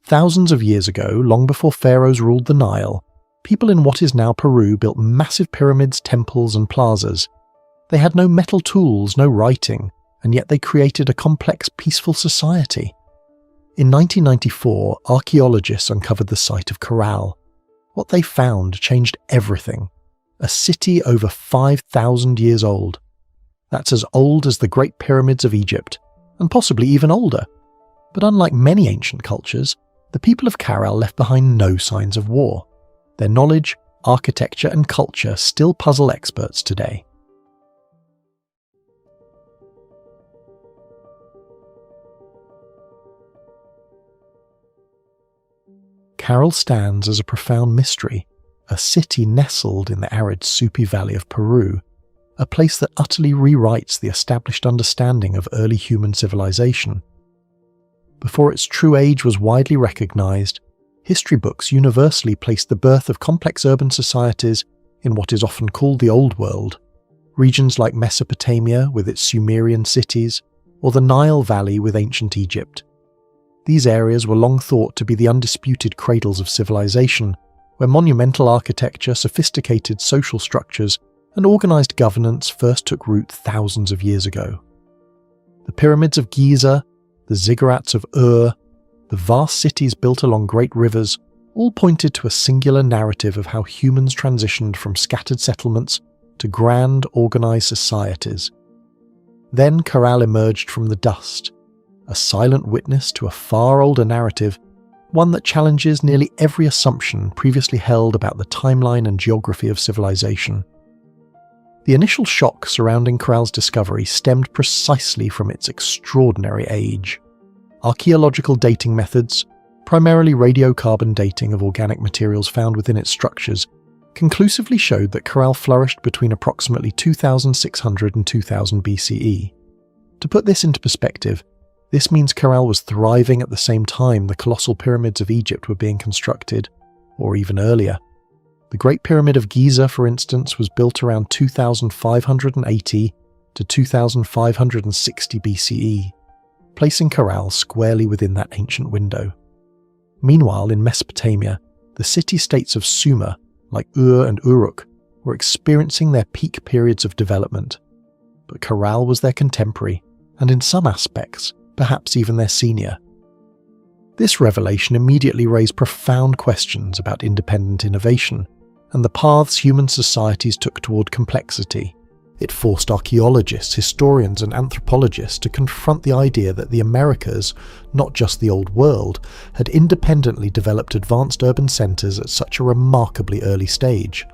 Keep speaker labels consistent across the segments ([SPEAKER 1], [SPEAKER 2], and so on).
[SPEAKER 1] Thousands of years ago, long before pharaohs ruled the Nile, people in what is now Peru built massive pyramids, temples, and plazas. They had no metal tools, no writing, and yet they created a complex, peaceful society. In 1994, archaeologists uncovered the site of Caral. What they found changed everything. A city over 5,000 years old. That's as old as the Great Pyramids of Egypt, and possibly even older. But unlike many ancient cultures, the people of Caral left behind no signs of war. Their knowledge, architecture, and culture still puzzle experts today. Caral stands as a profound mystery, a city nestled in the arid Supi Valley of Peru, a place that utterly rewrites the established understanding of early human civilization. Before its true age was widely recognized, history books universally placed the birth of complex urban societies in what is often called the Old World, regions like Mesopotamia with its Sumerian cities, or the Nile Valley with ancient Egypt. These areas were long thought to be the undisputed cradles of civilization, where monumental architecture, sophisticated social structures, and organized governance first took root thousands of years ago. The pyramids of Giza, the ziggurats of Ur, the vast cities built along great rivers, all pointed to a singular narrative of how humans transitioned from scattered settlements to grand, organized societies. Then Caral emerged from the dust, a silent witness to a far older narrative, one that challenges nearly every assumption previously held about the timeline and geography of civilization. The initial shock surrounding Caral's discovery stemmed precisely from its extraordinary age. Archaeological dating methods, primarily radiocarbon dating of organic materials found within its structures, conclusively showed that Caral flourished between approximately 2600 and 2000 BCE. To put this into perspective, this means Caral was thriving at the same time the colossal pyramids of Egypt were being constructed, or even earlier. The Great Pyramid of Giza, for instance, was built around 2580 to 2560 BCE, placing Caral squarely within that ancient window. Meanwhile, in Mesopotamia, the city-states of Sumer, like Ur and Uruk, were experiencing their peak periods of development. But Caral was their contemporary, and in some aspects, perhaps even their senior. This revelation immediately raised profound questions about independent innovation and the paths human societies took toward complexity. It forced archaeologists, historians, and anthropologists to confront the idea that the Americas, not just the Old World, had independently developed advanced urban centers at such a remarkably early stage.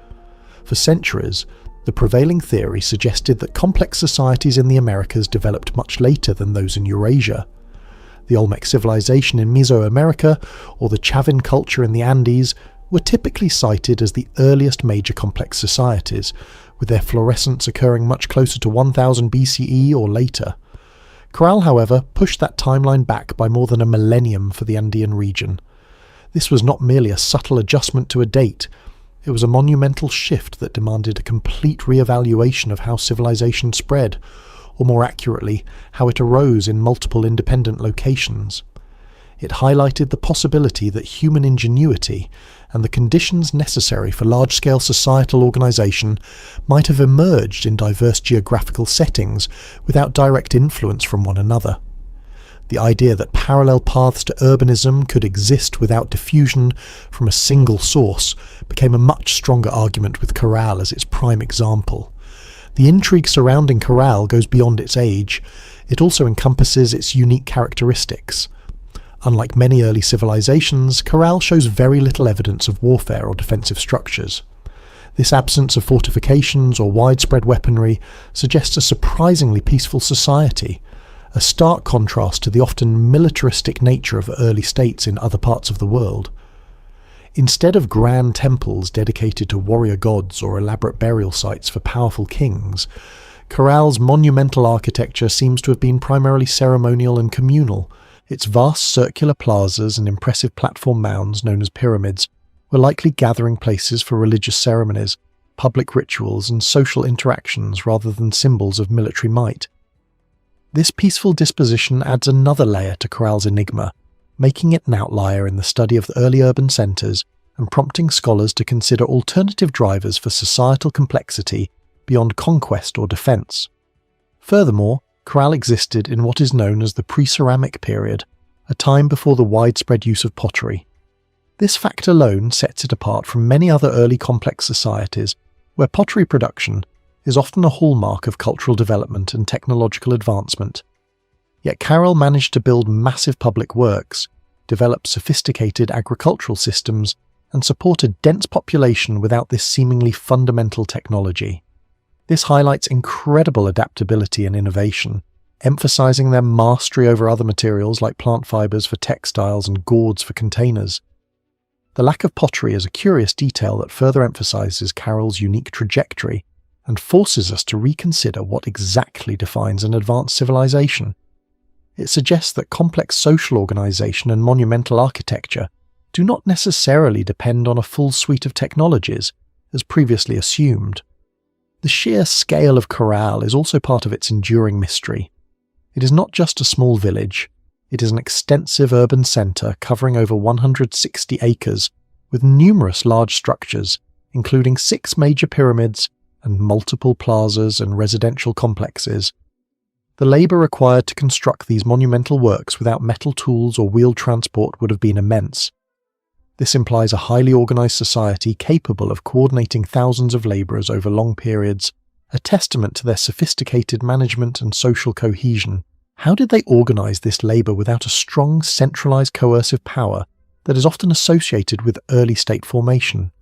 [SPEAKER 1] For centuries, the prevailing theory suggested that complex societies in the Americas developed much later than those in Eurasia. The Olmec civilization in Mesoamerica, or the Chavin culture in the Andes, were typically cited as the earliest major complex societies, with their florescence occurring much closer to 1000 BCE or later. Caral, however, pushed that timeline back by more than a millennium for the Andean region. This was not merely a subtle adjustment to a date, it was a monumental shift that demanded a complete re-evaluation of how civilization spread, or more accurately, how it arose in multiple independent locations. It highlighted the possibility that human ingenuity and the conditions necessary for large-scale societal organization might have emerged in diverse geographical settings without direct influence from one another. The idea that parallel paths to urbanism could exist without diffusion from a single source became a much stronger argument with Caral as its prime example. The intrigue surrounding Caral goes beyond its age. It also encompasses its unique characteristics. Unlike many early civilizations, Caral shows very little evidence of warfare or defensive structures. This absence of fortifications or widespread weaponry suggests a surprisingly peaceful society, a stark contrast to the often militaristic nature of early states in other parts of the world. Instead of grand temples dedicated to warrior gods or elaborate burial sites for powerful kings, Caral's monumental architecture seems to have been primarily ceremonial and communal. Its vast circular plazas and impressive platform mounds known as pyramids were likely gathering places for religious ceremonies, public rituals, and social interactions rather than symbols of military might. This peaceful disposition adds another layer to Caral's enigma, making it an outlier in the study of the early urban centres and prompting scholars to consider alternative drivers for societal complexity beyond conquest or defence. Furthermore, Caral existed in what is known as the pre-ceramic period, a time before the widespread use of pottery. This fact alone sets it apart from many other early complex societies where pottery production is often a hallmark of cultural development and technological advancement. Yet Caral managed to build massive public works, develop sophisticated agricultural systems, and support a dense population without this seemingly fundamental technology. This highlights incredible adaptability and innovation, emphasizing their mastery over other materials like plant fibers for textiles and gourds for containers. The lack of pottery is a curious detail that further emphasizes Caral's unique trajectory and forces us to reconsider what exactly defines an advanced civilization. It suggests that complex social organization and monumental architecture do not necessarily depend on a full suite of technologies, as previously assumed. The sheer scale of Caral is also part of its enduring mystery. It is not just a small village, it is an extensive urban centre covering over 160 acres, with numerous large structures, including 6 major pyramids and multiple plazas and residential complexes. The labour required to construct these monumental works without metal tools or wheeled transport would have been immense. This implies a highly organised society capable of coordinating thousands of labourers over long periods, a testament to their sophisticated management and social cohesion. How did they organise this labour without a strong, centralised coercive power that is often associated with early state formation?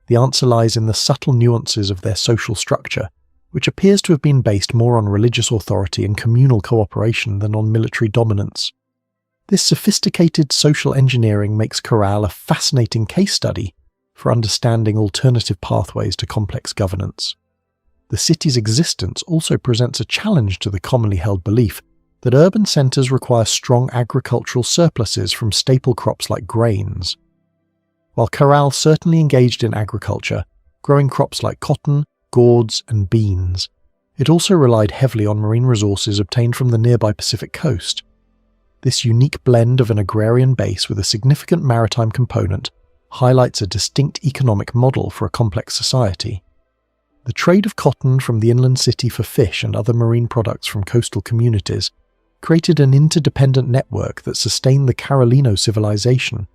[SPEAKER 1] The answer lies in the subtle nuances of their social structure, which appears to have been based more on religious authority and communal cooperation than on military dominance. This sophisticated social engineering makes Caral a fascinating case study for understanding alternative pathways to complex governance. The city's existence also presents a challenge to the commonly held belief that urban centres require strong agricultural surpluses from staple crops like grains. While Caral certainly engaged in agriculture, growing crops like cotton, gourds, and beans, it also relied heavily on marine resources obtained from the nearby Pacific coast. This unique blend of an agrarian base with a significant maritime component highlights a distinct economic model for a complex society. The trade of cotton from the inland city for fish and other marine products from coastal communities created an interdependent network that sustained the Carolino civilization.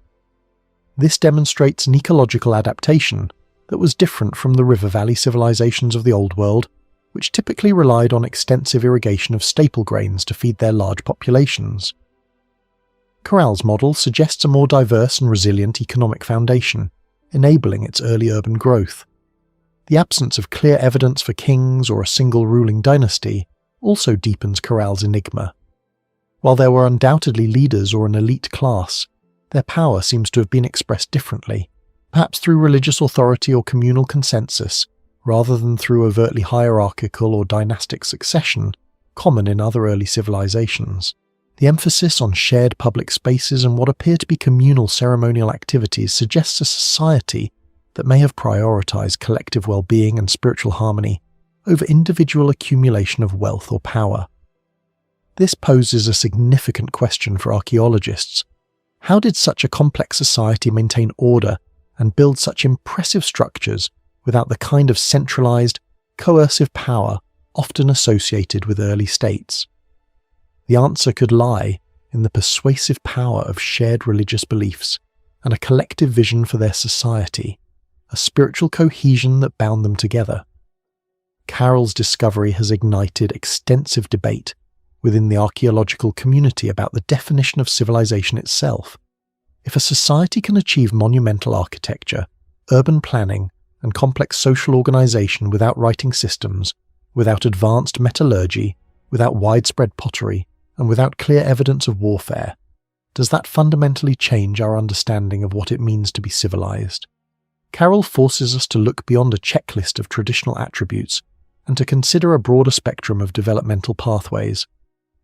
[SPEAKER 1] This demonstrates an ecological adaptation that was different from the river valley civilizations of the Old World, which typically relied on extensive irrigation of staple grains to feed their large populations. Caral's model suggests a more diverse and resilient economic foundation, enabling its early urban growth. The absence of clear evidence for kings or a single ruling dynasty also deepens Caral's enigma. While there were undoubtedly leaders or an elite class, their power seems to have been expressed differently, perhaps through religious authority or communal consensus, rather than through overtly hierarchical or dynastic succession, common in other early civilizations. The emphasis on shared public spaces and what appear to be communal ceremonial activities suggests a society that may have prioritized collective well-being and spiritual harmony over individual accumulation of wealth or power. This poses a significant question for archaeologists. How did such a complex society maintain order and build such impressive structures without the kind of centralized, coercive power often associated with early states? The answer could lie in the persuasive power of shared religious beliefs and a collective vision for their society, a spiritual cohesion that bound them together. Caral's discovery has ignited extensive debate within the archaeological community about the definition of civilization itself. If a society can achieve monumental architecture, urban planning, and complex social organization without writing systems, without advanced metallurgy, without widespread pottery, and without clear evidence of warfare, does that fundamentally change our understanding of what it means to be civilized? Caral forces us to look beyond a checklist of traditional attributes and to consider a broader spectrum of developmental pathways.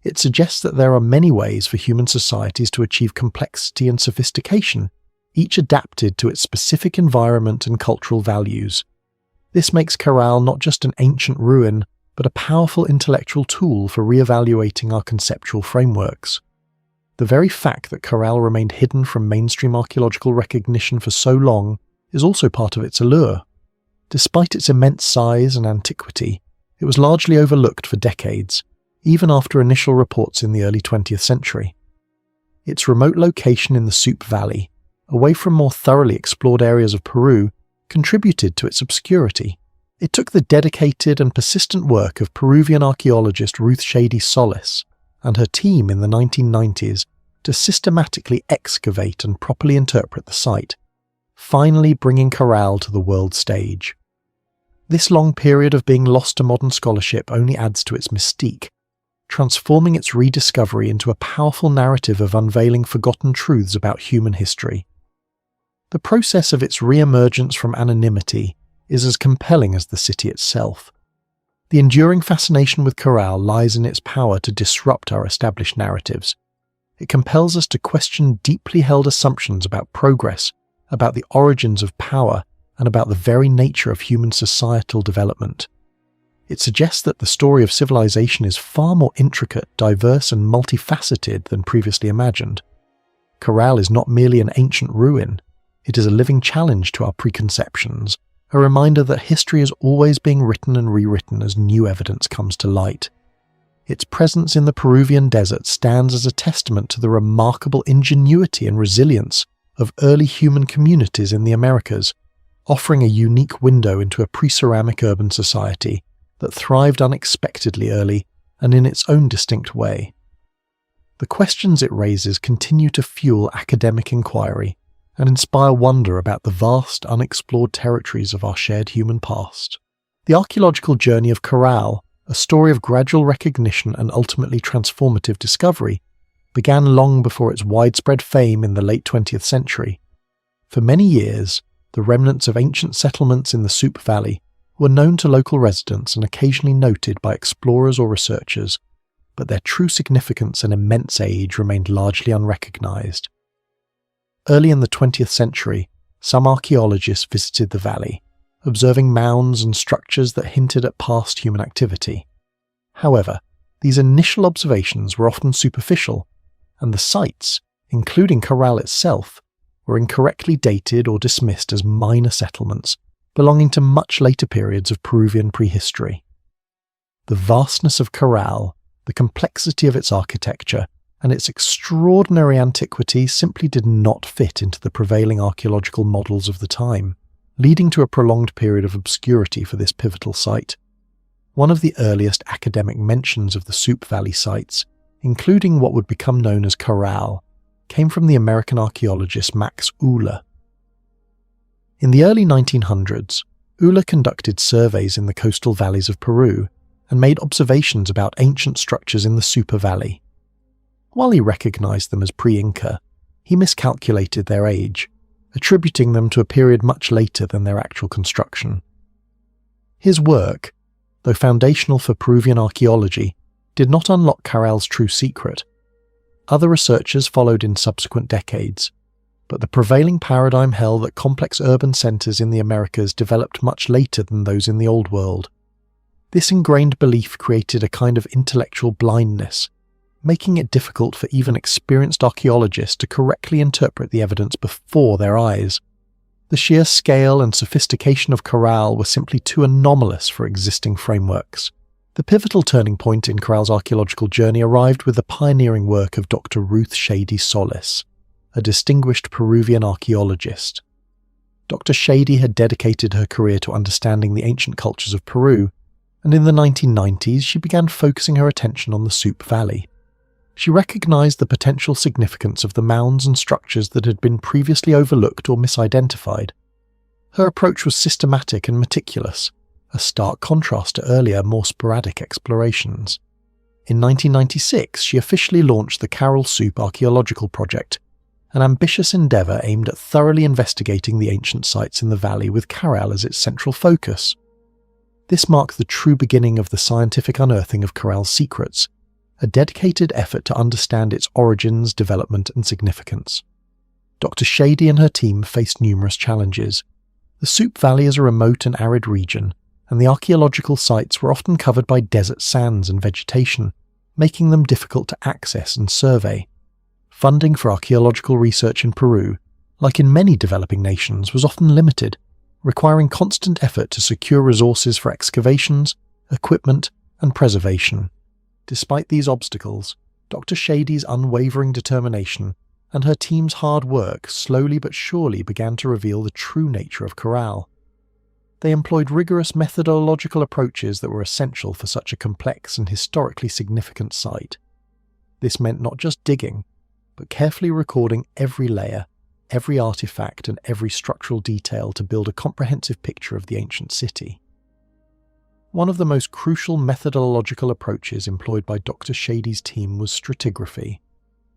[SPEAKER 1] It suggests that there are many ways for human societies to achieve complexity and sophistication, each adapted to its specific environment and cultural values. This makes Caral not just an ancient ruin, but a powerful intellectual tool for re-evaluating our conceptual frameworks. The very fact that Caral remained hidden from mainstream archaeological recognition for so long is also part of its allure. Despite its immense size and antiquity, it was largely overlooked for decades, even after initial reports in the early 20th century. Its remote location in the Soup Valley, away from more thoroughly explored areas of Peru, contributed to its obscurity. It took the dedicated and persistent work of Peruvian archaeologist Ruth Shady Solis and her team in the 1990s to systematically excavate and properly interpret the site, finally bringing Caral to the world stage. This long period of being lost to modern scholarship only adds to its mystique, transforming its rediscovery into a powerful narrative of unveiling forgotten truths about human history. The process of its re-emergence from anonymity is as compelling as the city itself. The enduring fascination with Caral lies in its power to disrupt our established narratives. It compels us to question deeply held assumptions about progress, about the origins of power, and about the very nature of human societal development. It suggests that the story of civilization is far more intricate, diverse, and multifaceted than previously imagined. Caral is not merely an ancient ruin, it is a living challenge to our preconceptions, a reminder that history is always being written and rewritten as new evidence comes to light. Its presence in the Peruvian desert stands as a testament to the remarkable ingenuity and resilience of early human communities in the Americas, offering a unique window into a pre-ceramic urban society that thrived unexpectedly early and in its own distinct way. The questions it raises continue to fuel academic inquiry and inspire wonder about the vast, unexplored territories of our shared human past. The archaeological journey of Caral, a story of gradual recognition and ultimately transformative discovery, began long before its widespread fame in the late 20th century. For many years, the remnants of ancient settlements in the Soup Valley were known to local residents and occasionally noted by explorers or researchers, but their true significance and immense age remained largely unrecognized. Early in the 20th century, some archaeologists visited the valley, observing mounds and structures that hinted at past human activity. However, these initial observations were often superficial, and the sites, including Caral itself, were incorrectly dated or dismissed as minor settlements belonging to much later periods of Peruvian prehistory. The vastness of Caral, the complexity of its architecture, and its extraordinary antiquity simply did not fit into the prevailing archaeological models of the time, leading to a prolonged period of obscurity for this pivotal site. One of the earliest academic mentions of the Soup Valley sites, including what would become known as Caral, came from the American archaeologist Max Uhle. In the early 1900s, Uhle conducted surveys in the coastal valleys of Peru and made observations about ancient structures in the Soup Valley. While he recognized them as pre-Inca, he miscalculated their age, attributing them to a period much later than their actual construction. His work, though foundational for Peruvian archaeology, did not unlock Caral's true secret. Other researchers followed in subsequent decades, but the prevailing paradigm held that complex urban centers in the Americas developed much later than those in the Old World. This ingrained belief created a kind of intellectual blindness, making it difficult for even experienced archaeologists to correctly interpret the evidence before their eyes. The sheer scale and sophistication of Caral were simply too anomalous for existing frameworks. The pivotal turning point in Caral's archaeological journey arrived with the pioneering work of Dr. Ruth Shady Solis, a distinguished Peruvian archaeologist. Dr. Shady had dedicated her career to understanding the ancient cultures of Peru, and in the 1990s she began focusing her attention on the Soup Valley. She recognized the potential significance of the mounds and structures that had been previously overlooked or misidentified. Her approach was systematic and meticulous, a stark contrast to earlier, more sporadic explorations. In 1996, she officially launched the Caral Soup Archaeological Project, an ambitious endeavour aimed at thoroughly investigating the ancient sites in the valley with Caral as its central focus. This marked the true beginning of the scientific unearthing of Caral's secrets, a dedicated effort to understand its origins, development, and significance. Dr. Shady and her team faced numerous challenges. The Soup Valley is a remote and arid region, and the archaeological sites were often covered by desert sands and vegetation, making them difficult to access and survey. Funding for archaeological research in Peru, like in many developing nations, was often limited, requiring constant effort to secure resources for excavations, equipment, and preservation. Despite these obstacles, Dr. Shady's unwavering determination and her team's hard work slowly but surely began to reveal the true nature of Caral. They employed rigorous methodological approaches that were essential for such a complex and historically significant site. This meant not just digging, but carefully recording every layer, every artifact, and every structural detail to build a comprehensive picture of the ancient city. One of the most crucial methodological approaches employed by Dr. Shady's team was stratigraphy.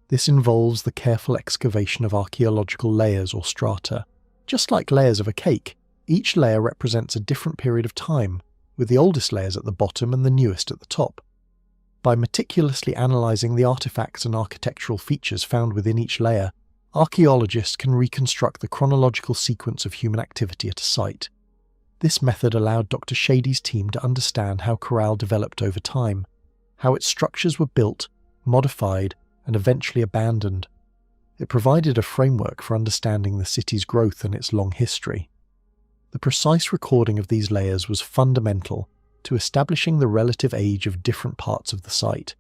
[SPEAKER 1] This involves the careful excavation of archaeological layers or strata. Just like layers of a cake, each layer represents a different period of time, with the oldest layers at the bottom and the newest at the top. By meticulously analysing the artifacts and architectural features found within each layer, archaeologists can reconstruct the chronological sequence of human activity at a site. This method allowed Dr. Shady's team to understand how Caral developed over time, how its structures were built, modified, and eventually abandoned. It provided a framework for understanding the city's growth and its long history. The precise recording of these layers was fundamental to establishing the relative age of different parts of the site.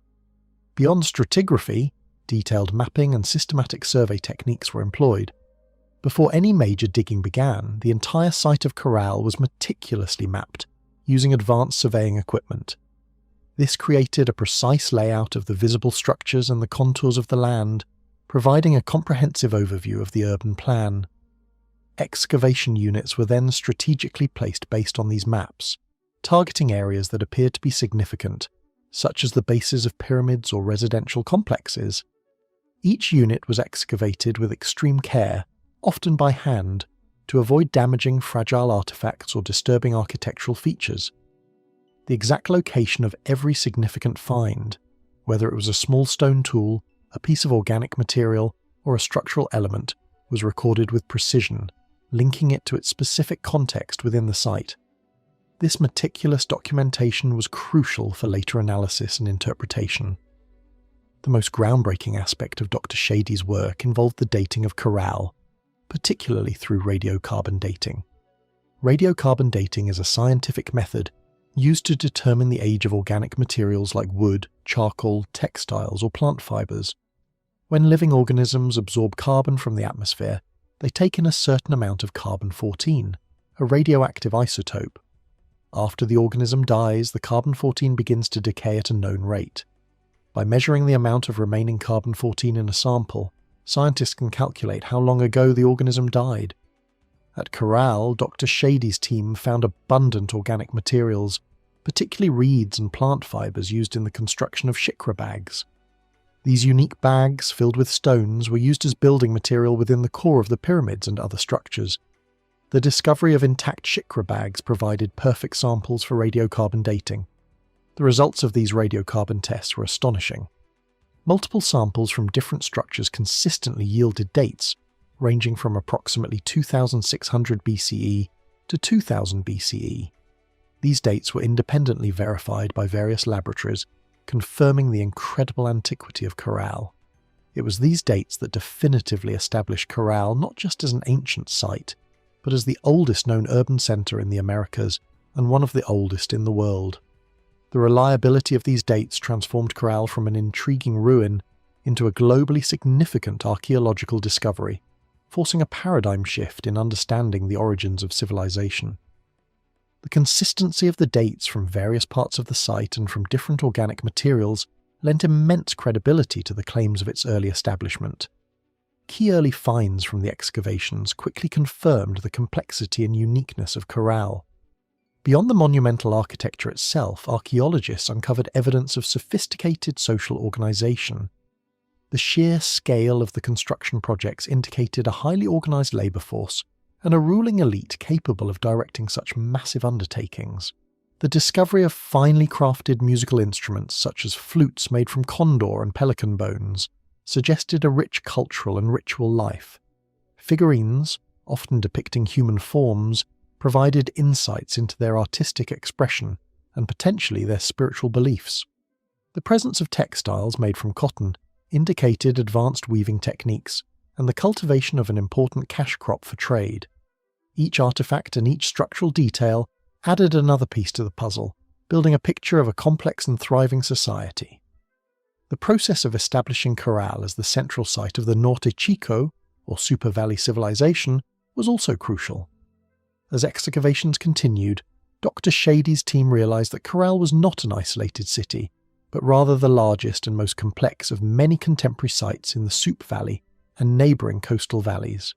[SPEAKER 1] Beyond stratigraphy, detailed mapping and systematic survey techniques were employed. Before any major digging began, the entire site of Caral was meticulously mapped, using advanced surveying equipment. This created a precise layout of the visible structures and the contours of the land, providing a comprehensive overview of the urban plan. Excavation units were then strategically placed based on these maps, targeting areas that appeared to be significant, such as the bases of pyramids or residential complexes. Each unit was excavated with extreme care, often by hand, to avoid damaging fragile artifacts or disturbing architectural features. The exact location of every significant find, whether it was a small stone tool, a piece of organic material, or a structural element, was recorded with precision, linking it to its specific context within the site. This meticulous documentation was crucial for later analysis and interpretation. The most groundbreaking aspect of Dr. Shady's work involved the dating of Caral, particularly through radiocarbon dating. Radiocarbon dating is a scientific method used to determine the age of organic materials like wood, charcoal, textiles, or plant fibers. When living organisms absorb carbon from the atmosphere, they take in a certain amount of carbon-14, a radioactive isotope. After the organism dies, the carbon-14 begins to decay at a known rate. By measuring the amount of remaining carbon-14 in a sample, scientists can calculate how long ago the organism died. At Caral, Dr. Shady's team found abundant organic materials, particularly reeds and plant fibers used in the construction of shikra bags. These unique bags, filled with stones, were used as building material within the core of the pyramids and other structures. The discovery of intact shikra bags provided perfect samples for radiocarbon dating. The results of these radiocarbon tests were astonishing. Multiple samples from different structures consistently yielded dates, ranging from approximately 2600 BCE to 2000 BCE. These dates were independently verified by various laboratories, confirming the incredible antiquity of Caral. It was these dates that definitively established Caral not just as an ancient site, but as the oldest known urban centre in the Americas and one of the oldest in the world. The reliability of these dates transformed Caral from an intriguing ruin into a globally significant archaeological discovery, forcing a paradigm shift in understanding the origins of civilization. The consistency of the dates from various parts of the site and from different organic materials lent immense credibility to the claims of its early establishment. Key early finds from the excavations quickly confirmed the complexity and uniqueness of Caral. Beyond the monumental architecture itself, archaeologists uncovered evidence of sophisticated social organisation. The sheer scale of the construction projects indicated a highly organised labour force and a ruling elite capable of directing such massive undertakings. The discovery of finely crafted musical instruments such as flutes made from condor and pelican bones suggested a rich cultural and ritual life. Figurines, often depicting human forms, provided insights into their artistic expression and potentially their spiritual beliefs. The presence of textiles made from cotton indicated advanced weaving techniques and the cultivation of an important cash crop for trade. Each artifact and each structural detail added another piece to the puzzle, building a picture of a complex and thriving society. The process of establishing Caral as the central site of the Norte Chico, or Super Valley civilization, was also crucial. As excavations continued, Dr. Shady's team realized that Caral was not an isolated city, but rather the largest and most complex of many contemporary sites in the Soup Valley and neighbouring coastal valleys.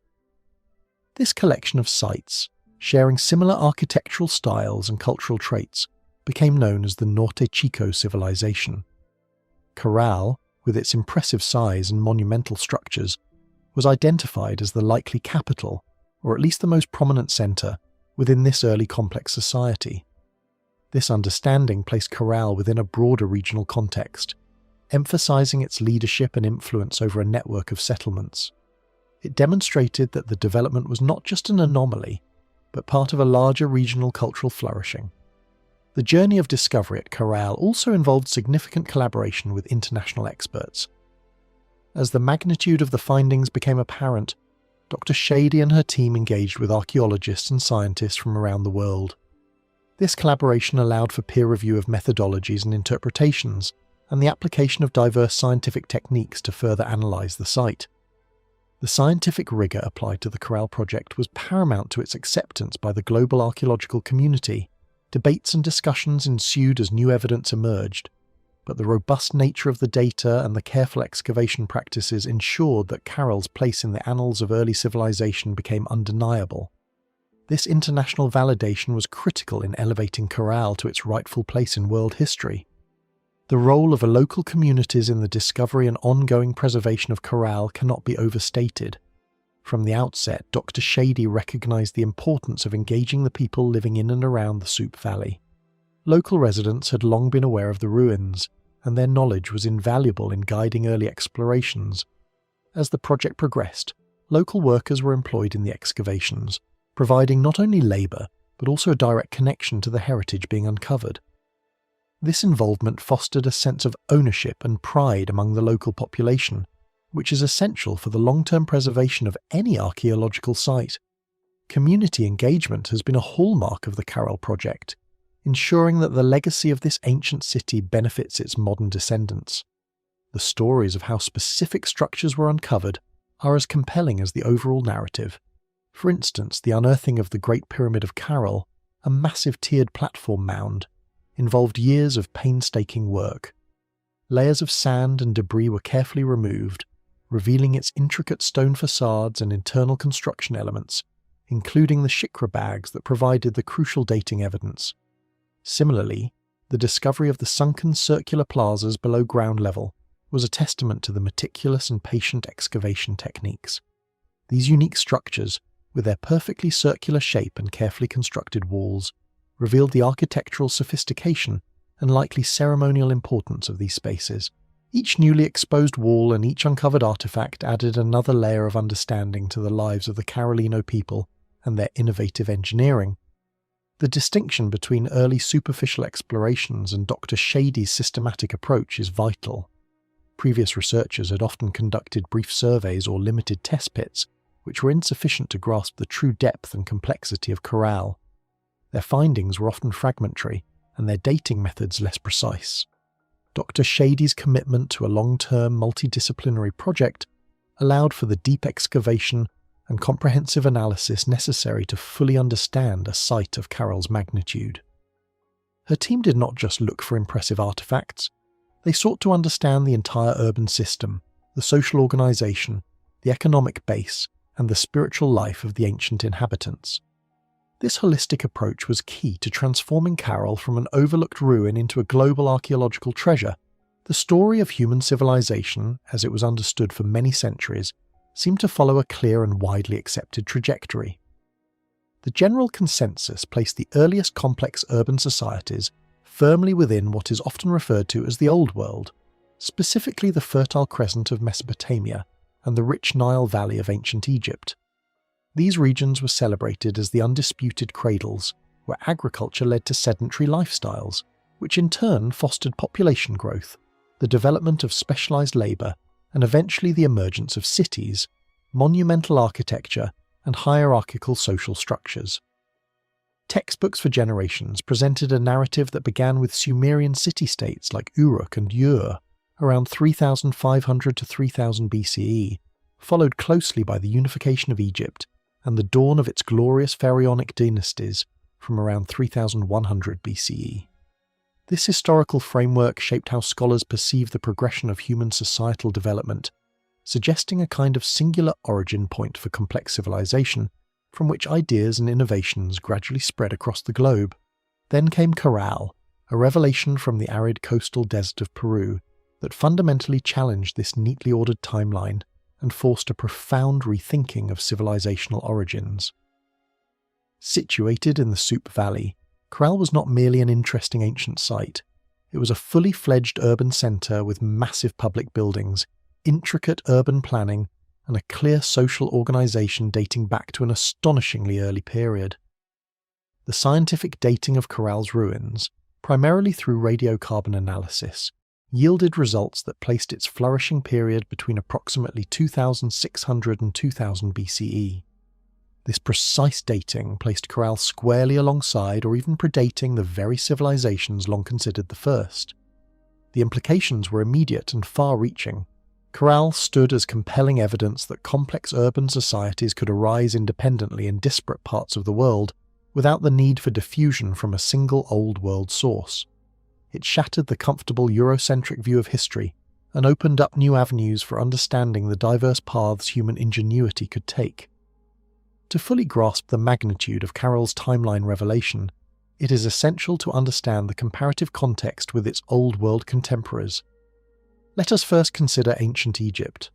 [SPEAKER 1] This collection of sites, sharing similar architectural styles and cultural traits, became known as the Norte Chico civilization. Caral, with its impressive size and monumental structures, was identified as the likely capital, or at least the most prominent centre, within this early complex society. This understanding placed Caral within a broader regional context, emphasising its leadership and influence over a network of settlements. It demonstrated that the development was not just an anomaly, but part of a larger regional cultural flourishing. The journey of discovery at Caral also involved significant collaboration with international experts. As the magnitude of the findings became apparent, Dr. Shady and her team engaged with archaeologists and scientists from around the world. This collaboration allowed for peer review of methodologies and interpretations, and the application of diverse scientific techniques to further analyse the site. The scientific rigour applied to the Caral project was paramount to its acceptance by the global archaeological community. Debates and discussions ensued as new evidence emerged, but the robust nature of the data and the careful excavation practices ensured that Caral's place in the annals of early civilization became undeniable. This international validation was critical in elevating Caral to its rightful place in world history. The role of local communities in the discovery and ongoing preservation of Caral cannot be overstated. From the outset, Dr. Shady recognized the importance of engaging the people living in and around the Soup Valley. Local residents had long been aware of the ruins, and their knowledge was invaluable in guiding early explorations. As the project progressed, local workers were employed in the excavations, providing not only labour, but also a direct connection to the heritage being uncovered. This involvement fostered a sense of ownership and pride among the local population, which is essential for the long-term preservation of any archaeological site. Community engagement has been a hallmark of the Caral project, ensuring that the legacy of this ancient city benefits its modern descendants. The stories of how specific structures were uncovered are as compelling as the overall narrative. For instance, the unearthing of the Great Pyramid of Caral, a massive tiered platform mound, involved years of painstaking work. Layers of sand and debris were carefully removed, revealing its intricate stone facades and internal construction elements, including the shikra bags that provided the crucial dating evidence. Similarly, the discovery of the sunken circular plazas below ground level was a testament to the meticulous and patient excavation techniques. These unique structures, with their perfectly circular shape and carefully constructed walls, revealed the architectural sophistication and likely ceremonial importance of these spaces. Each newly exposed wall and each uncovered artifact added another layer of understanding to the lives of the Carolino people and their innovative engineering. The distinction between early superficial explorations and Dr. Shady's systematic approach is vital. Previous researchers had often conducted brief surveys or limited test pits, which were insufficient to grasp the true depth and complexity of Caral. Their findings were often fragmentary, and their dating methods less precise. Dr. Shady's commitment to a long-term multidisciplinary project allowed for the deep excavation and comprehensive analysis necessary to fully understand a site of Caral's magnitude. Her team did not just look for impressive artifacts, they sought to understand the entire urban system, the social organisation, the economic base, and the spiritual life of the ancient inhabitants. This holistic approach was key to transforming Caral from an overlooked ruin into a global archaeological treasure. The story of human civilization, as it was understood for many centuries, seemed to follow a clear and widely accepted trajectory. The general consensus placed the earliest complex urban societies firmly within what is often referred to as the Old World, specifically the Fertile Crescent of Mesopotamia and the rich Nile Valley of ancient Egypt. These regions were celebrated as the undisputed cradles, where agriculture led to sedentary lifestyles, which in turn fostered population growth, the development of specialised labour, and eventually the emergence of cities, monumental architecture, and hierarchical social structures. Textbooks for generations presented a narrative that began with Sumerian city-states like Uruk and Ur around 3500 to 3000 BCE, followed closely by the unification of Egypt and the dawn of its glorious pharaonic dynasties from around 3100 BCE. This historical framework shaped how scholars perceive the progression of human societal development, suggesting a kind of singular origin point for complex civilization, from which ideas and innovations gradually spread across the globe. Then came Caral, a revelation from the arid coastal desert of Peru that fundamentally challenged this neatly ordered timeline and forced a profound rethinking of civilizational origins. Situated in the Soup Valley, Caral was not merely an interesting ancient site. It was a fully fledged urban centre with massive public buildings, intricate urban planning, and a clear social organisation dating back to an astonishingly early period. The scientific dating of Caral's ruins, primarily through radiocarbon analysis, yielded results that placed its flourishing period between approximately 2600 and 2000 BCE. This precise dating placed Caral squarely alongside or even predating the very civilizations long considered the first. The implications were immediate and far-reaching. Caral stood as compelling evidence that complex urban societies could arise independently in disparate parts of the world without the need for diffusion from a single old world source. It shattered the comfortable Eurocentric view of history and opened up new avenues for understanding the diverse paths human ingenuity could take. To fully grasp the magnitude of Caral's timeline revelation, it is essential to understand the comparative context with its old world contemporaries. Let us first consider ancient Egypt.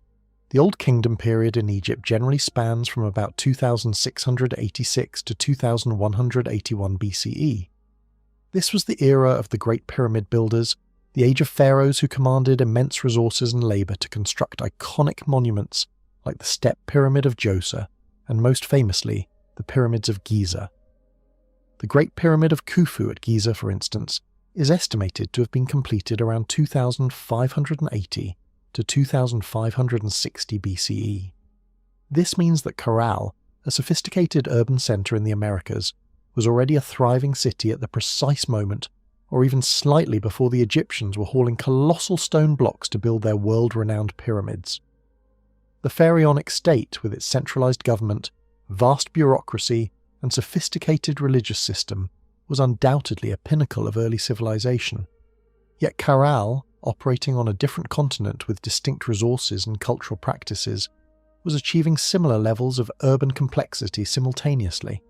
[SPEAKER 1] The Old Kingdom period in Egypt generally spans from about 2686 to 2181 BCE. This was the era of the Great Pyramid builders, the age of pharaohs who commanded immense resources and labour to construct iconic monuments like the Step Pyramid of Djoser and, most famously, the Pyramids of Giza. The Great Pyramid of Khufu at Giza, for instance, is estimated to have been completed around 2580 to 2560 BCE. This means that Caral, a sophisticated urban centre in the Americas, was already a thriving city at the precise moment, or even slightly before the Egyptians were hauling colossal stone blocks to build their world-renowned pyramids. The pharaonic state, with its centralised government, vast bureaucracy, and sophisticated religious system, was undoubtedly a pinnacle of early civilization. Yet Caral, operating on a different continent with distinct resources and cultural practices, was achieving similar levels of urban complexity simultaneously.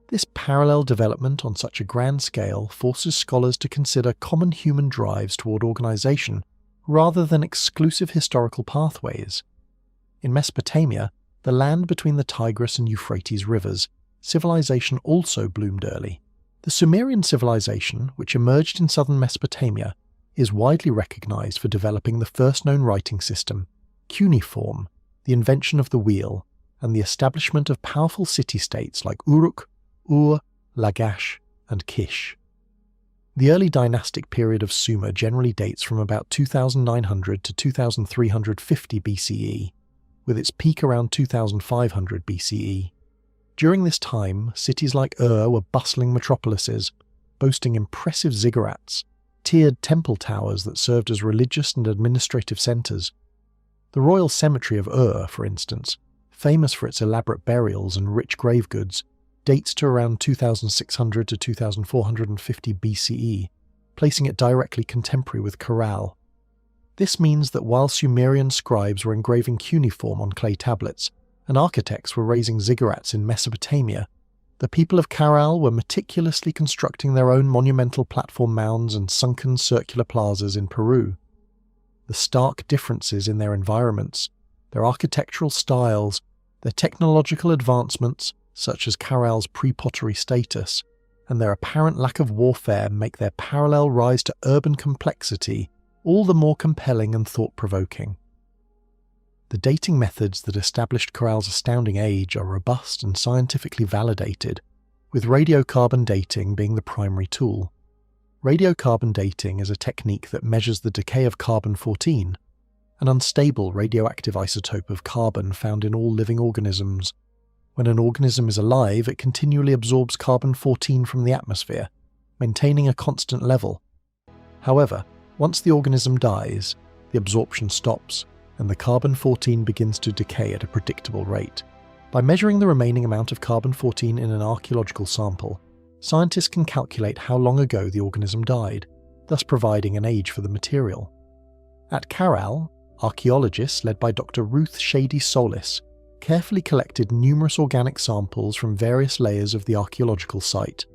[SPEAKER 1] This parallel development on such a grand scale forces scholars to consider common human drives toward organisation rather than exclusive historical pathways. In Mesopotamia, the land between the Tigris and Euphrates rivers, civilization also bloomed early. The Sumerian civilization, which emerged in southern Mesopotamia, is widely recognized for developing the first known writing system, cuneiform, the invention of the wheel, and the establishment of powerful city-states like Uruk, Ur, Lagash, and Kish. The early dynastic period of Sumer generally dates from about 2900 to 2350 BCE, with its peak around 2500 BCE. During this time, cities like Ur were bustling metropolises, boasting impressive ziggurats, tiered temple towers that served as religious and administrative centres. The royal cemetery of Ur, for instance, famous for its elaborate burials and rich grave goods, dates to around 2600 to 2450 BCE, placing it directly contemporary with Caral. This means that while Sumerian scribes were engraving cuneiform on clay tablets, and architects were raising ziggurats in Mesopotamia, the people of Caral were meticulously constructing their own monumental platform mounds and sunken circular plazas in Peru. The stark differences in their environments, their architectural styles, their technological advancements, such as Caral's pre-pottery status, and their apparent lack of warfare make their parallel rise to urban complexity all the more compelling and thought-provoking. The dating methods that established Caral's astounding age are robust and scientifically validated, with radiocarbon dating being the primary tool. Radiocarbon dating is a technique that measures the decay of carbon-14, an unstable radioactive isotope of carbon found in all living organisms. When an organism is alive, it continually absorbs carbon-14 from the atmosphere, maintaining a constant level. However, once the organism dies, the absorption stops, and the carbon-14 begins to decay at a predictable rate. By measuring the remaining amount of carbon-14 in an archaeological sample, scientists can calculate how long ago the organism died, thus providing an age for the material. At Caral, archaeologists led by Dr. Ruth Shady Solis carefully collected numerous organic samples from various layers of the archaeological site.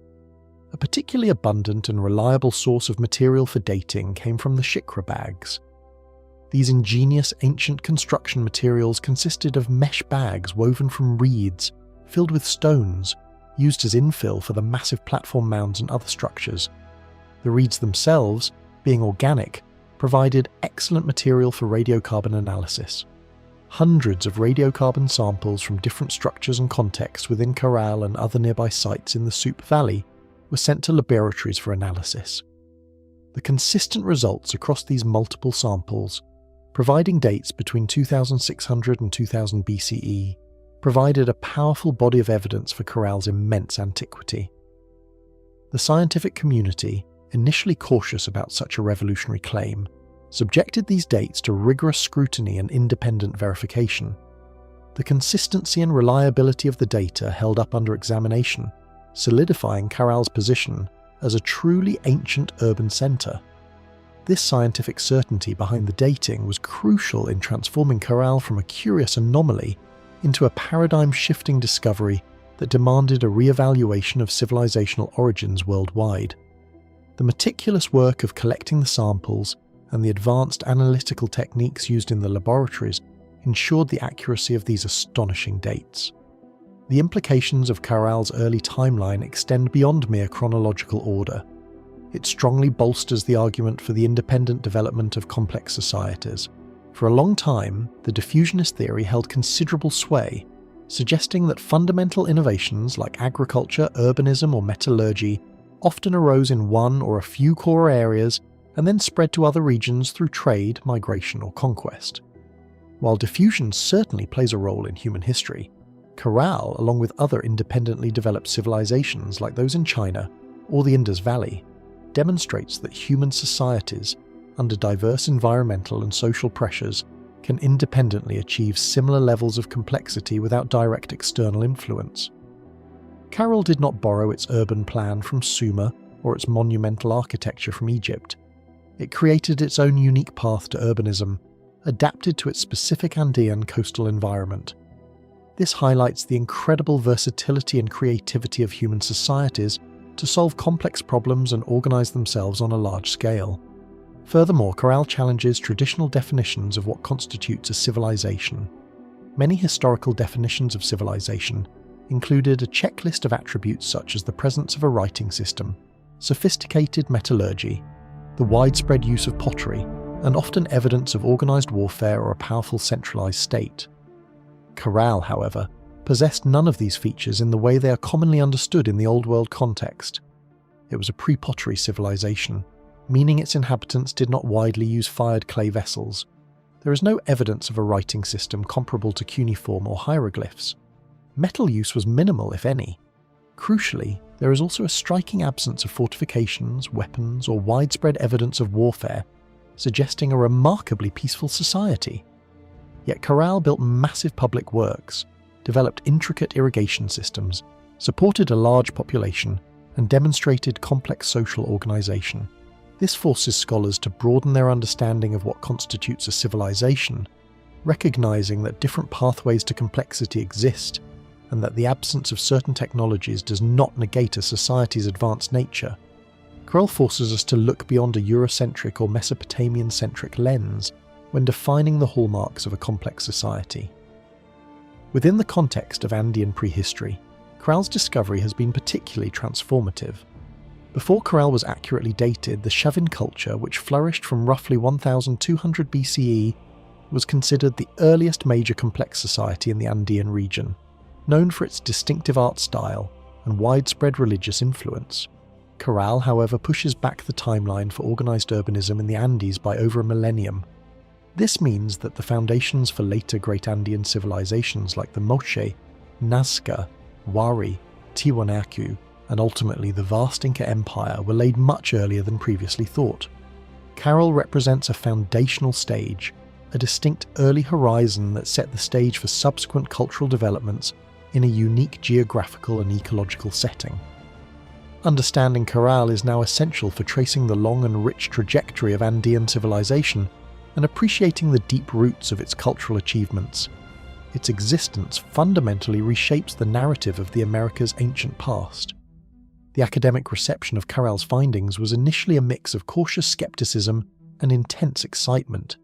[SPEAKER 1] A particularly abundant and reliable source of material for dating came from the shikra bags. These ingenious ancient construction materials consisted of mesh bags woven from reeds, filled with stones, used as infill for the massive platform mounds and other structures. The reeds themselves, being organic, provided excellent material for radiocarbon analysis. Hundreds of radiocarbon samples from different structures and contexts within Caral and other nearby sites in the Soup Valley were sent to laboratories for analysis. The consistent results across these multiple samples, providing dates between 2600 and 2000 BCE, provided a powerful body of evidence for Caral's immense antiquity. The scientific community, initially cautious about such a revolutionary claim, subjected these dates to rigorous scrutiny and independent verification. The consistency and reliability of the data held up under examination, solidifying Caral's position as a truly ancient urban centre. This scientific certainty behind the dating was crucial in transforming Caral from a curious anomaly into a paradigm-shifting discovery that demanded a re-evaluation of civilizational origins worldwide. The meticulous work of collecting the samples and the advanced analytical techniques used in the laboratories ensured the accuracy of these astonishing dates. The implications of Caral's early timeline extend beyond mere chronological order. It strongly bolsters the argument for the independent development of complex societies. For a long time, the diffusionist theory held considerable sway, suggesting that fundamental innovations like agriculture, urbanism, or metallurgy often arose in one or a few core areas and then spread to other regions through trade, migration, or conquest. While diffusion certainly plays a role in human history, Caral, along with other independently developed civilizations like those in China or the Indus Valley, demonstrates that human societies, under diverse environmental and social pressures, can independently achieve similar levels of complexity without direct external influence. Caral did not borrow its urban plan from Sumer or its monumental architecture from Egypt. It created its own unique path to urbanism, adapted to its specific Andean coastal environment. This highlights the incredible versatility and creativity of human societies to solve complex problems and organize themselves on a large scale. Furthermore, Caral challenges traditional definitions of what constitutes a civilization. Many historical definitions of civilization included a checklist of attributes such as the presence of a writing system, sophisticated metallurgy, the widespread use of pottery, and often evidence of organized warfare or a powerful centralized state. Caral, however, possessed none of these features in the way they are commonly understood in the Old World context. It was a pre-pottery civilization, meaning its inhabitants did not widely use fired clay vessels. There is no evidence of a writing system comparable to cuneiform or hieroglyphs. Metal use was minimal, if any. Crucially, there is also a striking absence of fortifications, weapons, or widespread evidence of warfare, suggesting a remarkably peaceful society. Yet Caral built massive public works, developed intricate irrigation systems, supported a large population, and demonstrated complex social organization. This forces scholars to broaden their understanding of what constitutes a civilization, recognizing that different pathways to complexity exist, and that the absence of certain technologies does not negate a society's advanced nature. Caral forces us to look beyond a Eurocentric or Mesopotamian-centric lens when defining the hallmarks of a complex society. Within the context of Andean prehistory, Caral's discovery has been particularly transformative. Before Caral was accurately dated, the Chavin culture, which flourished from roughly 1200 BCE, was considered the earliest major complex society in the Andean region, known for its distinctive art style and widespread religious influence. Caral, however, pushes back the timeline for organized urbanism in the Andes by over a millennium. This means that the foundations for later Great Andean civilizations like the Moche, Nazca, Wari, Tiwanaku, and ultimately the vast Inca Empire were laid much earlier than previously thought. Caral represents a foundational stage, a distinct early horizon that set the stage for subsequent cultural developments in a unique geographical and ecological setting. Understanding Caral is now essential for tracing the long and rich trajectory of Andean civilization and appreciating the deep roots of its cultural achievements. Its existence fundamentally reshapes the narrative of the Americas' ancient past. The academic reception of Caral's findings was initially a mix of cautious skepticism and intense excitement.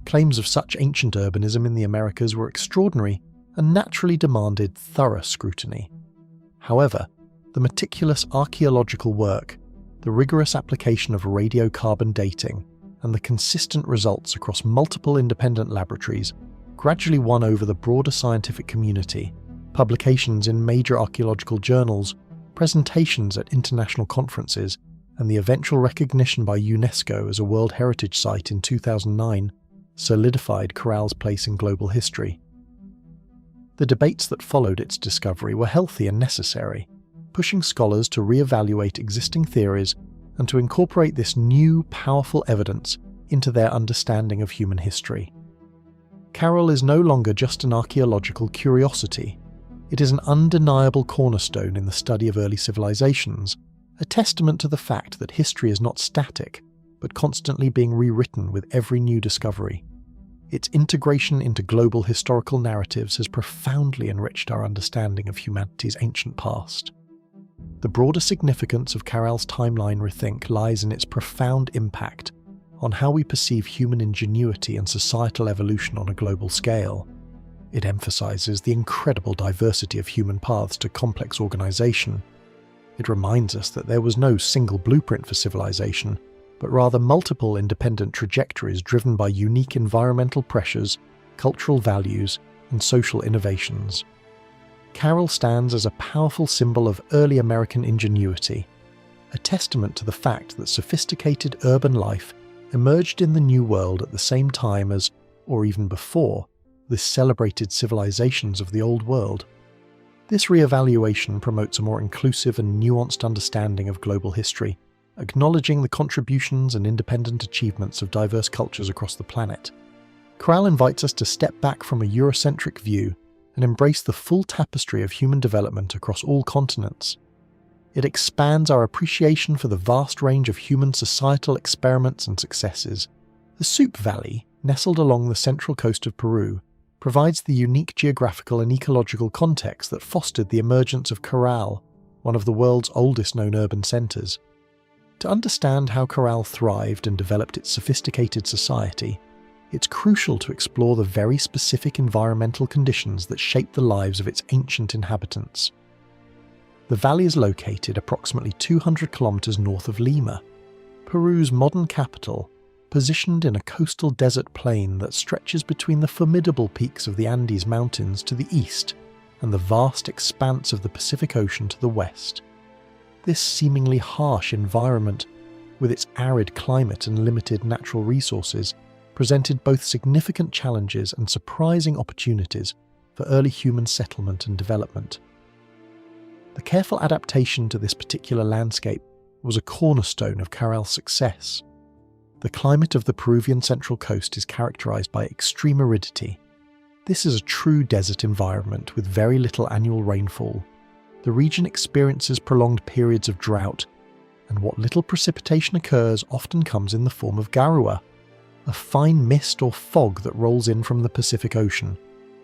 [SPEAKER 1] Claims of such ancient urbanism in the Americas were extraordinary and naturally demanded thorough scrutiny. However, the meticulous archaeological work, the rigorous application of radiocarbon dating, and the consistent results across multiple independent laboratories gradually won over the broader scientific community. Publications in major archaeological journals, presentations at international conferences, and the eventual recognition by UNESCO as a World Heritage Site in 2009 solidified Caral's place in global history. The debates that followed its discovery were healthy and necessary, pushing scholars to re-evaluate existing theories and to incorporate this new, powerful evidence into their understanding of human history. Caral is no longer just an archaeological curiosity. It is an undeniable cornerstone in the study of early civilizations, a testament to the fact that history is not static, but constantly being rewritten with every new discovery. Its integration into global historical narratives has profoundly enriched our understanding of humanity's ancient past. The broader significance of Caral's timeline rethink lies in its profound impact on how we perceive human ingenuity and societal evolution on a global scale. It emphasizes the incredible diversity of human paths to complex organization. It reminds us that there was no single blueprint for civilization, but rather multiple independent trajectories driven by unique environmental pressures, cultural values, and social innovations. Caral stands as a powerful symbol of early American ingenuity, a testament to the fact that sophisticated urban life emerged in the New World at the same time as, or even before, the celebrated civilizations of the Old World. This re-evaluation promotes a more inclusive and nuanced understanding of global history, acknowledging the contributions and independent achievements of diverse cultures across the planet. Caral invites us to step back from a Eurocentric view and embrace the full tapestry of human development across all continents. It expands our appreciation for the vast range of human societal experiments and successes. The Soup Valley, nestled along the central coast of Peru, provides the unique geographical and ecological context that fostered the emergence of Caral, one of the world's oldest known urban centres. To understand how Caral thrived and developed its sophisticated society, it's crucial to explore the very specific environmental conditions that shaped the lives of its ancient inhabitants. The valley is located approximately 200 kilometers north of Lima, Peru's modern capital, positioned in a coastal desert plain that stretches between the formidable peaks of the Andes Mountains to the east and the vast expanse of the Pacific Ocean to the west. This seemingly harsh environment, with its arid climate and limited natural resources, presented both significant challenges and surprising opportunities for early human settlement and development. The careful adaptation to this particular landscape was a cornerstone of Caral's success. The climate of the Peruvian Central Coast is characterized by extreme aridity. This is a true desert environment with very little annual rainfall. The region experiences prolonged periods of drought, and what little precipitation occurs often comes in the form of garua, a fine mist or fog that rolls in from the Pacific Ocean,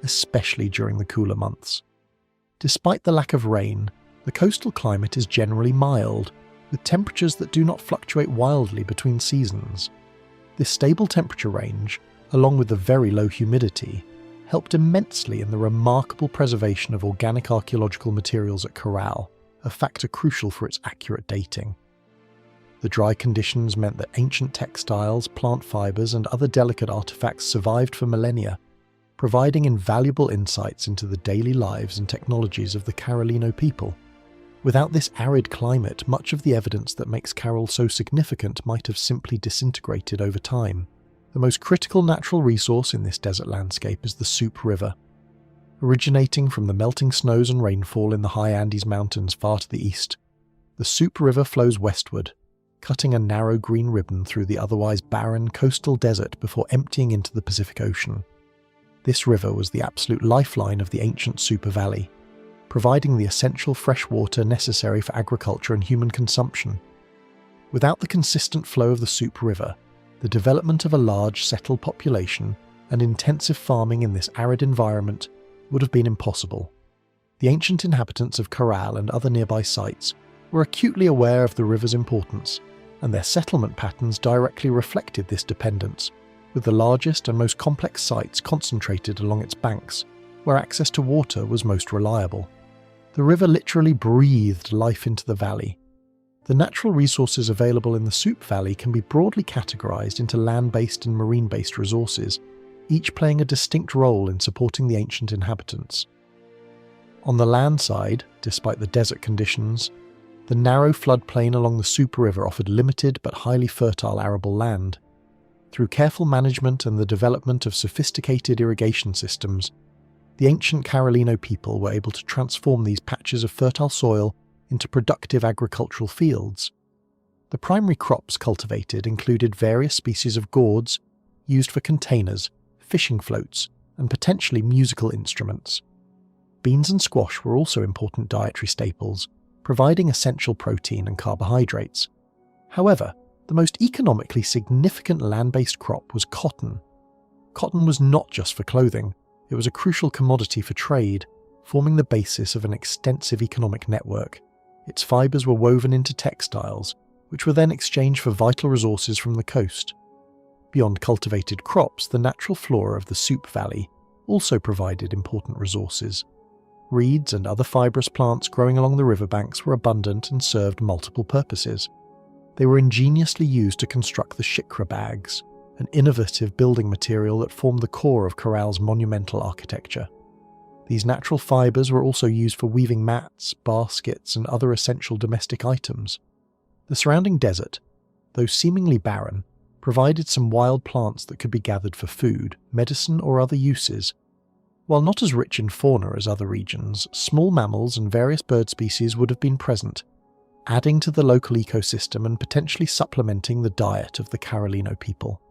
[SPEAKER 1] especially during the cooler months. Despite the lack of rain, the coastal climate is generally mild, with temperatures that do not fluctuate wildly between seasons. This stable temperature range, along with the very low humidity, helped immensely in the remarkable preservation of organic archaeological materials at Caral, a factor crucial for its accurate dating. The dry conditions meant that ancient textiles, plant fibers, and other delicate artifacts survived for millennia, providing invaluable insights into the daily lives and technologies of the Carolino people. Without this arid climate, much of the evidence that makes Caral so significant might have simply disintegrated over time. The most critical natural resource in this desert landscape is the Soup River. Originating from the melting snows and rainfall in the high Andes Mountains far to the east, the Soup River flows westward, cutting a narrow green ribbon through the otherwise barren coastal desert before emptying into the Pacific Ocean. This river was the absolute lifeline of the ancient Super Valley, providing the essential fresh water necessary for agriculture and human consumption. Without the consistent flow of the Soup River, the development of a large settled population and intensive farming in this arid environment would have been impossible. The ancient inhabitants of Caral and other nearby sites were acutely aware of the river's importance, and their settlement patterns directly reflected this dependence, with the largest and most complex sites concentrated along its banks, where access to water was most reliable. The river literally breathed life into the valley. The natural resources available in the Soup Valley can be broadly categorized into land-based and marine-based resources, each playing a distinct role in supporting the ancient inhabitants. On the land side, despite the desert conditions, the narrow floodplain along the Soup River offered limited but highly fertile arable land. Through careful management and the development of sophisticated irrigation systems, the ancient Carolino people were able to transform these patches of fertile soil into productive agricultural fields. The primary crops cultivated included various species of gourds used for containers, fishing floats, and potentially musical instruments. Beans and squash were also important dietary staples, providing essential protein and carbohydrates. However, the most economically significant land-based crop was cotton. Cotton was not just for clothing, it was a crucial commodity for trade, forming the basis of an extensive economic network. Its fibers were woven into textiles, which were then exchanged for vital resources from the coast. Beyond cultivated crops, the natural flora of the Soup Valley also provided important resources. Reeds and other fibrous plants growing along the riverbanks were abundant and served multiple purposes. They were ingeniously used to construct the shikra bags, an innovative building material that formed the core of Caral's monumental architecture. These natural fibers were also used for weaving mats, baskets, and other essential domestic items. The surrounding desert, though seemingly barren, provided some wild plants that could be gathered for food, medicine, or other uses. While not as rich in fauna as other regions, small mammals and various bird species would have been present, adding to the local ecosystem and potentially supplementing the diet of the Carolino people.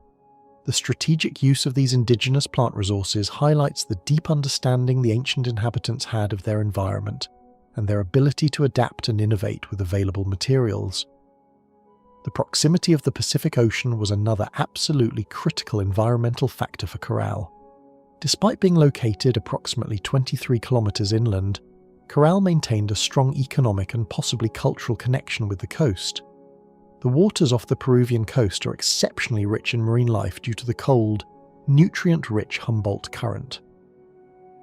[SPEAKER 1] The strategic use of these indigenous plant resources highlights the deep understanding the ancient inhabitants had of their environment and their ability to adapt and innovate with available materials. The proximity of the Pacific Ocean was another absolutely critical environmental factor for Caral. Despite being located approximately 23 kilometers inland, Caral maintained a strong economic and possibly cultural connection with the coast. The waters off the Peruvian coast are exceptionally rich in marine life due to the cold, nutrient-rich Humboldt Current.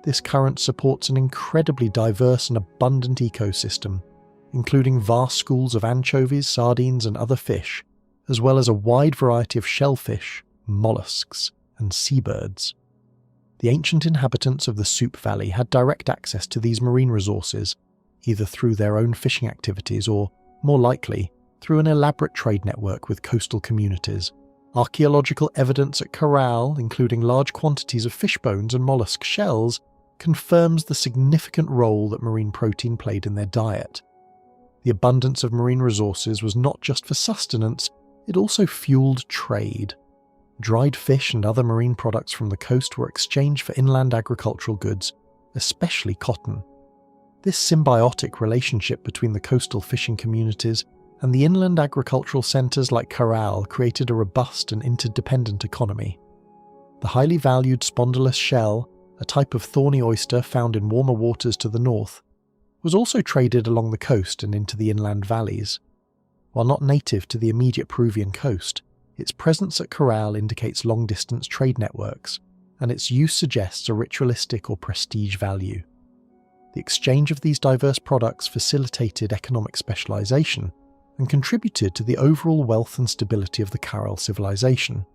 [SPEAKER 1] This current supports an incredibly diverse and abundant ecosystem, including vast schools of anchovies, sardines, and other fish, as well as a wide variety of shellfish, mollusks, and seabirds. The ancient inhabitants of the Soup Valley had direct access to these marine resources, either through their own fishing activities or, more likely, through an elaborate trade network with coastal communities. Archaeological evidence at Caral, including large quantities of fish bones and mollusk shells, confirms the significant role that marine protein played in their diet. The abundance of marine resources was not just for sustenance, it also fueled trade. Dried fish and other marine products from the coast were exchanged for inland agricultural goods, especially cotton. This symbiotic relationship between the coastal fishing communities and the inland agricultural centres like Caral created a robust and interdependent economy. The highly valued spondylus shell, a type of thorny oyster found in warmer waters to the north, was also traded along the coast and into the inland valleys. While not native to the immediate Peruvian coast, its presence at Caral indicates long-distance trade networks, and its use suggests a ritualistic or prestige value. The exchange of these diverse products facilitated economic specialization and contributed to the overall wealth and stability of the Caral civilization.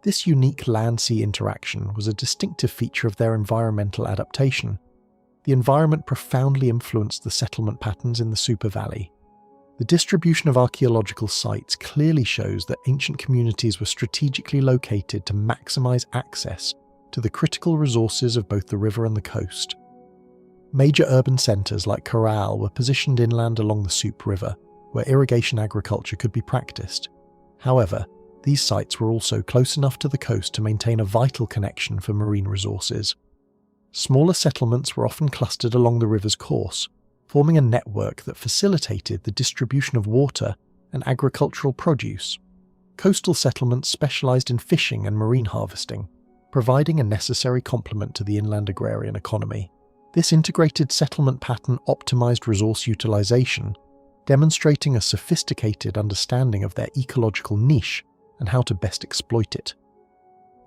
[SPEAKER 1] This unique land-sea interaction was a distinctive feature of their environmental adaptation. The environment profoundly influenced the settlement patterns in the Super Valley. The distribution of archaeological sites clearly shows that ancient communities were strategically located to maximize access to the critical resources of both the river and the coast. Major urban centres like Caral were positioned inland along the Soup River, where irrigation agriculture could be practiced. However, these sites were also close enough to the coast to maintain a vital connection for marine resources. Smaller settlements were often clustered along the river's course, forming a network that facilitated the distribution of water and agricultural produce. Coastal settlements specialised in fishing and marine harvesting, providing a necessary complement to the inland agrarian economy. This integrated settlement pattern optimised resource utilisation, demonstrating a sophisticated understanding of their ecological niche and how to best exploit it.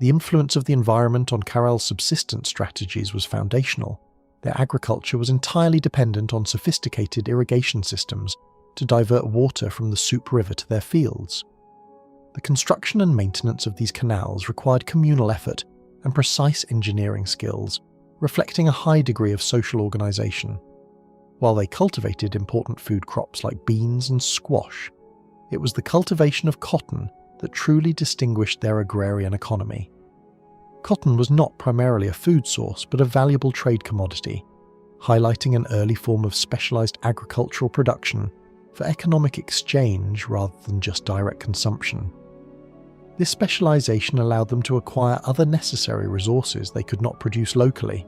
[SPEAKER 1] The influence of the environment on Caral's subsistence strategies was foundational. Their agriculture was entirely dependent on sophisticated irrigation systems to divert water from the Soup River to their fields. The construction and maintenance of these canals required communal effort and precise engineering skills, reflecting a high degree of social organisation. While they cultivated important food crops like beans and squash, it was the cultivation of cotton that truly distinguished their agrarian economy. Cotton was not primarily a food source but a valuable trade commodity, highlighting an early form of specialised agricultural production for economic exchange rather than just direct consumption. This specialisation allowed them to acquire other necessary resources they could not produce locally.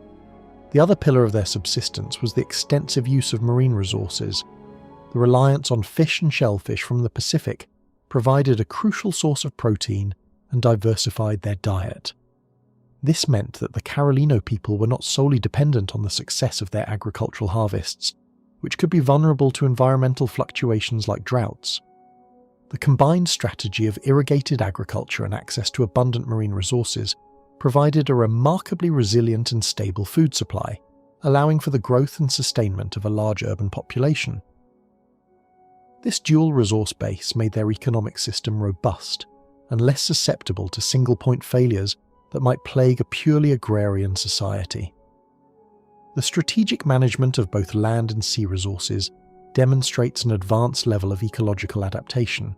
[SPEAKER 1] The other pillar of their subsistence was the extensive use of marine resources. The reliance on fish and shellfish from the Pacific provided a crucial source of protein and diversified their diet. This meant that the Carolino people were not solely dependent on the success of their agricultural harvests, which could be vulnerable to environmental fluctuations like droughts. The combined strategy of irrigated agriculture and access to abundant marine resources provided a remarkably resilient and stable food supply, allowing for the growth and sustainment of a large urban population. This dual resource base made their economic system robust and less susceptible to single-point failures that might plague a purely agrarian society. The strategic management of both land and sea resources demonstrates an advanced level of ecological adaptation.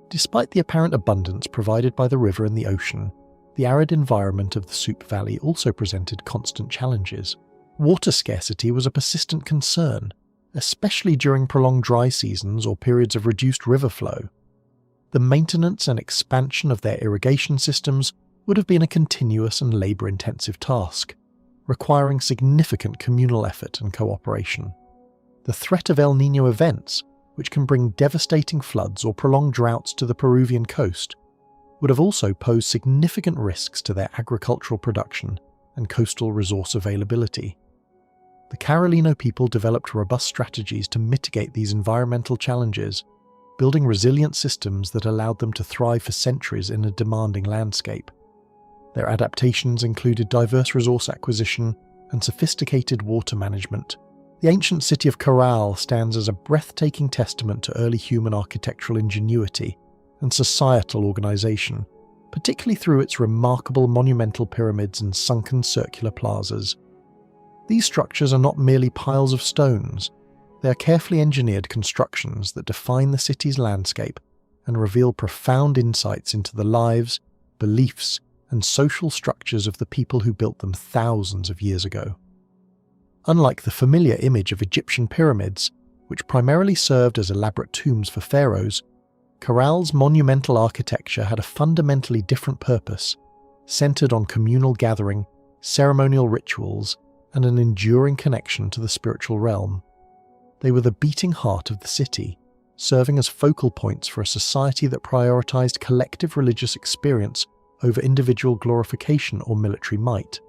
[SPEAKER 1] Despite the apparent abundance provided by the river and the ocean, the arid environment of the Soup Valley also presented constant challenges. Water scarcity was a persistent concern, especially during prolonged dry seasons or periods of reduced river flow. The maintenance and expansion of their irrigation systems would have been a continuous and labour-intensive task, requiring significant communal effort and cooperation. The threat of El Niño events, which can bring devastating floods or prolonged droughts to the Peruvian coast, would have also posed significant risks to their agricultural production and coastal resource availability. The Carolino people developed robust strategies to mitigate these environmental challenges, building resilient systems that allowed them to thrive for centuries in a demanding landscape. Their adaptations included diverse resource acquisition and sophisticated water management. The ancient city of Caral stands as a breathtaking testament to early human architectural ingenuity and societal organisation, particularly through its remarkable monumental pyramids and sunken circular plazas. These structures are not merely piles of stones, they are carefully engineered constructions that define the city's landscape and reveal profound insights into the lives, beliefs, and social structures of the people who built them thousands of years ago. Unlike the familiar image of Egyptian pyramids, which primarily served as elaborate tombs for pharaohs, Caral's monumental architecture had a fundamentally different purpose, centered on communal gathering, ceremonial rituals, and an enduring connection to the spiritual realm. They were the beating heart of the city, serving as focal points for a society that prioritized collective religious experience over individual glorification or military might.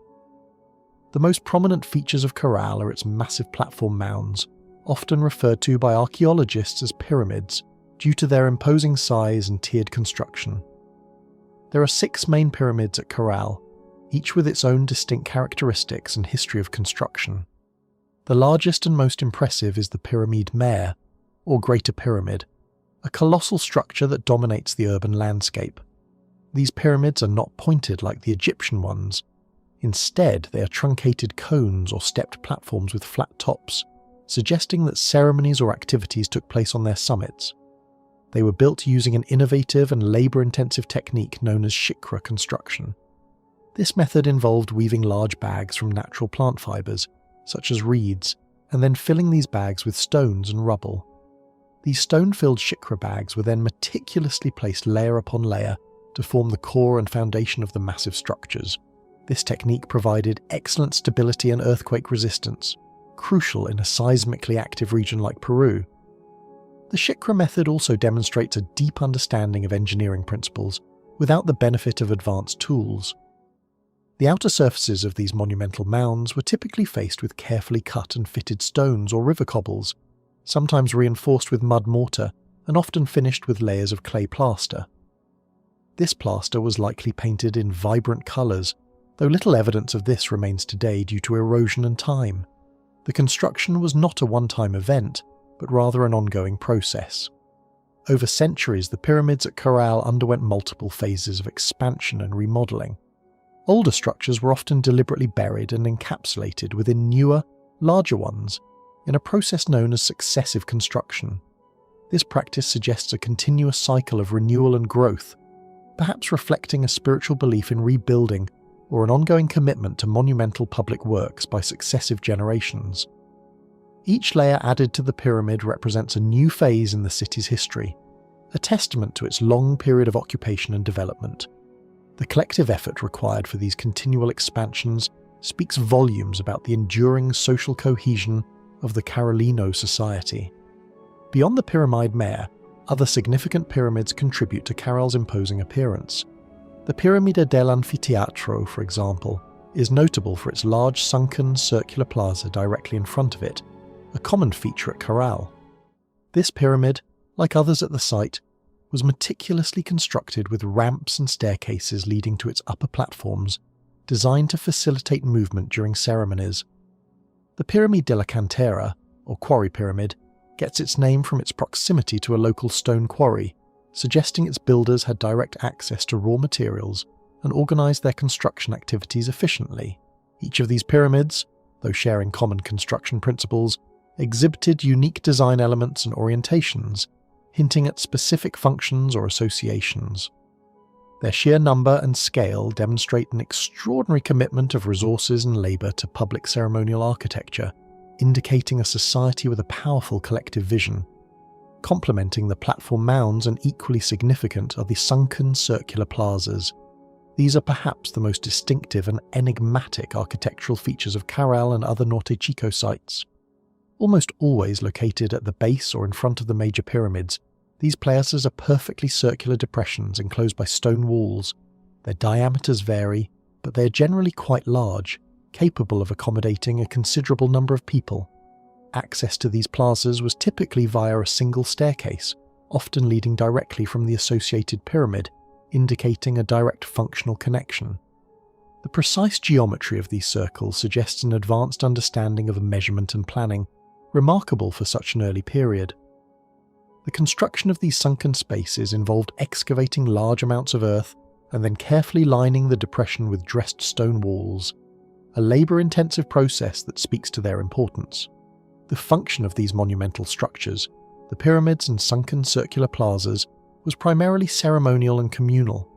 [SPEAKER 1] The most prominent features of Caral are its massive platform mounds, often referred to by archaeologists as pyramids, due to their imposing size and tiered construction. There are 6 main pyramids at Caral, each with its own distinct characteristics and history of construction. The largest and most impressive is the Pyramide Mare, or Greater Pyramid, a colossal structure that dominates the urban landscape. These pyramids are not pointed like the Egyptian ones. Instead, they are truncated cones or stepped platforms with flat tops, suggesting that ceremonies or activities took place on their summits. They were built using an innovative and labour-intensive technique known as shikra construction. This method involved weaving large bags from natural plant fibres, such as reeds, and then filling these bags with stones and rubble. These stone-filled shikra bags were then meticulously placed layer upon layer to form the core and foundation of the massive structures. This technique provided excellent stability and earthquake resistance, crucial in a seismically active region like Peru. The shikra method also demonstrates a deep understanding of engineering principles without the benefit of advanced tools. The outer surfaces of these monumental mounds were typically faced with carefully cut and fitted stones or river cobbles, sometimes reinforced with mud mortar and often finished with layers of clay plaster. This plaster was likely painted in vibrant colours, though little evidence of this remains today due to erosion and time. The construction was not a one-time event, but rather an ongoing process. Over centuries, the pyramids at Caral underwent multiple phases of expansion and remodelling. Older structures were often deliberately buried and encapsulated within newer, larger ones, in a process known as successive construction. This practice suggests a continuous cycle of renewal and growth, perhaps reflecting a spiritual belief in rebuilding or an ongoing commitment to monumental public works by successive generations. Each layer added to the pyramid represents a new phase in the city's history, a testament to its long period of occupation and development. The collective effort required for these continual expansions speaks volumes about the enduring social cohesion of the Carolino society. Beyond the Pyramide Mare, other significant pyramids contribute to Caral's imposing appearance. The Piramida del Anfiteatro, for example, is notable for its large sunken circular plaza directly in front of it, a common feature at Caral. This pyramid, like others at the site, was meticulously constructed with ramps and staircases leading to its upper platforms, designed to facilitate movement during ceremonies. The Pyramide de la Cantera, or quarry pyramid, gets its name from its proximity to a local stone quarry, suggesting its builders had direct access to raw materials and organised their construction activities efficiently. Each of these pyramids, though sharing common construction principles, exhibited unique design elements and orientations, hinting at specific functions or associations. Their sheer number and scale demonstrate an extraordinary commitment of resources and labour to public ceremonial architecture, indicating a society with a powerful collective vision. Complementing the platform mounds and equally significant are the sunken circular plazas. These are perhaps the most distinctive and enigmatic architectural features of Caral and other Norte Chico sites. Almost always located at the base or in front of the major pyramids, these plazas are perfectly circular depressions enclosed by stone walls. Their diameters vary, but they are generally quite large, capable of accommodating a considerable number of people. Access to these plazas was typically via a single staircase, often leading directly from the associated pyramid, indicating a direct functional connection. The precise geometry of these circles suggests an advanced understanding of measurement and planning, remarkable for such an early period. The construction of these sunken spaces involved excavating large amounts of earth and then carefully lining the depression with dressed stone walls, a labour-intensive process that speaks to their importance. The function of these monumental structures, the pyramids and sunken circular plazas, was primarily ceremonial and communal.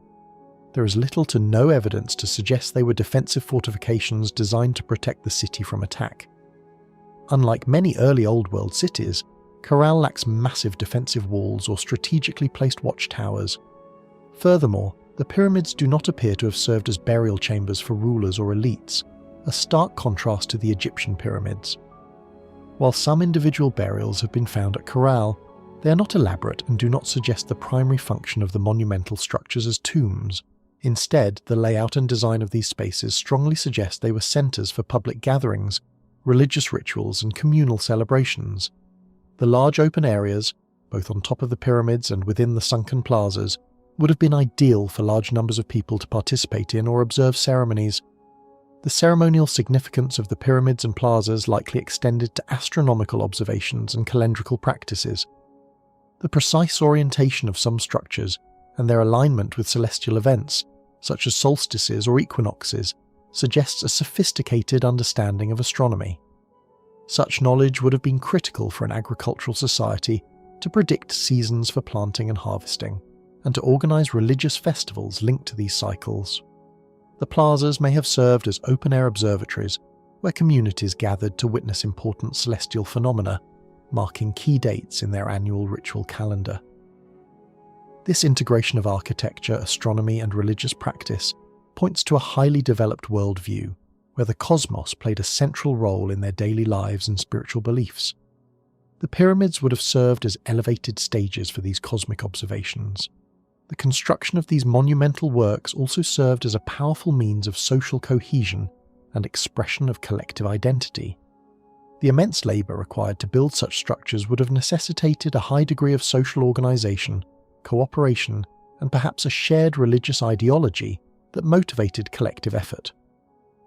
[SPEAKER 1] There is little to no evidence to suggest they were defensive fortifications designed to protect the city from attack. Unlike many early Old World cities, Caral lacks massive defensive walls or strategically placed watchtowers. Furthermore, the pyramids do not appear to have served as burial chambers for rulers or elites, a stark contrast to the Egyptian pyramids. While some individual burials have been found at Caral, they are not elaborate and do not suggest the primary function of the monumental structures as tombs. Instead, the layout and design of these spaces strongly suggest they were centres for public gatherings, religious rituals and communal celebrations. The large open areas, both on top of the pyramids and within the sunken plazas, would have been ideal for large numbers of people to participate in or observe ceremonies. The ceremonial significance of the pyramids and plazas likely extended to astronomical observations and calendrical practices. The precise orientation of some structures and their alignment with celestial events, such as solstices or equinoxes, suggests a sophisticated understanding of astronomy. Such knowledge would have been critical for an agricultural society to predict seasons for planting and harvesting, and to organise religious festivals linked to these cycles. The plazas may have served as open-air observatories where communities gathered to witness important celestial phenomena, marking key dates in their annual ritual calendar. This integration of architecture, astronomy, and religious practice points to a highly developed worldview, where the cosmos played a central role in their daily lives and spiritual beliefs. The pyramids would have served as elevated stages for these cosmic observations. The construction of these monumental works also served as a powerful means of social cohesion and expression of collective identity. The immense labour required to build such structures would have necessitated a high degree of social organisation, cooperation, and perhaps a shared religious ideology that motivated collective effort.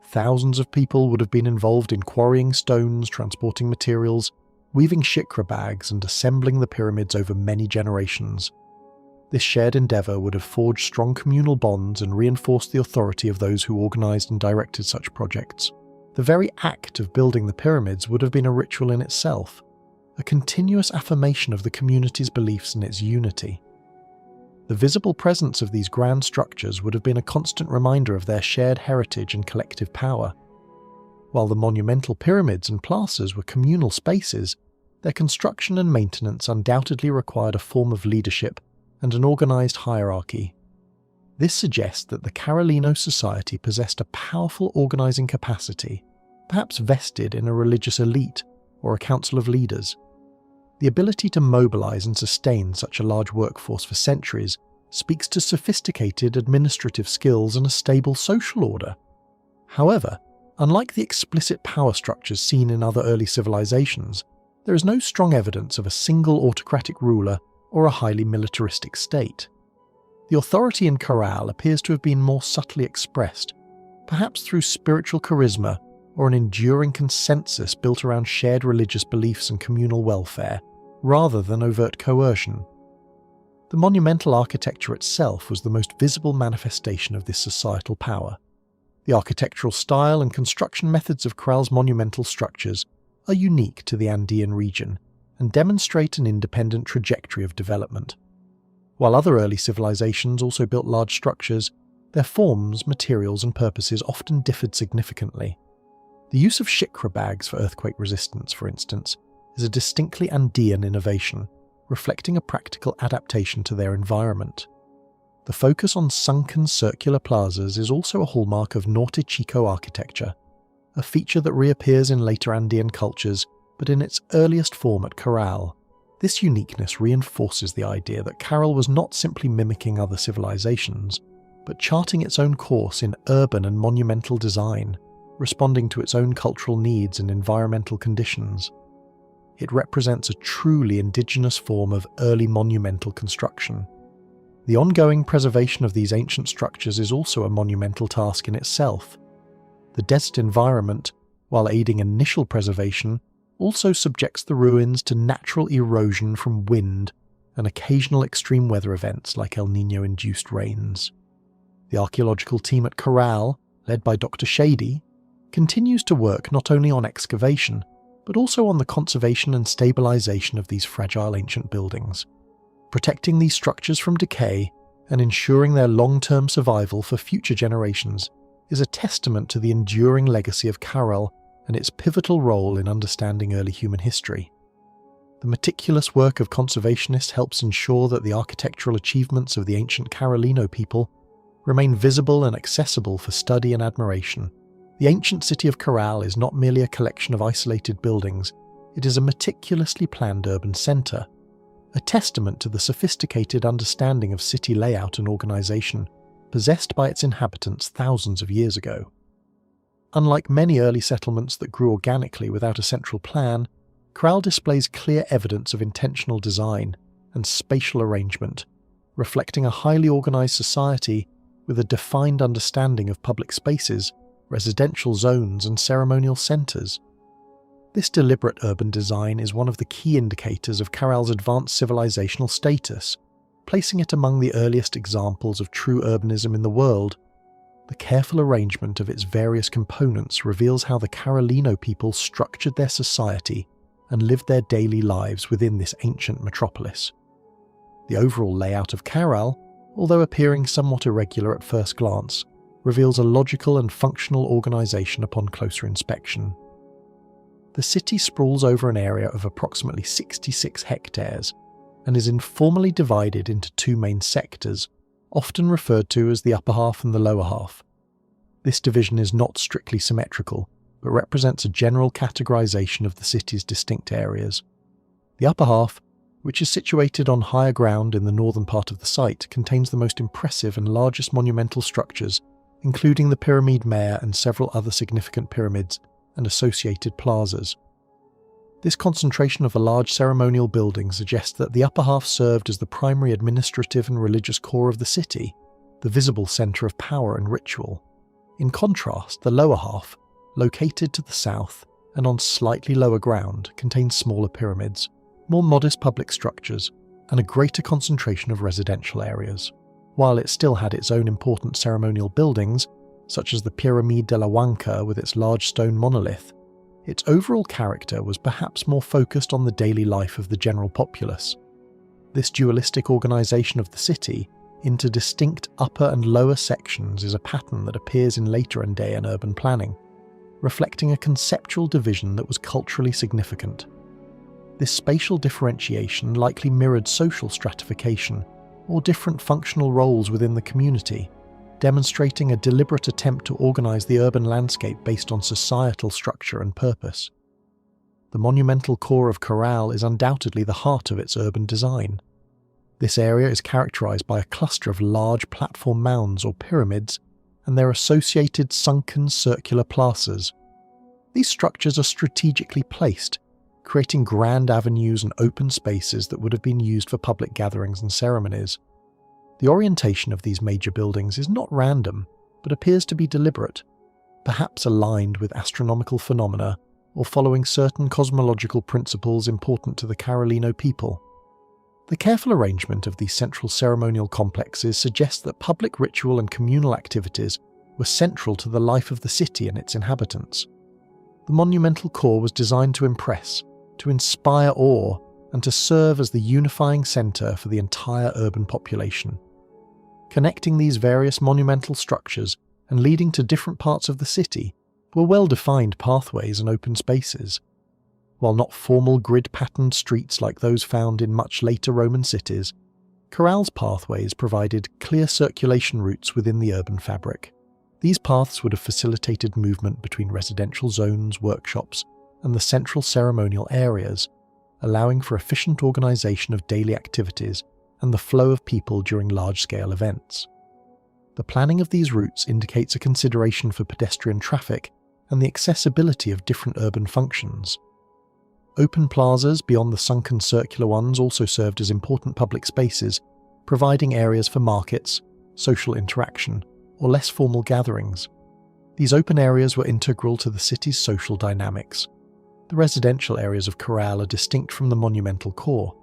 [SPEAKER 1] Thousands of people would have been involved in quarrying stones, transporting materials, weaving shikra bags, and assembling the pyramids over many generations. This shared endeavour would have forged strong communal bonds and reinforced the authority of those who organised and directed such projects. The very act of building the pyramids would have been a ritual in itself, a continuous affirmation of the community's beliefs and its unity. The visible presence of these grand structures would have been a constant reminder of their shared heritage and collective power. While the monumental pyramids and plazas were communal spaces, their construction and maintenance undoubtedly required a form of leadership and an organised hierarchy. This suggests that the Carolino society possessed a powerful organising capacity, perhaps vested in a religious elite or a council of leaders. The ability to mobilise and sustain such a large workforce for centuries speaks to sophisticated administrative skills and a stable social order. However, unlike the explicit power structures seen in other early civilizations, there is no strong evidence of a single autocratic ruler or a highly militaristic state. The authority in Caral appears to have been more subtly expressed, perhaps through spiritual charisma or an enduring consensus built around shared religious beliefs and communal welfare, rather than overt coercion. The monumental architecture itself was the most visible manifestation of this societal power. The architectural style and construction methods of Caral's monumental structures are unique to the Andean region and demonstrate an independent trajectory of development. While other early civilizations also built large structures, their forms, materials, and purposes often differed significantly. The use of shikra bags for earthquake resistance, for instance, is a distinctly Andean innovation, reflecting a practical adaptation to their environment. The focus on sunken circular plazas is also a hallmark of Norte Chico architecture, a feature that reappears in later Andean cultures, but in its earliest form at Caral. This uniqueness reinforces the idea that Caral was not simply mimicking other civilizations, but charting its own course in urban and monumental design, responding to its own cultural needs and environmental conditions. It represents a truly indigenous form of early monumental construction. The ongoing preservation of these ancient structures is also a monumental task in itself. The desert environment, while aiding initial preservation, also subjects the ruins to natural erosion from wind and occasional extreme weather events like El Niño-induced rains. The archaeological team at Caral, led by Dr. Shady, continues to work not only on excavation, but also on the conservation and stabilization of these fragile ancient buildings. Protecting these structures from decay and ensuring their long-term survival for future generations is a testament to the enduring legacy of Caral and its pivotal role in understanding early human history. The meticulous work of conservationists helps ensure that the architectural achievements of the ancient Carolino people remain visible and accessible for study and admiration. The ancient city of Caral is not merely a collection of isolated buildings, it is a meticulously planned urban centre, a testament to the sophisticated understanding of city layout and organisation possessed by its inhabitants thousands of years ago. Unlike many early settlements that grew organically without a central plan, Caral displays clear evidence of intentional design and spatial arrangement, reflecting a highly organised society with a defined understanding of public spaces, residential zones, and ceremonial centres. This deliberate urban design is one of the key indicators of Caral's advanced civilizational status, placing it among the earliest examples of true urbanism in the world. The The careful arrangement of its various components reveals how the Carolino people structured their society and lived their daily lives within this ancient metropolis. The overall layout of Caral, although appearing somewhat irregular at first glance, reveals a logical and functional organisation upon closer inspection. The city sprawls over an area of approximately 66 hectares and is informally divided into two main sectors, often referred to as the upper half and the lower half. This division is not strictly symmetrical, but represents a general categorization of the city's distinct areas. The upper half, which is situated on higher ground in the northern part of the site, contains the most impressive and largest monumental structures, including the Pyramid Mare and several other significant pyramids and associated plazas. This concentration of a large ceremonial building suggests that the upper half served as the primary administrative and religious core of the city, the visible centre of power and ritual. In contrast, the lower half, located to the south and on slightly lower ground, contains smaller pyramids, more modest public structures, and a greater concentration of residential areas. While it still had its own important ceremonial buildings, such as the Pyramide de la Huanca with its large stone monolith, its overall character was perhaps more focused on the daily life of the general populace. This dualistic organisation of the city into distinct upper and lower sections is a pattern that appears in later Andean urban planning, reflecting a conceptual division that was culturally significant. This spatial differentiation likely mirrored social stratification or different functional roles within the community, demonstrating a deliberate attempt to organise the urban landscape based on societal structure and purpose. The monumental core of Caral is undoubtedly the heart of its urban design. This area is characterised by a cluster of large platform mounds or pyramids and their associated sunken circular plazas. These structures are strategically placed, creating grand avenues and open spaces that would have been used for public gatherings and ceremonies. The orientation of these major buildings is not random, but appears to be deliberate, perhaps aligned with astronomical phenomena or following certain cosmological principles important to the Carolino people. The careful arrangement of these central ceremonial complexes suggests that public ritual and communal activities were central to the life of the city and its inhabitants. The monumental core was designed to impress, to inspire awe, and to serve as the unifying centre for the entire urban population. Connecting these various monumental structures and leading to different parts of the city were well-defined pathways and open spaces. While not formal grid-patterned streets like those found in much later Roman cities, Caral's pathways provided clear circulation routes within the urban fabric. These paths would have facilitated movement between residential zones, workshops, and the central ceremonial areas, allowing for efficient organisation of daily activities and the flow of people during large-scale events. The planning of these routes indicates a consideration for pedestrian traffic and the accessibility of different urban functions. Open plazas beyond the sunken circular ones also served as important public spaces, providing areas for markets, social interaction, or less formal gatherings. These open areas were integral to the city's social dynamics. The residential areas of Caral are distinct from the monumental core.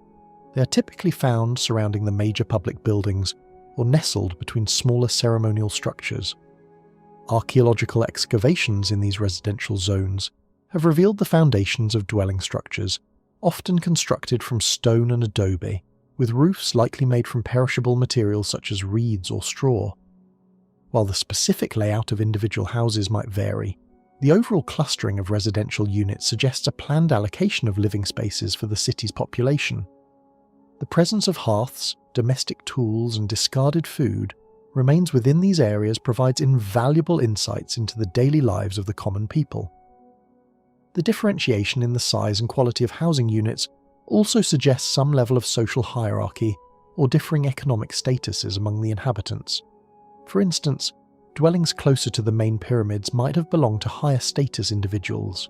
[SPEAKER 1] They are typically found surrounding the major public buildings or nestled between smaller ceremonial structures. Archaeological excavations in these residential zones have revealed the foundations of dwelling structures, often constructed from stone and adobe, with roofs likely made from perishable materials such as reeds or straw. While the specific layout of individual houses might vary, the overall clustering of residential units suggests a planned allocation of living spaces for the city's population. The presence of hearths, domestic tools, and discarded food remains within these areas provides invaluable insights into the daily lives of the common people. The differentiation in the size and quality of housing units also suggests some level of social hierarchy or differing economic statuses among the inhabitants. For instance, dwellings closer to the main pyramids might have belonged to higher status individuals.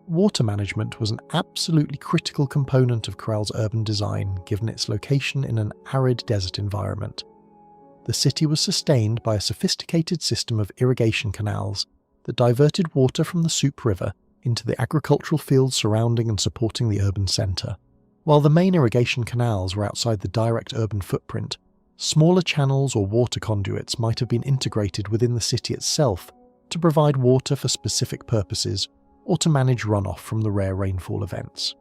[SPEAKER 1] Water management was an absolutely critical component of Caral's urban design, given its location in an arid desert environment. The city was sustained by a sophisticated system of irrigation canals that diverted water from the Soup River into the agricultural fields surrounding and supporting the urban centre. While the main irrigation canals were outside the direct urban footprint, Smaller channels or water conduits might have been integrated within the city itself to provide water for specific purposes or to manage runoff from the rare rainfall events.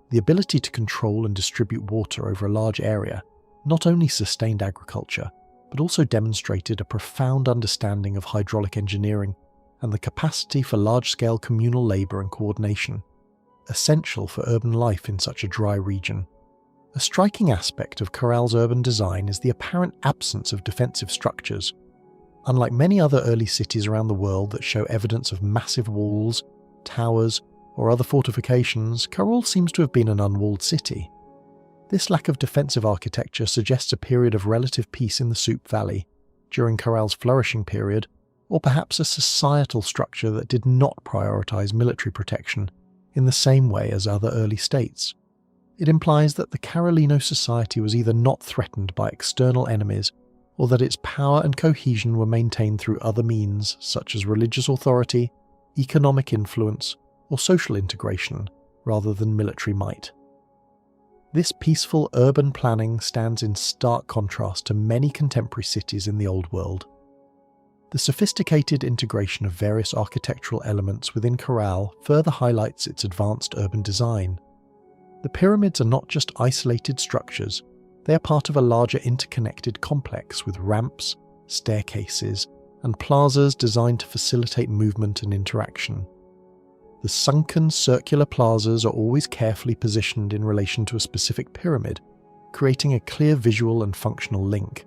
[SPEAKER 1] The ability to control and distribute water over a large area not only sustained agriculture, but also demonstrated a profound understanding of hydraulic engineering and the capacity for large-scale communal labour and coordination, essential for urban life in such a dry region. A striking aspect of Caral's urban design is the apparent absence of defensive structures. Unlike many other early cities around the world that show evidence of massive walls, towers, or other fortifications, Caral seems to have been an unwalled city. This lack of defensive architecture suggests a period of relative peace in the Soup Valley during Caral's flourishing period, or perhaps a societal structure that did not prioritise military protection in the same way as other early states. It implies that the Carolino society was either not threatened by external enemies, or that its power and cohesion were maintained through other means such as religious authority, economic influence, or social integration, rather than military might. This peaceful urban planning stands in stark contrast to many contemporary cities in the Old World. The sophisticated integration of various architectural elements within Caral further highlights its advanced urban design. The pyramids are not just isolated structures, they are part of a larger interconnected complex with ramps, staircases, and plazas designed to facilitate movement and interaction. The sunken circular plazas are always carefully positioned in relation to a specific pyramid, creating a clear visual and functional link.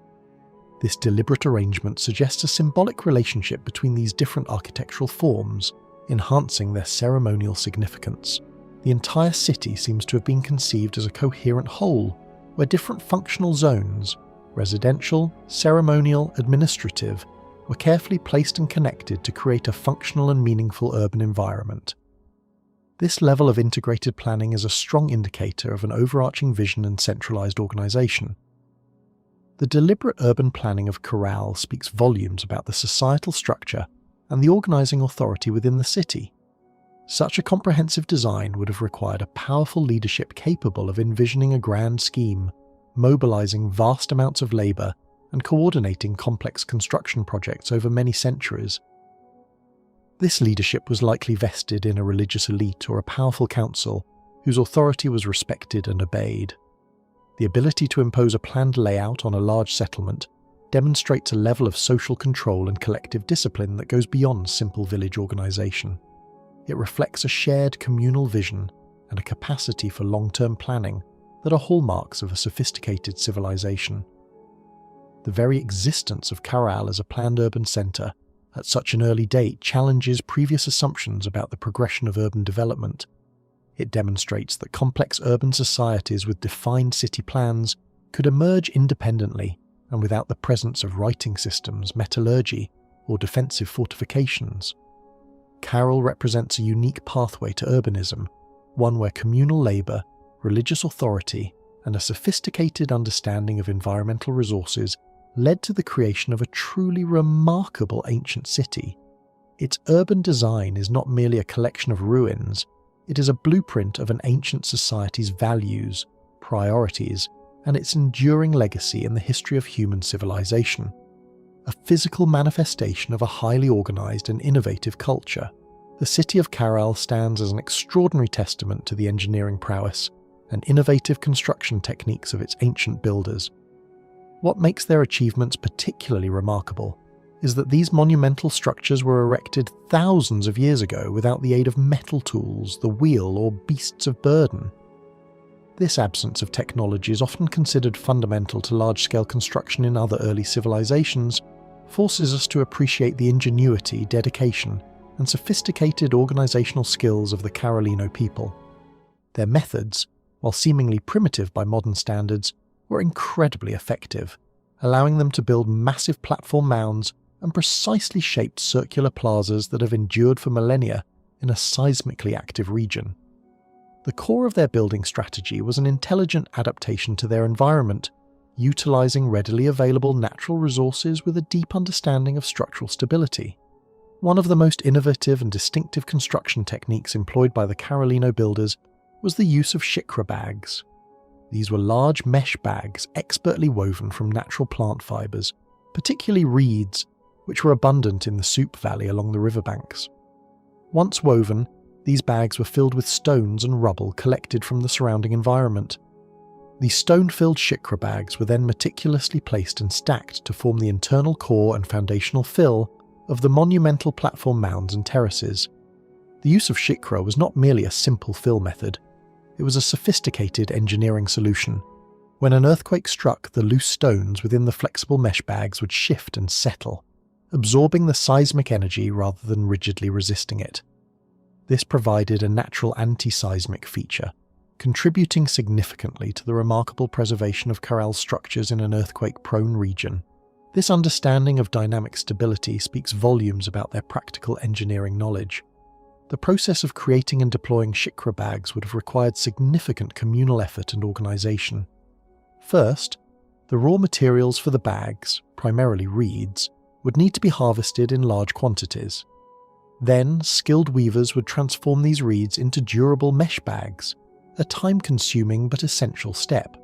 [SPEAKER 1] This deliberate arrangement suggests a symbolic relationship between these different architectural forms, enhancing their ceremonial significance. The entire city seems to have been conceived as a coherent whole, where different functional zones, residential, ceremonial, administrative, were carefully placed and connected to create a functional and meaningful urban environment. This level of integrated planning is a strong indicator of an overarching vision and centralized organization. The deliberate urban planning of Caral speaks volumes about the societal structure and the organizing authority within the city. Such a comprehensive design would have required a powerful leadership capable of envisioning a grand scheme, mobilizing vast amounts of labor, and coordinating complex construction projects over many centuries. This leadership was likely vested in a religious elite or a powerful council whose authority was respected and obeyed. The ability to impose a planned layout on a large settlement demonstrates a level of social control and collective discipline that goes beyond simple village organization. It reflects a shared communal vision and a capacity for long-term planning that are hallmarks of a sophisticated civilization. The very existence of Caral as a planned urban centre at such an early date challenges previous assumptions about the progression of urban development. It demonstrates that complex urban societies with defined city plans could emerge independently and without the presence of writing systems, metallurgy, or defensive fortifications. Caral represents a unique pathway to urbanism, one where communal labour, religious authority, and a sophisticated understanding of environmental resources led to the creation of a truly remarkable ancient city. Its urban design is not merely a collection of ruins, it is a blueprint of an ancient society's values, priorities, and its enduring legacy in the history of human civilization. A physical manifestation of a highly organised and innovative culture, the city of Caral stands as an extraordinary testament to the engineering prowess and innovative construction techniques of its ancient builders. What makes their achievements particularly remarkable is that these monumental structures were erected thousands of years ago without the aid of metal tools, the wheel, or beasts of burden. This absence of technology is often considered fundamental to large-scale construction in other early civilizations, forces us to appreciate the ingenuity, dedication, and sophisticated organizational skills of the Carolino people. Their methods, while seemingly primitive by modern standards, were incredibly effective, allowing them to build massive platform mounds and precisely shaped circular plazas that have endured for millennia in a seismically active region. The core of their building strategy was an intelligent adaptation to their environment, utilizing readily available natural resources with a deep understanding of structural stability. One of the most innovative and distinctive construction techniques employed by the Carolino builders was the use of shikra bags. These were large mesh bags expertly woven from natural plant fibres, particularly reeds, which were abundant in the Soup Valley along the riverbanks. Once woven, these bags were filled with stones and rubble collected from the surrounding environment. These stone-filled shikra bags were then meticulously placed and stacked to form the internal core and foundational fill of the monumental platform mounds and terraces. The use of shikra was not merely a simple fill method. It was a sophisticated engineering solution. When an earthquake struck, the loose stones within the flexible mesh bags would shift and settle, absorbing the seismic energy rather than rigidly resisting it. This provided a natural anti-seismic feature, contributing significantly to the remarkable preservation of Caral's structures in an earthquake-prone region. This understanding of dynamic stability speaks volumes about their practical engineering knowledge. The process of creating and deploying shikra bags would have required significant communal effort and organisation. First, the raw materials for the bags, primarily reeds, would need to be harvested in large quantities. Then, skilled weavers would transform these reeds into durable mesh bags, a time-consuming but essential step.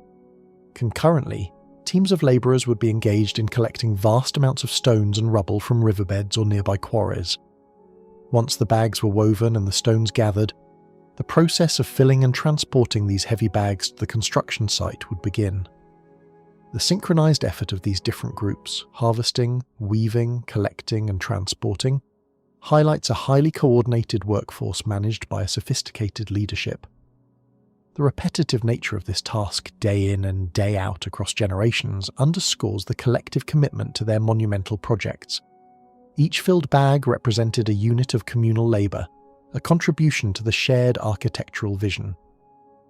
[SPEAKER 1] Concurrently, teams of labourers would be engaged in collecting vast amounts of stones and rubble from riverbeds or nearby quarries. Once the bags were woven and the stones gathered, the process of filling and transporting these heavy bags to the construction site would begin. The synchronised effort of these different groups, harvesting, weaving, collecting and transporting, highlights a highly coordinated workforce managed by a sophisticated leadership. The repetitive nature of this task day in and day out across generations underscores the collective commitment to their monumental projects. Each filled bag represented a unit of communal labour, a contribution to the shared architectural vision.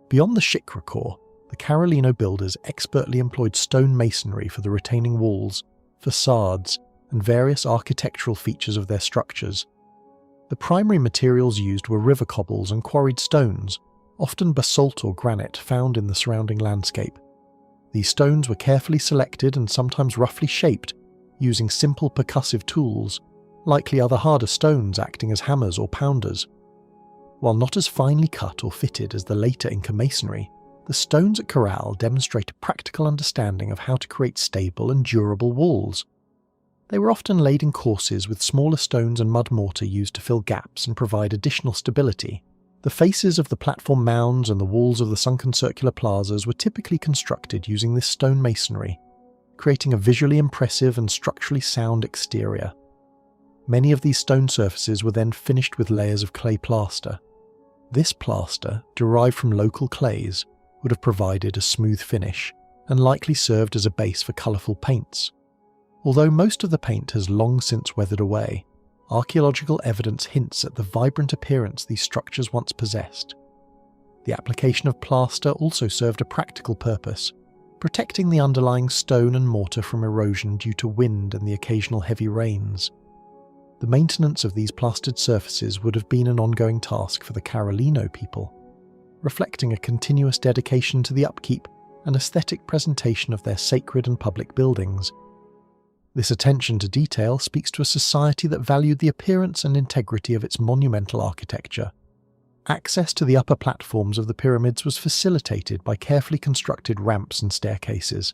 [SPEAKER 1] Beyond the shikra core, the Carolino builders expertly employed stone masonry for the retaining walls, facades, and various architectural features of their structures. The primary materials used were river cobbles and quarried stones, often basalt or granite found in the surrounding landscape. These stones were carefully selected and sometimes roughly shaped, using simple percussive tools, likely other harder stones acting as hammers or pounders. While not as finely cut or fitted as the later Inca masonry, the stones at Caral demonstrate a practical understanding of how to create stable and durable walls. They were often laid in courses with smaller stones and mud mortar used to fill gaps and provide additional stability. The faces of the platform mounds and the walls of the sunken circular plazas were typically constructed using this stone masonry, creating a visually impressive and structurally sound exterior. Many of these stone surfaces were then finished with layers of clay plaster. This plaster, derived from local clays, would have provided a smooth finish and likely served as a base for colourful paints. Although most of the paint has long since weathered away, archaeological evidence hints at the vibrant appearance these structures once possessed. The application of plaster also served a practical purpose, protecting the underlying stone and mortar from erosion due to wind and the occasional heavy rains. The maintenance of these plastered surfaces would have been an ongoing task for the Carolino people, reflecting a continuous dedication to the upkeep and aesthetic presentation of their sacred and public buildings. This attention to detail speaks to a society that valued the appearance and integrity of its monumental architecture. Access to the upper platforms of the pyramids was facilitated by carefully constructed ramps and staircases.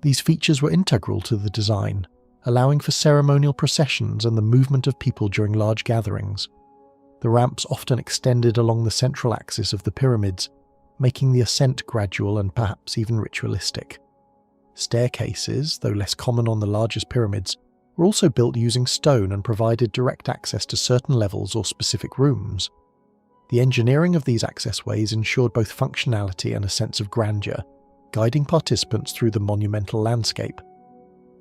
[SPEAKER 1] These features were integral to the design, allowing for ceremonial processions and the movement of people during large gatherings. The ramps often extended along the central axis of the pyramids, making the ascent gradual and perhaps even ritualistic. Staircases, though less common on the largest pyramids, were also built using stone and provided direct access to certain levels or specific rooms. The engineering of these accessways ensured both functionality and a sense of grandeur, guiding participants through the monumental landscape.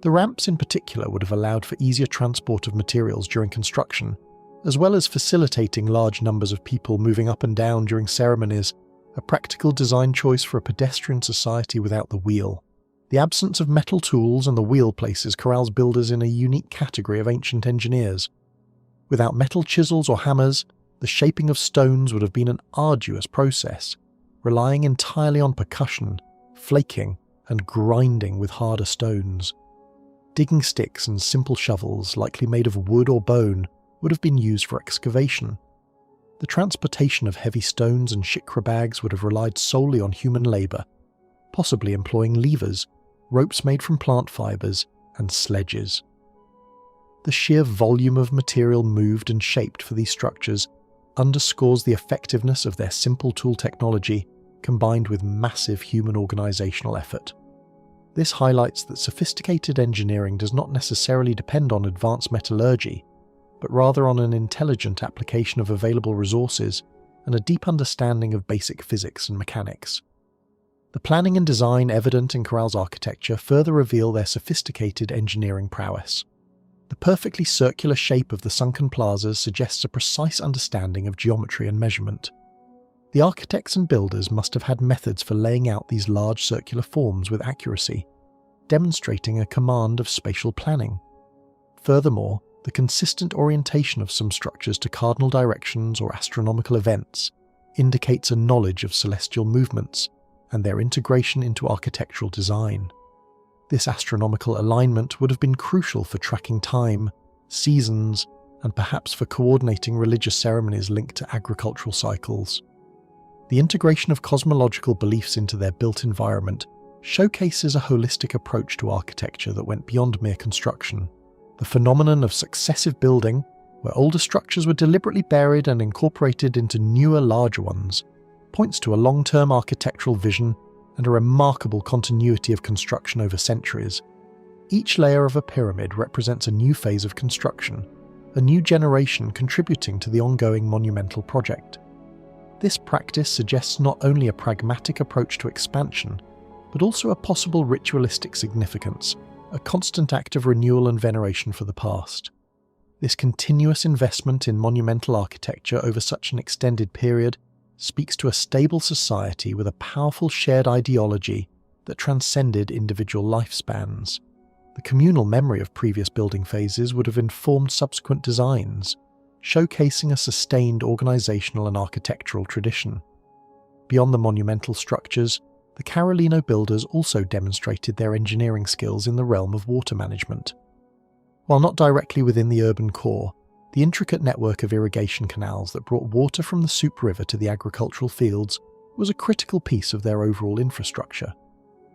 [SPEAKER 1] The ramps in particular would have allowed for easier transport of materials during construction, as well as facilitating large numbers of people moving up and down during ceremonies, a practical design choice for a pedestrian society without the wheel. The absence of metal tools and the wheel places Caral's builders in a unique category of ancient engineers. Without metal chisels or hammers, the shaping of stones would have been an arduous process, relying entirely on percussion, flaking, and grinding with harder stones. Digging sticks and simple shovels, likely made of wood or bone, would have been used for excavation. The transportation of heavy stones and shikra bags would have relied solely on human labour, possibly employing levers, ropes made from plant fibers, and sledges. The sheer volume of material moved and shaped for these structures underscores the effectiveness of their simple tool technology combined with massive human organizational effort. This highlights that sophisticated engineering does not necessarily depend on advanced metallurgy, but rather on an intelligent application of available resources and a deep understanding of basic physics and mechanics. The planning and design evident in Caral's architecture further reveal their sophisticated engineering prowess. The perfectly circular shape of the sunken plazas suggests a precise understanding of geometry and measurement. The architects and builders must have had methods for laying out these large circular forms with accuracy, demonstrating a command of spatial planning. Furthermore, the consistent orientation of some structures to cardinal directions or astronomical events indicates a knowledge of celestial movements and their integration into architectural design. This astronomical alignment would have been crucial for tracking time, seasons, and perhaps for coordinating religious ceremonies linked to agricultural cycles. The integration of cosmological beliefs into their built environment showcases a holistic approach to architecture that went beyond mere construction. The phenomenon of successive building, where older structures were deliberately buried and incorporated into newer, larger ones, points to a long-term architectural vision and a remarkable continuity of construction over centuries. Each layer of a pyramid represents a new phase of construction, a new generation contributing to the ongoing monumental project. This practice suggests not only a pragmatic approach to expansion, but also a possible ritualistic significance, a constant act of renewal and veneration for the past. This continuous investment in monumental architecture over such an extended period speaks to a stable society with a powerful shared ideology that transcended individual lifespans. The communal memory of previous building phases would have informed subsequent designs, showcasing a sustained organizational and architectural tradition. Beyond the monumental structures, the Carolino builders also demonstrated their engineering skills in the realm of water management. While not directly within the urban core, the intricate network of irrigation canals that brought water from the Soup River to the agricultural fields was a critical piece of their overall infrastructure.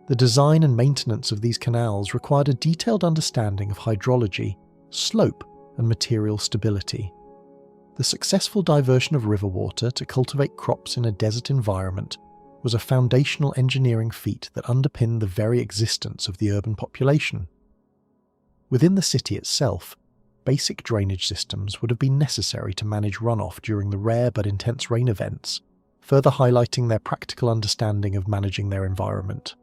[SPEAKER 1] The design and maintenance of these canals required a detailed understanding of hydrology, slope, and material stability. The successful diversion of river water to cultivate crops in a desert environment was a foundational engineering feat that underpinned the very existence of the urban population. Within the city itself, basic drainage systems would have been necessary to manage runoff during the rare but intense rain events, further highlighting their practical understanding of managing their environment.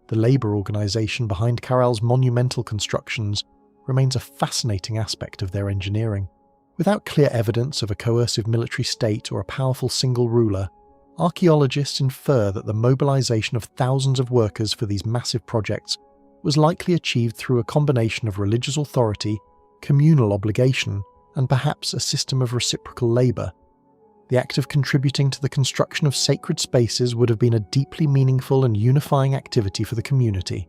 [SPEAKER 1] The labour organisation behind Caral's monumental constructions remains a fascinating aspect of their engineering. Without clear evidence of a coercive military state or a powerful single ruler, archaeologists infer that the mobilisation of thousands of workers for these massive projects was likely achieved through a combination of religious authority, communal obligation, and perhaps a system of reciprocal labour. The act of contributing to the construction of sacred spaces would have been a deeply meaningful and unifying activity for the community,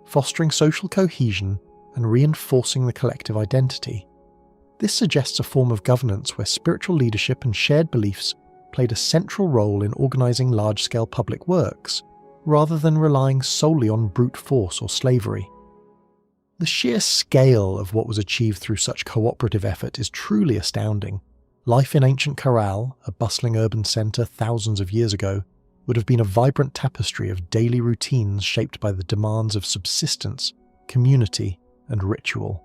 [SPEAKER 1] fostering social cohesion and reinforcing the collective identity. This suggests a form of governance where spiritual leadership and shared beliefs played a central role in organising large-scale public works, rather than relying solely on brute force or slavery. The sheer scale of what was achieved through such cooperative effort is truly astounding. Life in ancient Caral, a bustling urban centre thousands of years ago, would have been a vibrant tapestry of daily routines shaped by the demands of subsistence, community, and ritual.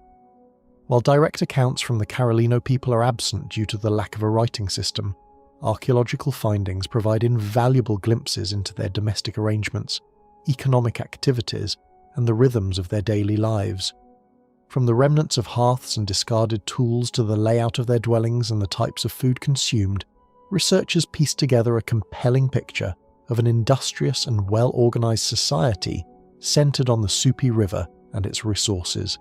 [SPEAKER 1] While direct accounts from the Carolino people are absent due to the lack of a writing system, archaeological findings provide invaluable glimpses into their domestic arrangements, economic activities, and the rhythms of their daily lives. From the remnants of hearths and discarded tools to the layout of their dwellings and the types of food consumed, researchers piece together a compelling picture of an industrious and well-organised society centred on the Supi River and its resources.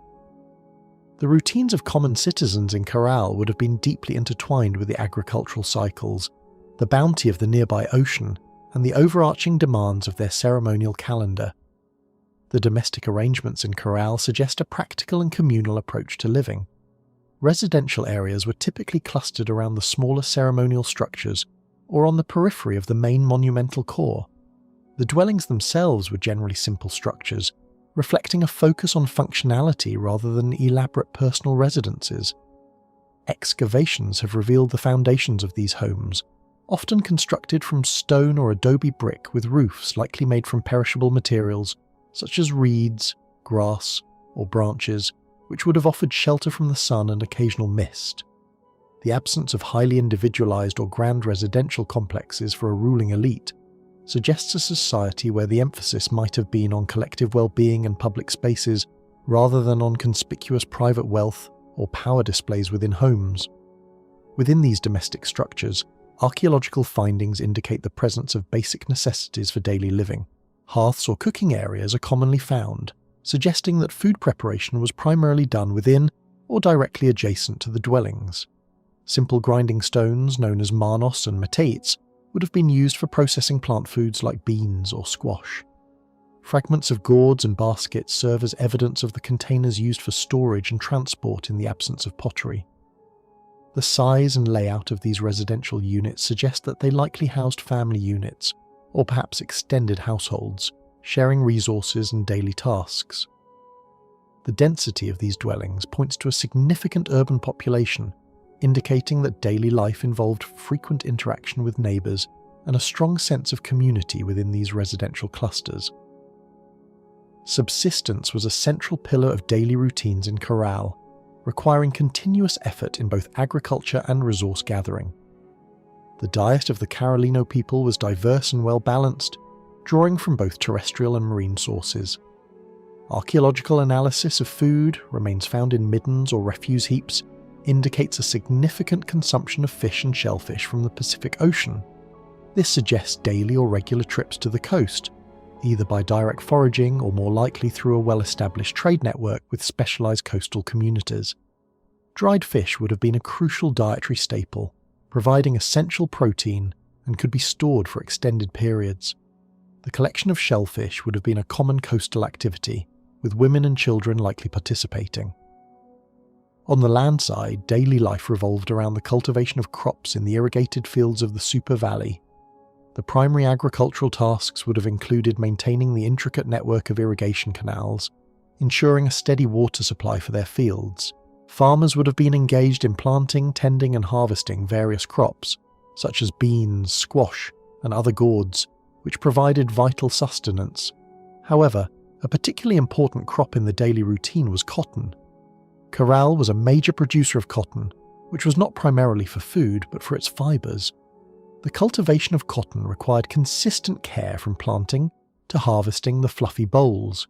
[SPEAKER 1] The routines of common citizens in Caral would have been deeply intertwined with the agricultural cycles, the bounty of the nearby ocean, and the overarching demands of their ceremonial calendar. The domestic arrangements in Caral suggest a practical and communal approach to living. Residential areas were typically clustered around the smaller ceremonial structures or on the periphery of the main monumental core. The dwellings themselves were generally simple structures, reflecting a focus on functionality rather than elaborate personal residences. Excavations have revealed the foundations of these homes, often constructed from stone or adobe brick with roofs likely made from perishable materials such as reeds, grass, or branches, which would have offered shelter from the sun and occasional mist. The absence of highly individualized or grand residential complexes for a ruling elite suggests a society where the emphasis might have been on collective well-being and public spaces rather than on conspicuous private wealth or power displays within homes. Within these domestic structures, archaeological findings indicate the presence of basic necessities for daily living. Hearths or cooking areas are commonly found, suggesting that food preparation was primarily done within or directly adjacent to the dwellings. Simple grinding stones known as manos and metates would have been used for processing plant foods like beans or squash. Fragments of gourds and baskets serve as evidence of the containers used for storage and transport in the absence of pottery. The size and layout of these residential units suggest that they likely housed family units, or perhaps extended households, sharing resources and daily tasks. The density of these dwellings points to a significant urban population, indicating that daily life involved frequent interaction with neighbours and a strong sense of community within these residential clusters. Subsistence was a central pillar of daily routines in Caral, requiring continuous effort in both agriculture and resource gathering. The diet of the Carolino people was diverse and well-balanced, drawing from both terrestrial and marine sources. Archaeological analysis of food, remains found in middens or refuse heaps, indicates a significant consumption of fish and shellfish from the Pacific Ocean. This suggests daily or regular trips to the coast, either by direct foraging or more likely through a well-established trade network with specialized coastal communities. Dried fish would have been a crucial dietary staple, providing essential protein and could be stored for extended periods. The collection of shellfish would have been a common coastal activity, with women and children likely participating. On the land side, daily life revolved around the cultivation of crops in the irrigated fields of the Super Valley. The primary agricultural tasks would have included maintaining the intricate network of irrigation canals, ensuring a steady water supply for their fields. Farmers would have been engaged in planting, tending and harvesting various crops, such as beans, squash and other gourds, which provided vital sustenance. However, a particularly important crop in the daily routine was cotton. Caral was a major producer of cotton, which was not primarily for food but for its fibres. The cultivation of cotton required consistent care from planting to harvesting the fluffy bolls.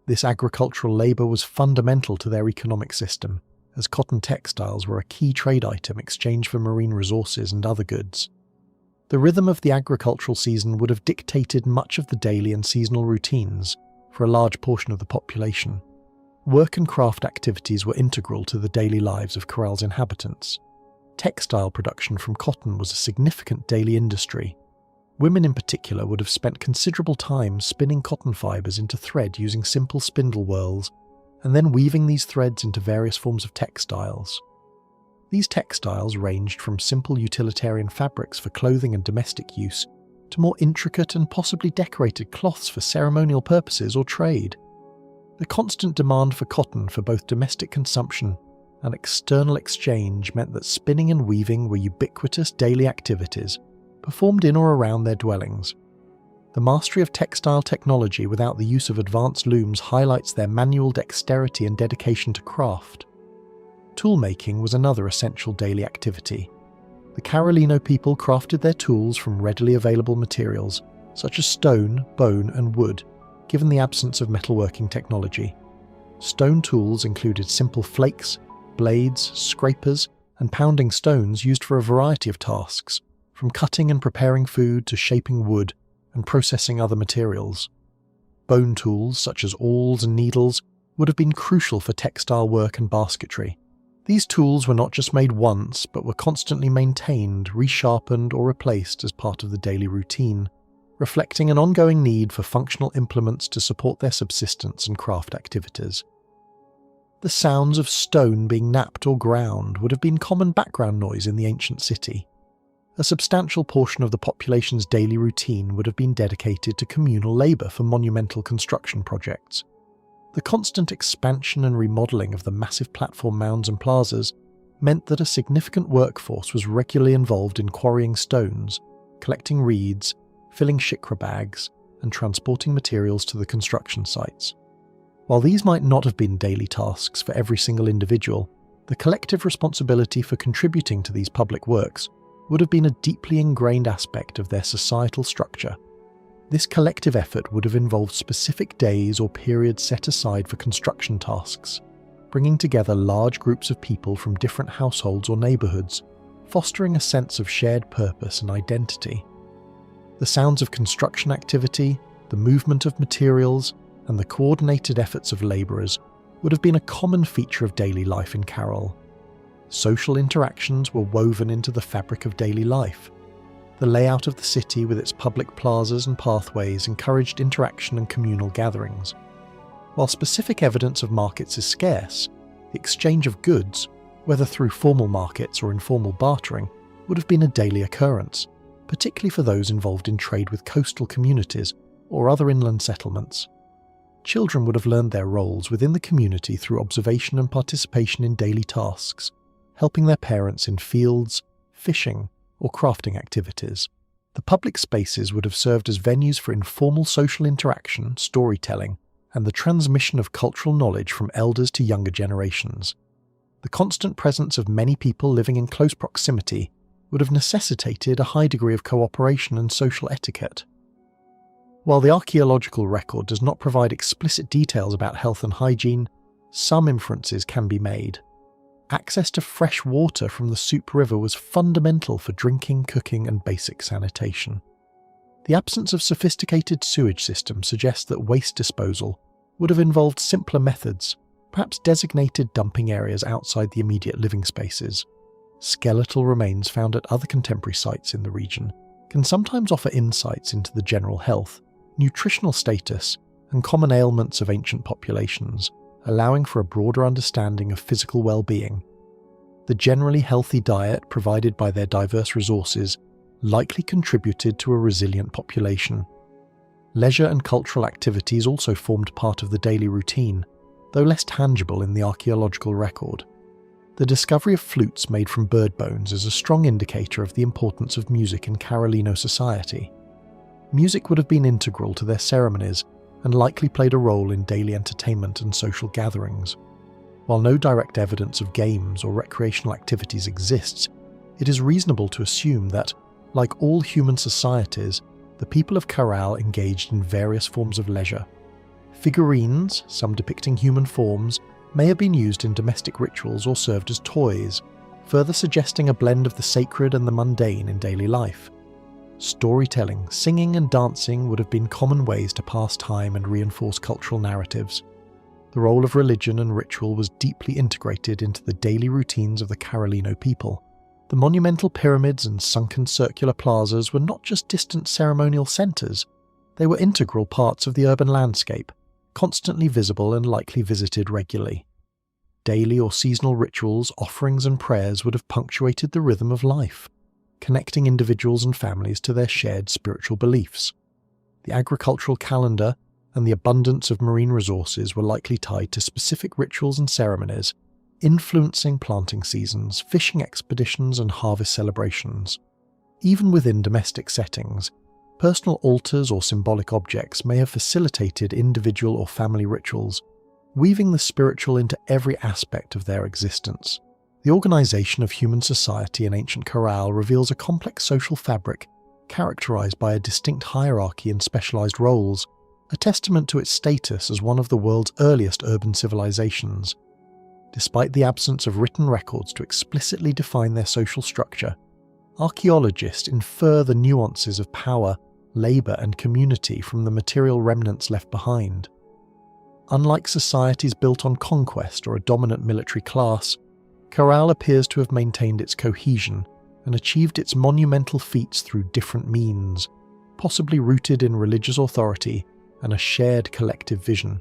[SPEAKER 1] This agricultural labour was fundamental to their economic system, as cotton textiles were a key trade item exchanged for marine resources and other goods. The rhythm of the agricultural season would have dictated much of the daily and seasonal routines for a large portion of the population. Work and craft activities were integral to the daily lives of Caral's inhabitants. Textile production from cotton was a significant daily industry. Women in particular would have spent considerable time spinning cotton fibres into thread using simple spindle whorls, and then weaving these threads into various forms of textiles. These textiles ranged from simple utilitarian fabrics for clothing and domestic use to more intricate and possibly decorated cloths for ceremonial purposes or trade. The constant demand for cotton for both domestic consumption and external exchange meant that spinning and weaving were ubiquitous daily activities, performed in or around their dwellings. The mastery of textile technology without the use of advanced looms highlights their manual dexterity and dedication to craft. Toolmaking was another essential daily activity. The Carolino people crafted their tools from readily available materials, such as stone, bone and wood, given the absence of metalworking technology. Stone tools included simple flakes, blades, scrapers, and pounding stones used for a variety of tasks, from cutting and preparing food to shaping wood and processing other materials. Bone tools, such as awls and needles, would have been crucial for textile work and basketry. These tools were not just made once, but were constantly maintained, resharpened, or replaced as part of the daily routine, reflecting an ongoing need for functional implements to support their subsistence and craft activities. The sounds of stone being knapped or ground would have been common background noise in the ancient city. a substantial portion of the population's daily routine would have been dedicated to communal labour for monumental construction projects. The constant expansion and remodelling of the massive platform mounds and plazas meant that a significant workforce was regularly involved in quarrying stones, collecting reeds, filling shikra bags, and transporting materials to the construction sites. While these might not have been daily tasks for every single individual, the collective responsibility for contributing to these public works would have been a deeply ingrained aspect of their societal structure. This collective effort would have involved specific days or periods set aside for construction tasks, bringing together large groups of people from different households or neighbourhoods, fostering a sense of shared purpose and identity. The sounds of construction activity, the movement of materials, and the coordinated efforts of labourers would have been a common feature of daily life in Caral. Social interactions were woven into the fabric of daily life. The layout of the city with its public plazas and pathways encouraged interaction and communal gatherings. While specific evidence of markets is scarce, the exchange of goods, whether through formal markets or informal bartering, would have been a daily occurrence, particularly for those involved in trade with coastal communities or other inland settlements. Children would have learned their roles within the community through observation and participation in daily tasks, helping their parents in fields, fishing, or crafting activities. The public spaces would have served as venues for informal social interaction, storytelling, and the transmission of cultural knowledge from elders to younger generations. The constant presence of many people living in close proximity would have necessitated a high degree of cooperation and social etiquette. While the archaeological record does not provide explicit details about health and hygiene, some inferences can be made. Access to fresh water from the Soup River was fundamental for drinking, cooking, and basic sanitation. The absence of sophisticated sewage systems suggests that waste disposal would have involved simpler methods, perhaps designated dumping areas outside the immediate living spaces. Skeletal remains found at other contemporary sites in the region can sometimes offer insights into the general health, nutritional status, and common ailments of ancient populations, allowing for a broader understanding of physical well-being. The generally healthy diet provided by their diverse resources likely contributed to a resilient population. Leisure and cultural activities also formed part of the daily routine, though less tangible in the archaeological record. The discovery of flutes made from bird bones is a strong indicator of the importance of music in Carolino society. Music would have been integral to their ceremonies and likely played a role in daily entertainment and social gatherings. While no direct evidence of games or recreational activities exists, it is reasonable to assume that, like all human societies, the people of Caral engaged in various forms of leisure. Figurines, some depicting human forms, may have been used in domestic rituals or served as toys, further suggesting a blend of the sacred and the mundane in daily life. Storytelling, singing, and dancing would have been common ways to pass time and reinforce cultural narratives. The role of religion and ritual was deeply integrated into the daily routines of the Carolino people. The monumental pyramids and sunken circular plazas were not just distant ceremonial centres, they were integral parts of the urban landscape, constantly visible and likely visited regularly. Daily or seasonal rituals, offerings and prayers would have punctuated the rhythm of life, connecting individuals and families to their shared spiritual beliefs. The agricultural calendar and the abundance of marine resources were likely tied to specific rituals and ceremonies, influencing planting seasons, fishing expeditions, and harvest celebrations. Even within domestic settings, personal altars or symbolic objects may have facilitated individual or family rituals, weaving the spiritual into every aspect of their existence. The organisation of human society in ancient Caral reveals a complex social fabric characterised by a distinct hierarchy and specialised roles, a testament to its status as one of the world's earliest urban civilizations. Despite the absence of written records to explicitly define their social structure, archaeologists infer the nuances of power, labour, and community from the material remnants left behind. Unlike societies built on conquest or a dominant military class, Caral appears to have maintained its cohesion and achieved its monumental feats through different means, possibly rooted in religious authority and a shared collective vision.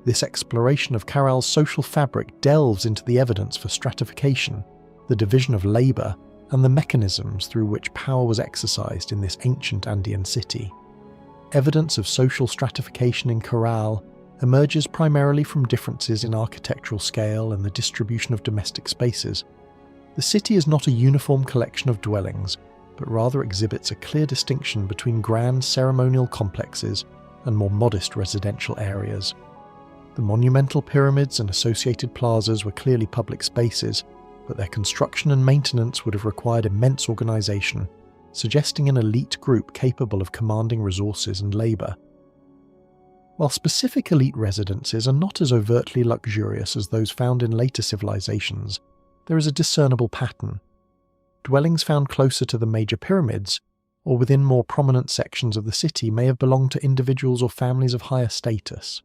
[SPEAKER 1] This exploration of Caral's social fabric delves into the evidence for stratification, the division of labour, and the mechanisms through which power was exercised in this ancient Andean city. Evidence of social stratification in Caral emerges primarily from differences in architectural scale and the distribution of domestic spaces. The city is not a uniform collection of dwellings, but rather exhibits a clear distinction between grand ceremonial complexes and more modest residential areas. The monumental pyramids and associated plazas were clearly public spaces, but their construction and maintenance would have required immense organisation, suggesting an elite group capable of commanding resources and labour. While specific elite residences are not as overtly luxurious as those found in later civilizations, there is a discernible pattern. Dwellings found closer to the major pyramids, or within more prominent sections of the city, may have belonged to individuals or families of higher status.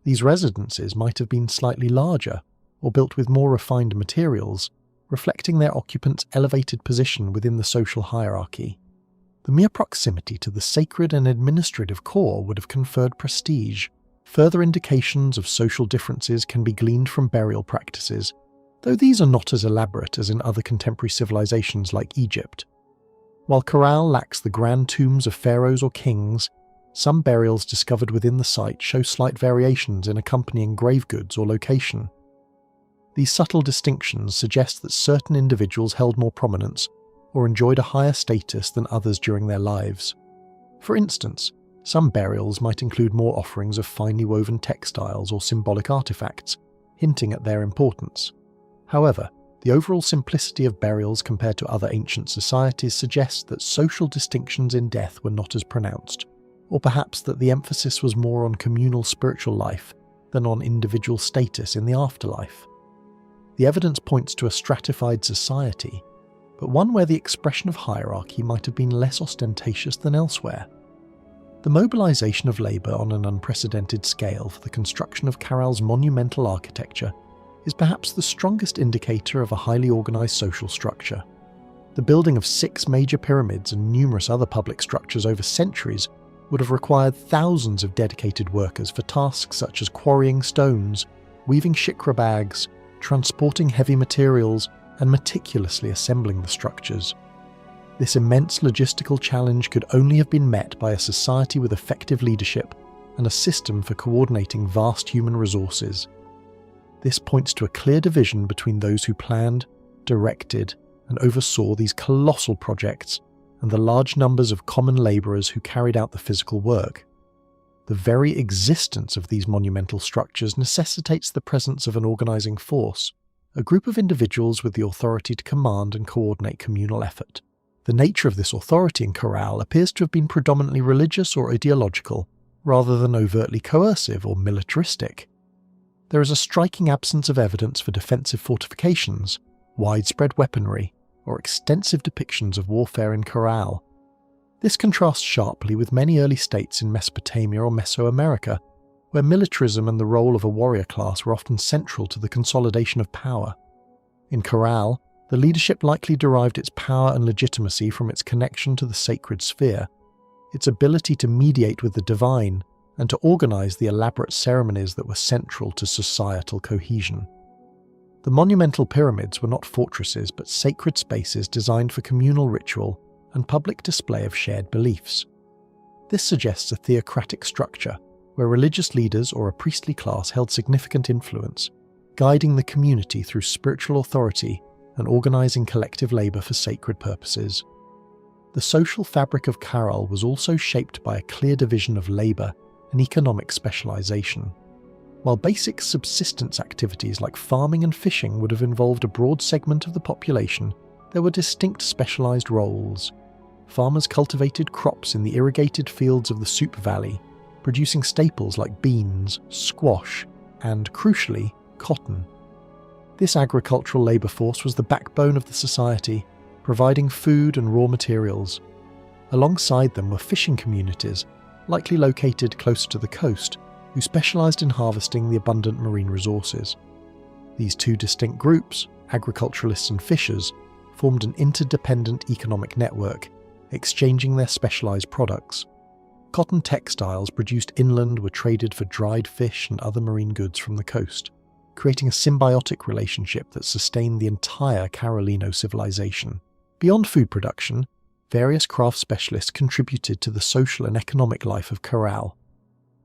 [SPEAKER 1] These residences might have been slightly larger, or built with more refined materials, reflecting their occupants' elevated position within the social hierarchy. The mere proximity to the sacred and administrative core would have conferred prestige. Further indications of social differences can be gleaned from burial practices, though these are not as elaborate as in other contemporary civilizations like Egypt. While Caral lacks the grand tombs of pharaohs or kings, some burials discovered within the site show slight variations in accompanying grave goods or location. These subtle distinctions suggest that certain individuals held more prominence or enjoyed a higher status than others during their lives. For instance, some burials might include more offerings of finely woven textiles or symbolic artifacts, hinting at their importance. However, the overall simplicity of burials compared to other ancient societies suggests that social distinctions in death were not as pronounced, or perhaps that the emphasis was more on communal spiritual life than on individual status in the afterlife. The evidence points to a stratified society, but one where the expression of hierarchy might have been less ostentatious than elsewhere. The mobilization of labour on an unprecedented scale for the construction of Caral's monumental architecture is perhaps the strongest indicator of a highly organised social structure. The building of 6 major pyramids and numerous other public structures over centuries would have required thousands of dedicated workers for tasks such as quarrying stones, weaving shikra bags, transporting heavy materials, and meticulously assembling the structures. This immense logistical challenge could only have been met by a society with effective leadership and a system for coordinating vast human resources. This points to a clear division between those who planned, directed, and oversaw these colossal projects and the large numbers of common labourers who carried out the physical work. The very existence of these monumental structures necessitates the presence of an organising force, a group of individuals with the authority to command and coordinate communal effort. The nature of this authority in Caral appears to have been predominantly religious or ideological, rather than overtly coercive or militaristic. There is a striking absence of evidence for defensive fortifications, widespread weaponry, or extensive depictions of warfare in Caral. This contrasts sharply with many early states in Mesopotamia or Mesoamerica, where militarism and the role of a warrior class were often central to the consolidation of power. In Caral, the leadership likely derived its power and legitimacy from its connection to the sacred sphere, its ability to mediate with the divine, and to organize the elaborate ceremonies that were central to societal cohesion. The monumental pyramids were not fortresses but sacred spaces designed for communal ritual and public display of shared beliefs. This suggests a theocratic structure, where religious leaders or a priestly class held significant influence, guiding the community through spiritual authority and organizing collective labor for sacred purposes. The social fabric of Caral was also shaped by a clear division of labor and economic specialization. While basic subsistence activities like farming and fishing would have involved a broad segment of the population, there were distinct specialized roles. Farmers cultivated crops in the irrigated fields of the Soup Valley, producing staples like beans, squash, and, crucially, cotton. This agricultural labour force was the backbone of the society, providing food and raw materials. Alongside them were fishing communities, likely located closer to the coast, who specialised in harvesting the abundant marine resources. These two distinct groups, agriculturalists and fishers, formed an interdependent economic network, exchanging their specialised products. Cotton textiles produced inland were traded for dried fish and other marine goods from the coast, creating a symbiotic relationship that sustained the entire Carolino civilization. Beyond food production, various craft specialists contributed to the social and economic life of Caral.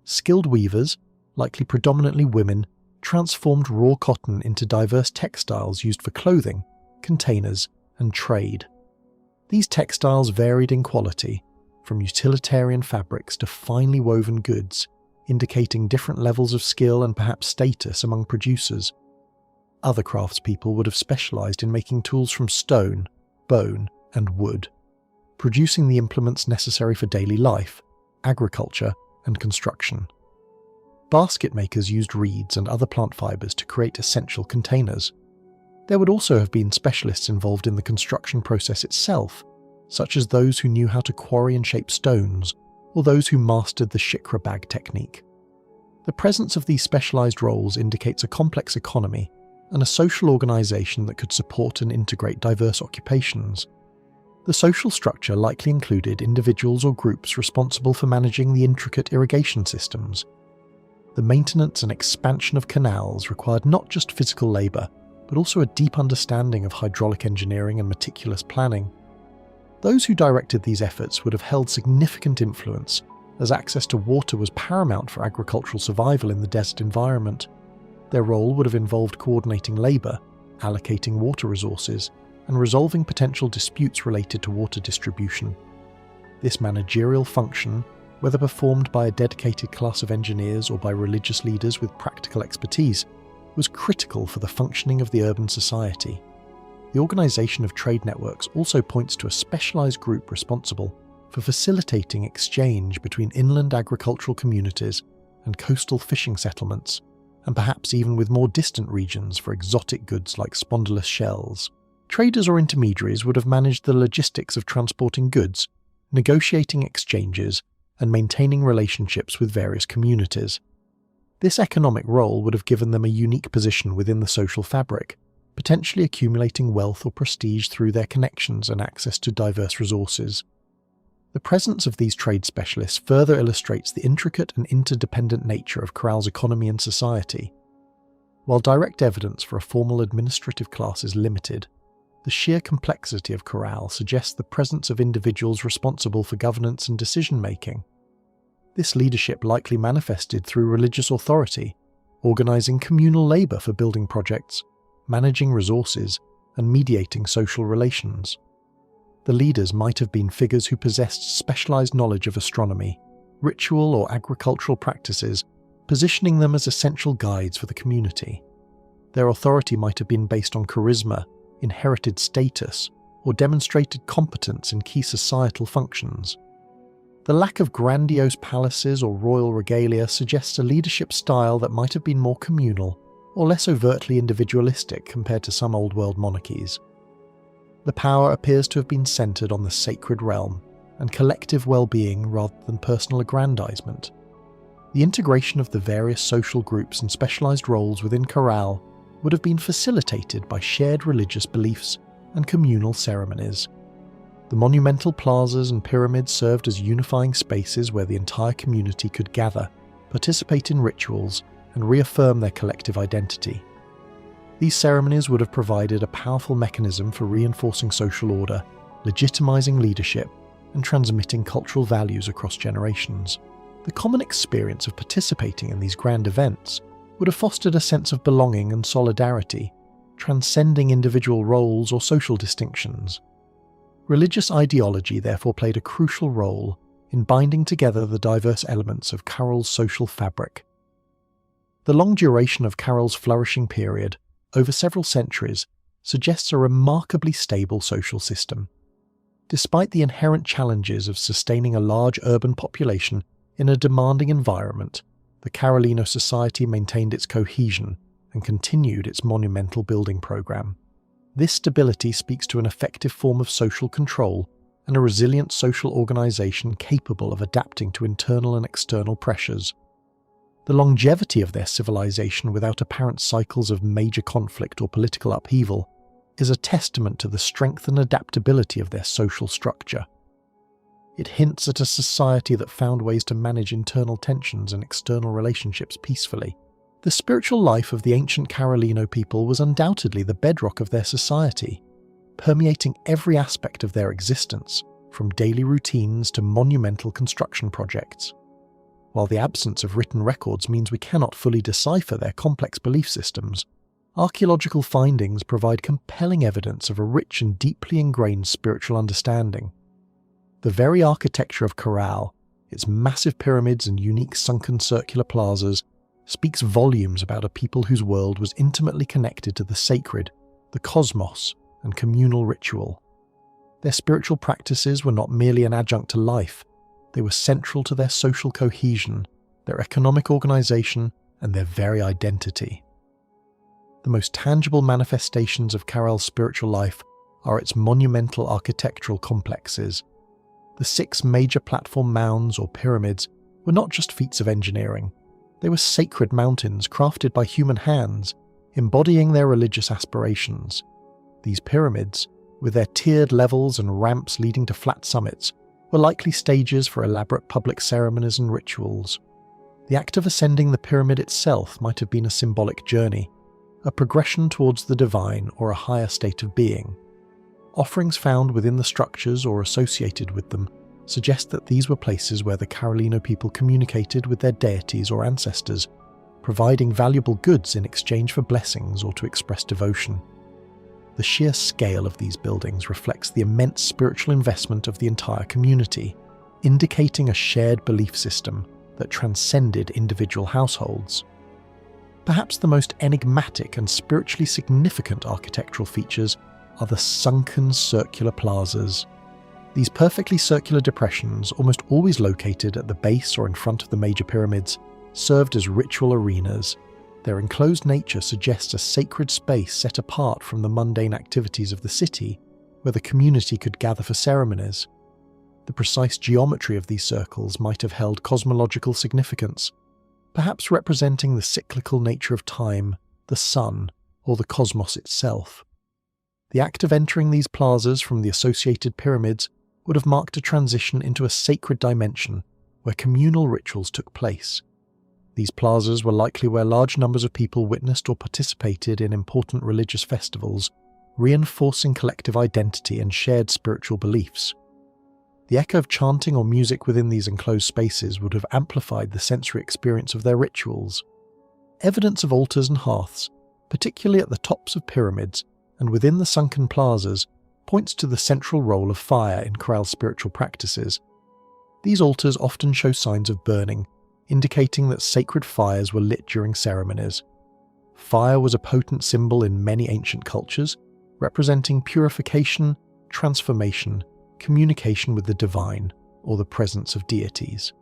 [SPEAKER 1] Skilled weavers, likely predominantly women, transformed raw cotton into diverse textiles used for clothing, containers, and trade. These textiles varied in quality, from utilitarian fabrics to finely woven goods, indicating different levels of skill and perhaps status among producers. Other craftspeople would have specialized in making tools from stone, bone, and wood, producing the implements necessary for daily life, agriculture, and construction. Basket makers used reeds and other plant fibers to create essential containers. There would also have been specialists involved in the construction process itself, such as those who knew how to quarry and shape stones, or those who mastered the shikra bag technique. The presence of these specialized roles indicates a complex economy and a social organization that could support and integrate diverse occupations. The social structure likely included individuals or groups responsible for managing the intricate irrigation systems. The maintenance and expansion of canals required not just physical labor, but also a deep understanding of hydraulic engineering and meticulous planning. Those who directed these efforts would have held significant influence, as access to water was paramount for agricultural survival in the desert environment. Their role would have involved coordinating labor, allocating water resources, and resolving potential disputes related to water distribution. This managerial function, whether performed by a dedicated class of engineers or by religious leaders with practical expertise, was critical for the functioning of the urban society. The organization of trade networks also points to a specialized group responsible for facilitating exchange between inland agricultural communities and coastal fishing settlements, and perhaps even with more distant regions for exotic goods like spondylus shells. Traders or intermediaries would have managed the logistics of transporting goods, negotiating exchanges, and maintaining relationships with various communities. This economic role would have given them a unique position within the social fabric, potentially accumulating wealth or prestige through their connections and access to diverse resources. The presence of these trade specialists further illustrates the intricate and interdependent nature of Caral's economy and society. While direct evidence for a formal administrative class is limited, the sheer complexity of Caral suggests the presence of individuals responsible for governance and decision-making. This leadership likely manifested through religious authority, organizing communal labor for building projects, managing resources, and mediating social relations. The leaders might have been figures who possessed specialized knowledge of astronomy, ritual or agricultural practices, positioning them as essential guides for the community. Their authority might have been based on charisma, inherited status, or demonstrated competence in key societal functions. The lack of grandiose palaces or royal regalia suggests a leadership style that might have been more communal or less overtly individualistic compared to some Old World monarchies. The power appears to have been centered on the sacred realm and collective well-being rather than personal aggrandizement. The integration of the various social groups and specialized roles within Caral would have been facilitated by shared religious beliefs and communal ceremonies. The monumental plazas and pyramids served as unifying spaces where the entire community could gather, participate in rituals, and reaffirm their collective identity. These ceremonies would have provided a powerful mechanism for reinforcing social order, legitimizing leadership, and transmitting cultural values across generations. The common experience of participating in these grand events would have fostered a sense of belonging and solidarity, transcending individual roles or social distinctions. Religious ideology therefore played a crucial role in binding together the diverse elements of Caral's social fabric. The long duration of Caral's flourishing period, over several centuries, suggests a remarkably stable social system. Despite the inherent challenges of sustaining a large urban population in a demanding environment, the Carolino society maintained its cohesion and continued its monumental building program. This stability speaks to an effective form of social control and a resilient social organization capable of adapting to internal and external pressures. The longevity of their civilization without apparent cycles of major conflict or political upheaval is a testament to the strength and adaptability of their social structure. It hints at a society that found ways to manage internal tensions and external relationships peacefully. The spiritual life of the ancient Carolino people was undoubtedly the bedrock of their society, permeating every aspect of their existence, from daily routines to monumental construction projects. While the absence of written records means we cannot fully decipher their complex belief systems, archaeological findings provide compelling evidence of a rich and deeply ingrained spiritual understanding. The very architecture of Caral, its massive pyramids and unique sunken circular plazas, speaks volumes about a people whose world was intimately connected to the sacred, the cosmos, and communal ritual. Their spiritual practices were not merely an adjunct to life, they were central to their social cohesion, their economic organization, and their very identity. The most tangible manifestations of Caral's spiritual life are its monumental architectural complexes. The 6 major platform mounds or pyramids were not just feats of engineering, they were sacred mountains crafted by human hands, embodying their religious aspirations. These pyramids, with their tiered levels and ramps leading to flat summits, were likely stages for elaborate public ceremonies and rituals. The act of ascending the pyramid itself might have been a symbolic journey, a progression towards the divine or a higher state of being. Offerings found within the structures or associated with them suggest that these were places where the Carolino people communicated with their deities or ancestors, providing valuable goods in exchange for blessings or to express devotion. The sheer scale of these buildings reflects the immense spiritual investment of the entire community, indicating a shared belief system that transcended individual households. Perhaps the most enigmatic and spiritually significant architectural features are the sunken circular plazas. These perfectly circular depressions, almost always located at the base or in front of the major pyramids, served as ritual arenas. Their enclosed nature suggests a sacred space set apart from the mundane activities of the city, where the community could gather for ceremonies. The precise geometry of these circles might have held cosmological significance, perhaps representing the cyclical nature of time, the sun, or the cosmos itself. The act of entering these plazas from the associated pyramids would have marked a transition into a sacred dimension where communal rituals took place. These plazas were likely where large numbers of people witnessed or participated in important religious festivals, reinforcing collective identity and shared spiritual beliefs. The echo of chanting or music within these enclosed spaces would have amplified the sensory experience of their rituals. Evidence of altars and hearths, particularly at the tops of pyramids and within the sunken plazas, points to the central role of fire in Caral's spiritual practices. These altars often show signs of burning, indicating that sacred fires were lit during ceremonies. Fire was a potent symbol in many ancient cultures, representing purification, transformation, communication with the divine, or the presence of deities.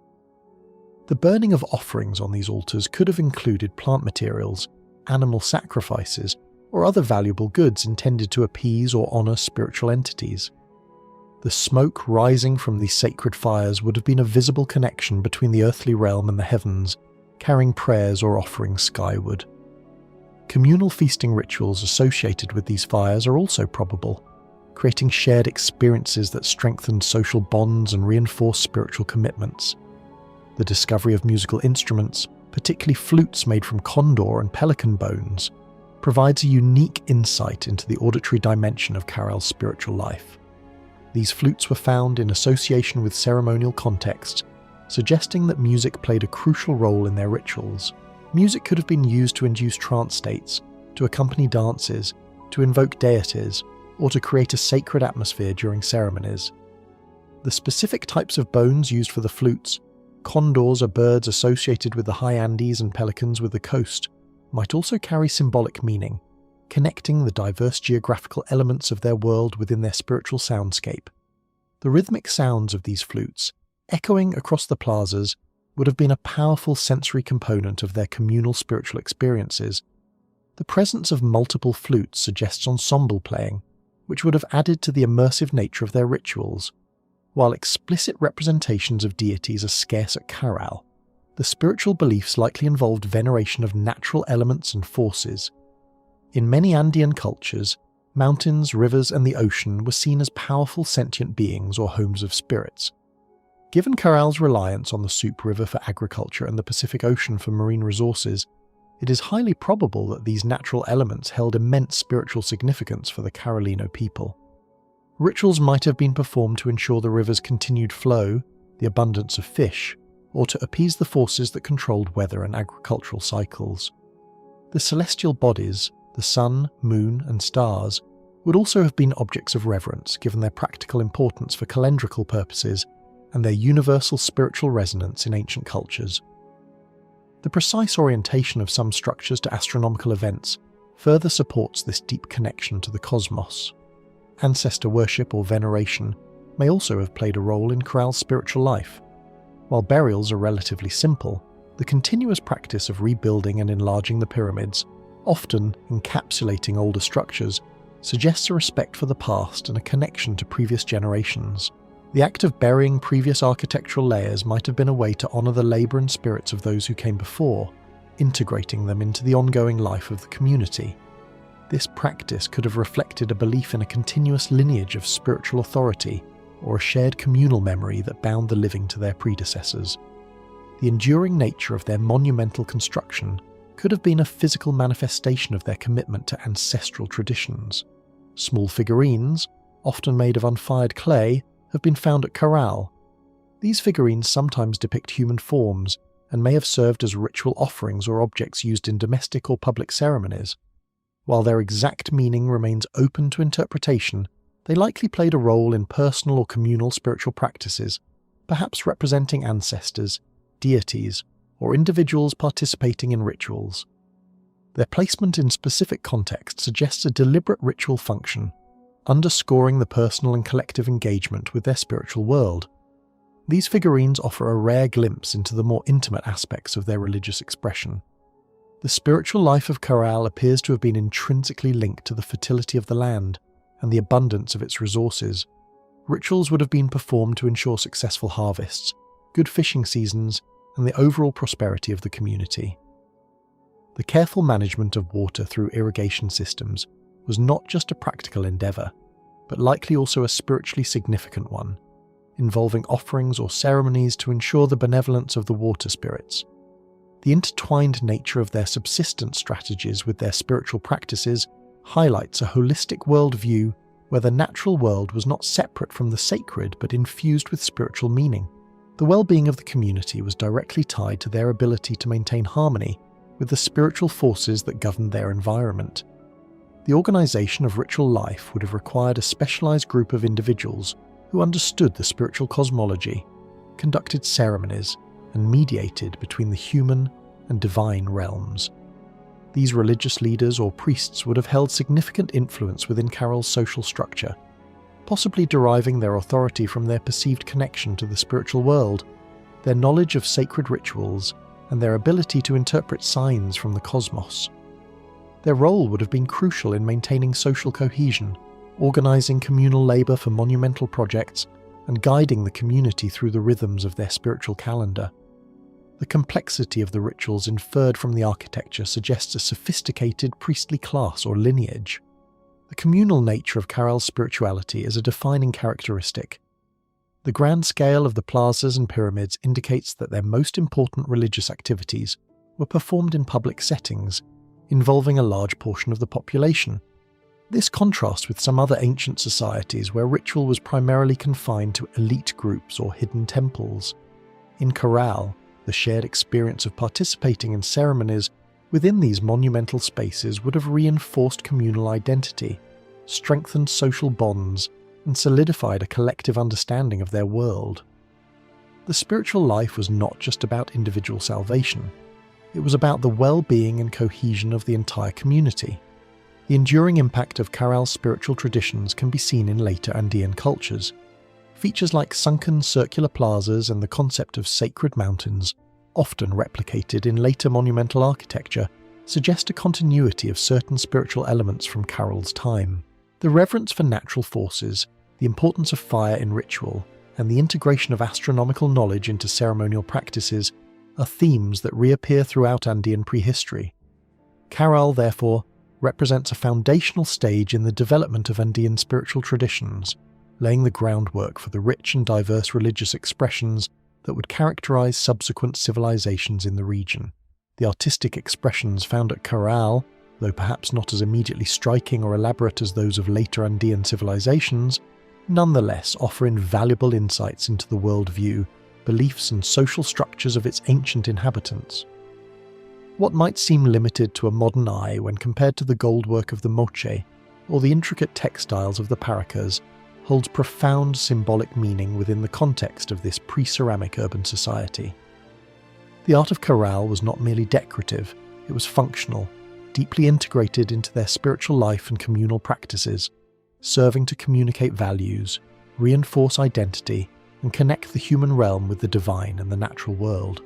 [SPEAKER 1] The burning of offerings on these altars could have included plant materials, animal sacrifices, or other valuable goods intended to appease or honor spiritual entities. The smoke rising from these sacred fires would have been a visible connection between the earthly realm and the heavens, carrying prayers or offerings skyward. Communal feasting rituals associated with these fires are also probable, creating shared experiences that strengthened social bonds and reinforced spiritual commitments. The discovery of musical instruments, particularly flutes made from condor and pelican bones, provides a unique insight into the auditory dimension of Caral's spiritual life. These flutes were found in association with ceremonial contexts, suggesting that music played a crucial role in their rituals. Music could have been used to induce trance states, to accompany dances, to invoke deities, or to create a sacred atmosphere during ceremonies. The specific types of bones used for the flutes, condors are birds associated with the high Andes and pelicans with the coast, might also carry symbolic meaning, connecting the diverse geographical elements of their world within their spiritual soundscape. The rhythmic sounds of these flutes, echoing across the plazas, would have been a powerful sensory component of their communal spiritual experiences. The presence of multiple flutes suggests ensemble playing, which would have added to the immersive nature of their rituals. While explicit representations of deities are scarce at Caral, the spiritual beliefs likely involved veneration of natural elements and forces. In many Andean cultures, mountains, rivers, and the ocean were seen as powerful sentient beings or homes of spirits. Given Caral's reliance on the Soup River for agriculture and the Pacific Ocean for marine resources, it is highly probable that these natural elements held immense spiritual significance for the Carolino people. Rituals might have been performed to ensure the river's continued flow, the abundance of fish, or to appease the forces that controlled weather and agricultural cycles. The celestial bodies, the sun, moon, and stars, would also have been objects of reverence given their practical importance for calendrical purposes and their universal spiritual resonance in ancient cultures. The precise orientation of some structures to astronomical events further supports this deep connection to the cosmos. Ancestor worship or veneration may also have played a role in Caral's spiritual life. While burials are relatively simple, the continuous practice of rebuilding and enlarging the pyramids, often encapsulating older structures, suggests a respect for the past and a connection to previous generations. The act of burying previous architectural layers might have been a way to honour the labour and spirits of those who came before, integrating them into the ongoing life of the community. This practice could have reflected a belief in a continuous lineage of spiritual authority or a shared communal memory that bound the living to their predecessors. The enduring nature of their monumental construction could have been a physical manifestation of their commitment to ancestral traditions. Small figurines, often made of unfired clay, have been found at Caral. These figurines sometimes depict human forms and may have served as ritual offerings or objects used in domestic or public ceremonies. While their exact meaning remains open to interpretation, they likely played a role in personal or communal spiritual practices, perhaps representing ancestors, deities, or individuals participating in rituals. Their placement in specific context suggests a deliberate ritual function, underscoring the personal and collective engagement with their spiritual world. These figurines offer a rare glimpse into the more intimate aspects of their religious expression. The spiritual life of Caral appears to have been intrinsically linked to the fertility of the land and the abundance of its resources. Rituals would have been performed to ensure successful harvests, good fishing seasons, and the overall prosperity of the community. The careful management of water through irrigation systems was not just a practical endeavour, but likely also a spiritually significant one, involving offerings or ceremonies to ensure the benevolence of the water spirits. The intertwined nature of their subsistence strategies with their spiritual practices highlights a holistic worldview where the natural world was not separate from the sacred but infused with spiritual meaning. The well-being of the community was directly tied to their ability to maintain harmony with the spiritual forces that governed their environment. The organisation of ritual life would have required a specialised group of individuals who understood the spiritual cosmology, conducted ceremonies, and mediated between the human and divine realms. These religious leaders or priests would have held significant influence within Caral's social structure, possibly deriving their authority from their perceived connection to the spiritual world, their knowledge of sacred rituals, and their ability to interpret signs from the cosmos. Their role would have been crucial in maintaining social cohesion, organising communal labour for monumental projects, and guiding the community through the rhythms of their spiritual calendar. The complexity of the rituals inferred from the architecture suggests a sophisticated priestly class or lineage. The communal nature of Caral's spirituality is a defining characteristic. The grand scale of the plazas and pyramids indicates that their most important religious activities were performed in public settings, involving a large portion of the population. This contrasts with some other ancient societies where ritual was primarily confined to elite groups or hidden temples. In Caral, the shared experience of participating in ceremonies within these monumental spaces would have reinforced communal identity, strengthened social bonds, and solidified a collective understanding of their world. The spiritual life was not just about individual salvation. It was about the well-being and cohesion of the entire community. The enduring impact of Caral's spiritual traditions can be seen in later Andean cultures. Features like sunken circular plazas and the concept of sacred mountains, often replicated in later monumental architecture, suggest a continuity of certain spiritual elements from Caral's time. The reverence for natural forces, the importance of fire in ritual, and the integration of astronomical knowledge into ceremonial practices are themes that reappear throughout Andean prehistory. Caral, therefore, represents a foundational stage in the development of Andean spiritual traditions, laying the groundwork for the rich and diverse religious expressions that would characterize subsequent civilizations in the region. The artistic expressions found at Caral, though perhaps not as immediately striking or elaborate as those of later Andean civilizations, nonetheless offer invaluable insights into the worldview, beliefs and social structures of its ancient inhabitants. What might seem limited to a modern eye when compared to the goldwork of the moche or the intricate textiles of the paracas holds profound symbolic meaning within the context of this pre-ceramic urban society. The art of Caral was not merely decorative, it was functional, deeply integrated into their spiritual life and communal practices, serving to communicate values, reinforce identity, and connect the human realm with the divine and the natural world.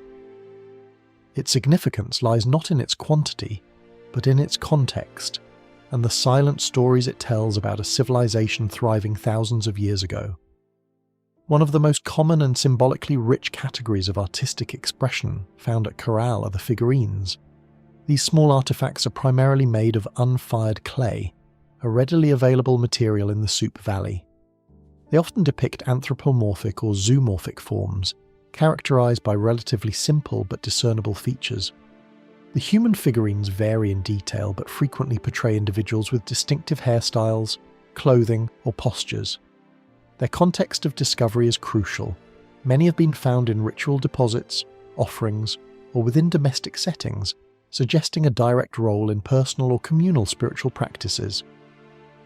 [SPEAKER 1] Its significance lies not in its quantity, but in its context, and the silent stories it tells about a civilization thriving thousands of years ago. One of the most common and symbolically rich categories of artistic expression found at Caral are the figurines. These small artifacts are primarily made of unfired clay, a readily available material in the Soup Valley. They often depict anthropomorphic or zoomorphic forms, characterized by relatively simple but discernible features. The human figurines vary in detail but frequently portray individuals with distinctive hairstyles, clothing, or postures. Their context of discovery is crucial. Many have been found in ritual deposits, offerings, or within domestic settings, suggesting a direct role in personal or communal spiritual practices.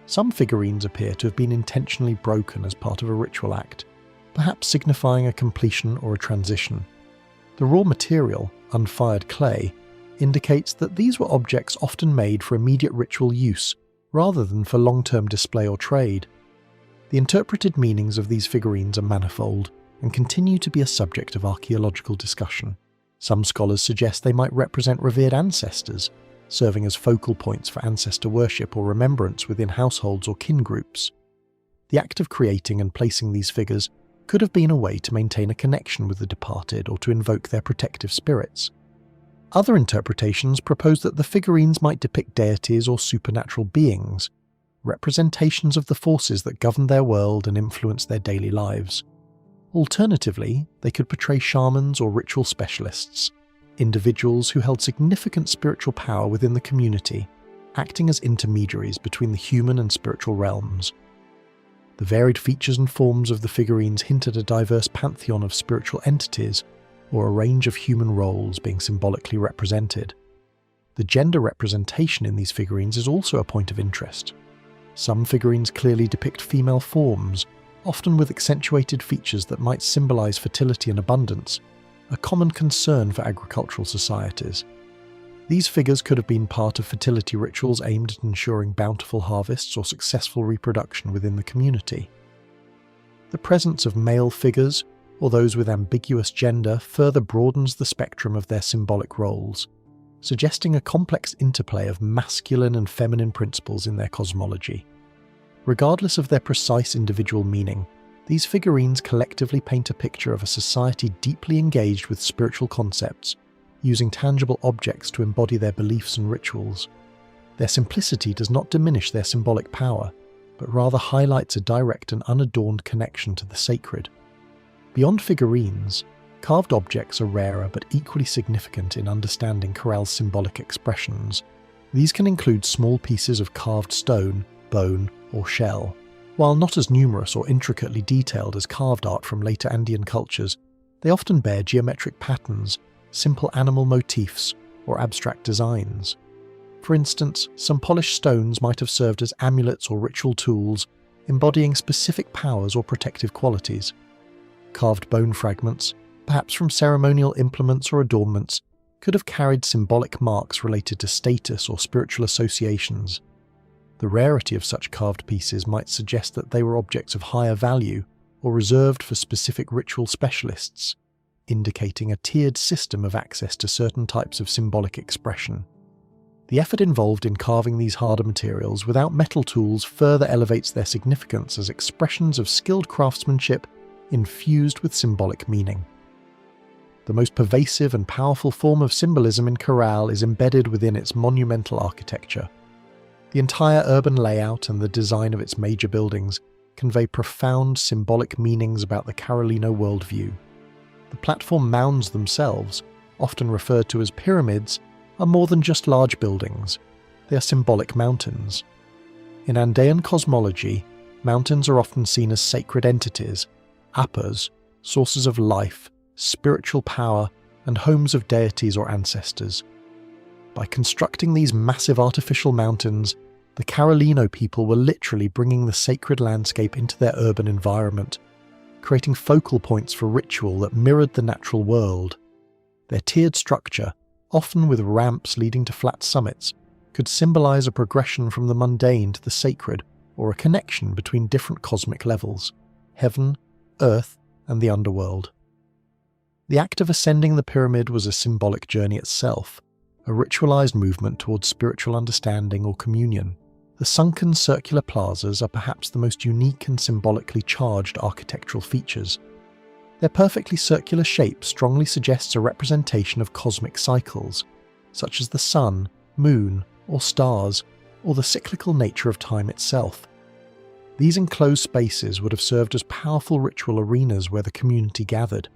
[SPEAKER 1] Some figurines appear to have been intentionally broken as part of a ritual act, perhaps signifying a completion or a transition. The raw material, unfired clay, indicates that these were objects often made for immediate ritual use, rather than for long-term display or trade. The interpreted meanings of these figurines are manifold, and continue to be a subject of archaeological discussion. Some scholars suggest they might represent revered ancestors, serving as focal points for ancestor worship or remembrance within households or kin groups. The act of creating and placing these figures could have been a way to maintain a connection with the departed or to invoke their protective spirits. Other interpretations propose that the figurines might depict deities or supernatural beings, representations of the forces that govern their world and influence their daily lives. Alternatively, they could portray shamans or ritual specialists, individuals who held significant spiritual power within the community, acting as intermediaries between the human and spiritual realms. The varied features and forms of the figurines hint at a diverse pantheon of spiritual entities, or a range of human roles being symbolically represented. The gender representation in these figurines is also a point of interest. Some figurines clearly depict female forms, often with accentuated features that might symbolize fertility and abundance, a common concern for agricultural societies. These figures could have been part of fertility rituals aimed at ensuring bountiful harvests or successful reproduction within the community. The presence of male figures, or those with ambiguous gender, further broadens the spectrum of their symbolic roles, suggesting a complex interplay of masculine and feminine principles in their cosmology. Regardless of their precise individual meaning, these figurines collectively paint a picture of a society deeply engaged with spiritual concepts, using tangible objects to embody their beliefs and rituals. Their simplicity does not diminish their symbolic power, but rather highlights a direct and unadorned connection to the sacred. Beyond figurines, carved objects are rarer but equally significant in understanding Caral's symbolic expressions. These can include small pieces of carved stone, bone, or shell. While not as numerous or intricately detailed as carved art from later Andean cultures, they often bear geometric patterns, simple animal motifs, or abstract designs. For instance, some polished stones might have served as amulets or ritual tools, embodying specific powers or protective qualities. Carved bone fragments, perhaps from ceremonial implements or adornments, could have carried symbolic marks related to status or spiritual associations. The rarity of such carved pieces might suggest that they were objects of higher value or reserved for specific ritual specialists, indicating a tiered system of access to certain types of symbolic expression. The effort involved in carving these harder materials without metal tools further elevates their significance as expressions of skilled craftsmanship infused with symbolic meaning. The most pervasive and powerful form of symbolism in Caral is embedded within its monumental architecture. The entire urban layout and the design of its major buildings convey profound symbolic meanings about the Carolino worldview. The platform mounds themselves, often referred to as pyramids, are more than just large buildings. They are symbolic mountains. In Andean cosmology, Mountains are often seen as sacred entities, appas, sources of life, spiritual power, and homes of deities or ancestors. By constructing these massive artificial mountains, the Carolino people were literally bringing the sacred landscape into their urban environment, creating focal points for ritual that mirrored the natural world. Their tiered structure, often with ramps leading to flat summits, could symbolize a progression from the mundane to the sacred, or a connection between different cosmic levels: heaven, earth, and the underworld. The act of ascending the pyramid was a symbolic journey itself, a ritualized movement towards spiritual understanding or communion. The sunken circular plazas are perhaps the most unique and symbolically charged architectural features. Their perfectly circular shape strongly suggests a representation of cosmic cycles, such as the sun, moon, or stars, or the cyclical nature of time itself. These enclosed spaces would have served as powerful ritual arenas where the community gathered.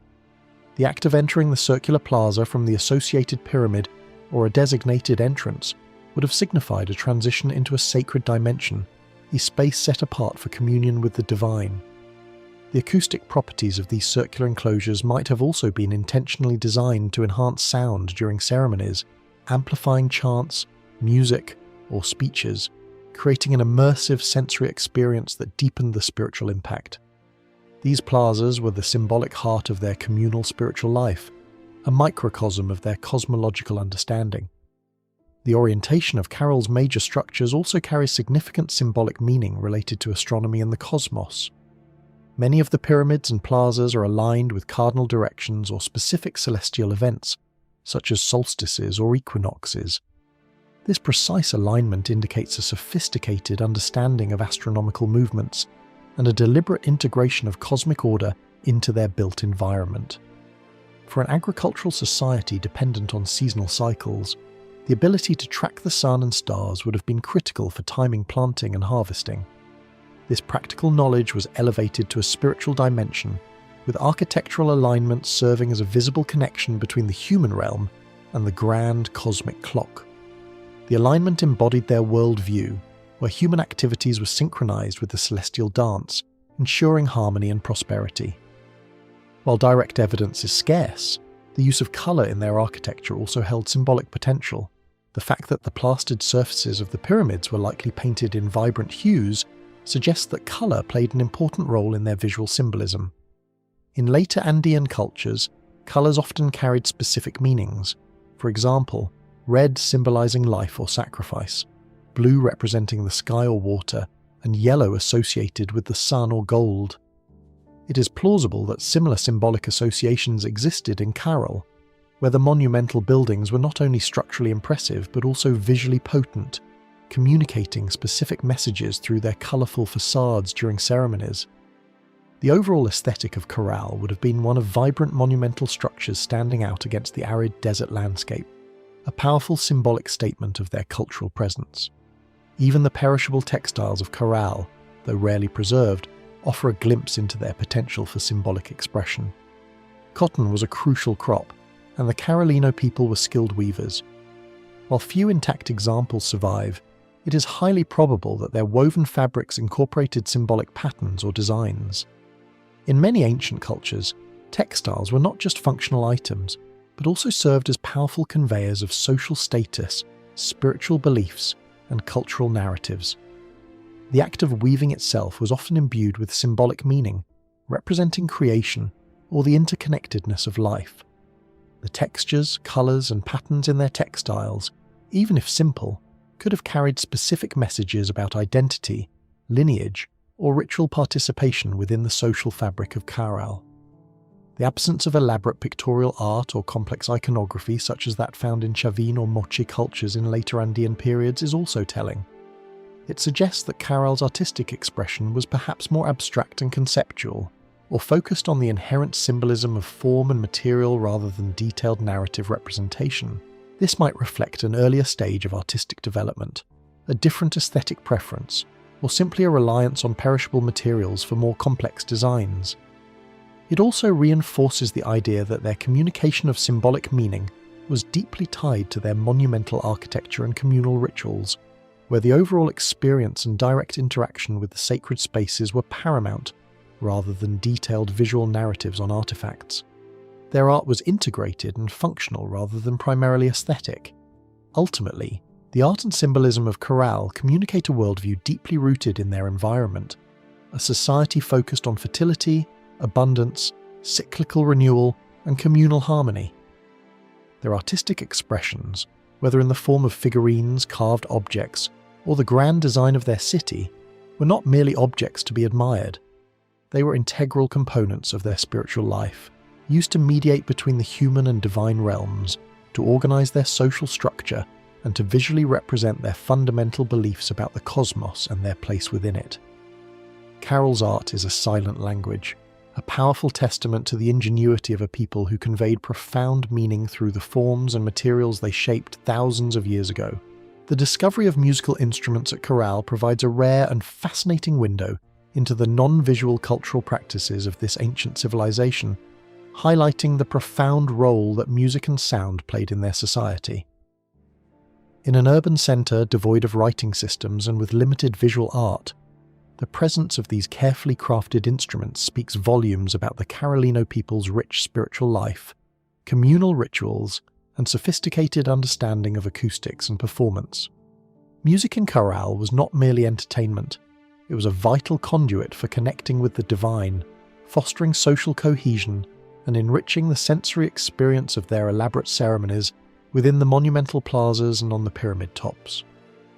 [SPEAKER 1] The act of entering the circular plaza from the associated pyramid or a designated entrance would have signified a transition into a sacred dimension, a space set apart for communion with the divine. The acoustic properties of these circular enclosures might have also been intentionally designed to enhance sound during ceremonies, amplifying chants, music, or speeches, creating an immersive sensory experience that deepened the spiritual impact. These plazas were the symbolic heart of their communal spiritual life, a microcosm of their cosmological understanding. The orientation of Caral's major structures also carries significant symbolic meaning related to astronomy and the cosmos. Many of the pyramids and plazas are aligned with cardinal directions or specific celestial events, such as solstices or equinoxes. This precise alignment indicates a sophisticated understanding of astronomical movements and a deliberate integration of cosmic order into their built environment. For an agricultural society dependent on seasonal cycles, the ability to track the sun and stars would have been critical for timing planting and harvesting. This practical knowledge was elevated to a spiritual dimension, with architectural alignments serving as a visible connection between the human realm and the grand cosmic clock. The alignment embodied their worldview, where human activities were synchronized with the celestial dance, ensuring harmony and prosperity. While direct evidence is scarce, the use of color in their architecture also held symbolic potential. The fact that the plastered surfaces of the pyramids were likely painted in vibrant hues suggests that color played an important role in their visual symbolism. In later Andean cultures, colors often carried specific meanings. For example, red symbolizing life or sacrifice, blue representing the sky or water, and yellow associated with the sun or gold. It is plausible that similar symbolic associations existed in Caral, where the monumental buildings were not only structurally impressive but also visually potent, communicating specific messages through their colourful facades during ceremonies. The overall aesthetic of Caral would have been one of vibrant monumental structures standing out against the arid desert landscape, a powerful symbolic statement of their cultural presence. Even the perishable textiles of Caral, though rarely preserved, offer a glimpse into their potential for symbolic expression. Cotton was a crucial crop, and the Carolino people were skilled weavers. While few intact examples survive, it is highly probable that their woven fabrics incorporated symbolic patterns or designs. In many ancient cultures, textiles were not just functional items, but also served as powerful conveyors of social status, spiritual beliefs, and cultural narratives. The act of weaving itself was often imbued with symbolic meaning, representing creation or the interconnectedness of life. The textures, colours, and patterns in their textiles, even if simple, could have carried specific messages about identity, lineage, or ritual participation within the social fabric of Caral. The absence of elaborate pictorial art or complex iconography such as that found in Chavin or Moche cultures in later Andean periods is also telling. It suggests that Caral's artistic expression was perhaps more abstract and conceptual, or focused on the inherent symbolism of form and material rather than detailed narrative representation. This might reflect an earlier stage of artistic development, a different aesthetic preference, or simply a reliance on perishable materials for more complex designs. It also reinforces the idea that their communication of symbolic meaning was deeply tied to their monumental architecture and communal rituals, where the overall experience and direct interaction with the sacred spaces were paramount, rather than detailed visual narratives on artifacts. Their art was integrated and functional rather than primarily aesthetic. Ultimately, the art and symbolism of Caral communicate a worldview deeply rooted in their environment, a society focused on fertility, abundance, cyclical renewal, and communal harmony. Their artistic expressions, whether in the form of figurines, carved objects, or the grand design of their city, were not merely objects to be admired. They were integral components of their spiritual life, used to mediate between the human and divine realms, to organize their social structure, and to visually represent their fundamental beliefs about the cosmos and their place within it. Caral's art is a silent language, a powerful testament to the ingenuity of a people who conveyed profound meaning through the forms and materials they shaped thousands of years ago. The discovery of musical instruments at Caral provides a rare and fascinating window into the non-visual cultural practices of this ancient civilization, highlighting the profound role that music and sound played in their society. In an urban centre devoid of writing systems and with limited visual art, the presence of these carefully crafted instruments speaks volumes about the Carolino people's rich spiritual life, communal rituals, and sophisticated understanding of acoustics and performance. Music in Caral was not merely entertainment, it was a vital conduit for connecting with the divine, fostering social cohesion, and enriching the sensory experience of their elaborate ceremonies within the monumental plazas and on the pyramid tops.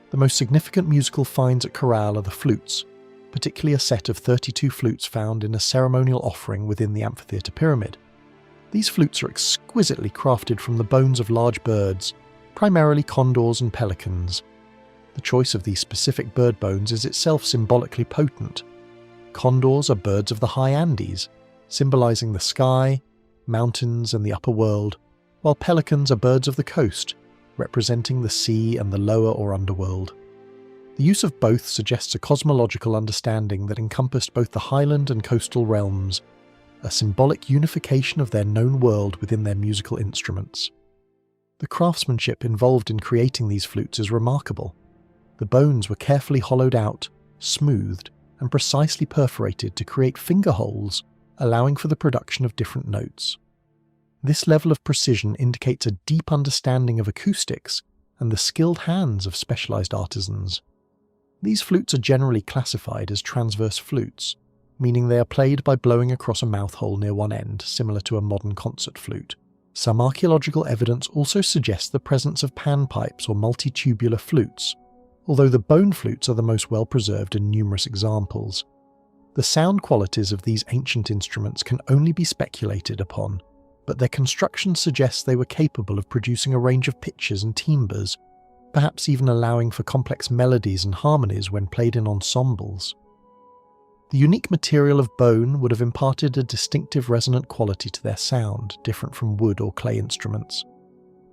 [SPEAKER 1] The most significant musical finds at Caral are the flutes, particularly a set of 32 flutes found in a ceremonial offering within the amphitheatre pyramid. These flutes are exquisitely crafted from the bones of large birds, primarily condors and pelicans. The choice of these specific bird bones is itself symbolically potent. Condors are birds of the high Andes, symbolizing the sky, mountains, and the upper world, while pelicans are birds of the coast, representing the sea and the lower or underworld. The use of both suggests a cosmological understanding that encompassed both the highland and coastal realms, a symbolic unification of their known world within their musical instruments. The craftsmanship involved in creating these flutes is remarkable. The bones were carefully hollowed out, smoothed, and precisely perforated to create finger holes, allowing for the production of different notes. This level of precision indicates a deep understanding of acoustics and the skilled hands of specialized artisans. These flutes are generally classified as transverse flutes, meaning they are played by blowing across a mouth hole near one end, similar to a modern concert flute. Some archaeological evidence also suggests the presence of panpipes or multitubular flutes, although the bone flutes are the most well-preserved in numerous examples. The sound qualities of these ancient instruments can only be speculated upon, but their construction suggests they were capable of producing a range of pitches and timbres, perhaps even allowing for complex melodies and harmonies when played in ensembles. The unique material of bone would have imparted a distinctive resonant quality to their sound, different from wood or clay instruments.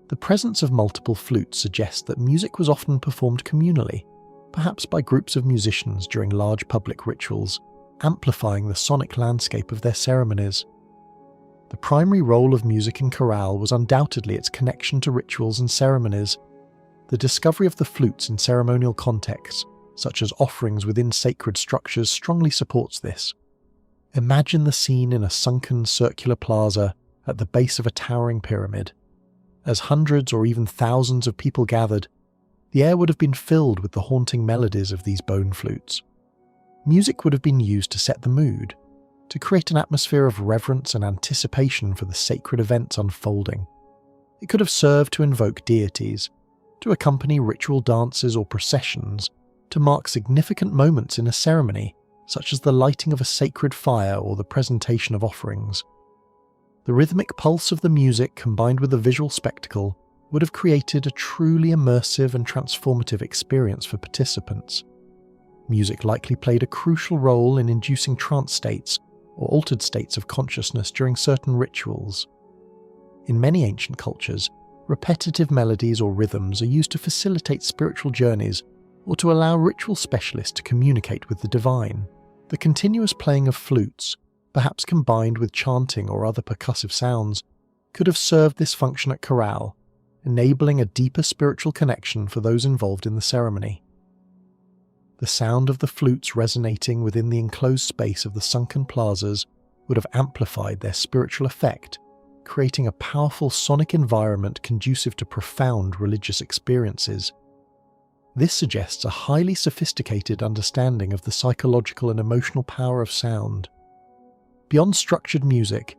[SPEAKER 1] The presence of multiple flutes suggests that music was often performed communally, perhaps by groups of musicians during large public rituals, amplifying the sonic landscape of their ceremonies. The primary role of music in Caral was undoubtedly its connection to rituals and ceremonies. The discovery of the flutes in ceremonial contexts, such as offerings within sacred structures, strongly supports this. Imagine the scene in a sunken circular plaza at the base of a towering pyramid. As hundreds or even thousands of people gathered, the air would have been filled with the haunting melodies of these bone flutes. Music would have been used to set the mood, to create an atmosphere of reverence and anticipation for the sacred events unfolding. It could have served to invoke deities, to accompany ritual dances or processions, to mark significant moments in a ceremony, such as the lighting of a sacred fire or the presentation of offerings. The rhythmic pulse of the music combined with the visual spectacle would have created a truly immersive and transformative experience for participants. Music likely played a crucial role in inducing trance states or altered states of consciousness during certain rituals. In many ancient cultures, repetitive melodies or rhythms are used to facilitate spiritual journeys or to allow ritual specialists to communicate with the divine. The continuous playing of flutes, perhaps combined with chanting or other percussive sounds, could have served this function at Caral, enabling a deeper spiritual connection for those involved in the ceremony. The sound of the flutes resonating within the enclosed space of the sunken plazas would have amplified their spiritual effect, creating a powerful sonic environment conducive to profound religious experiences. This suggests a highly sophisticated understanding of the psychological and emotional power of sound. Beyond structured music,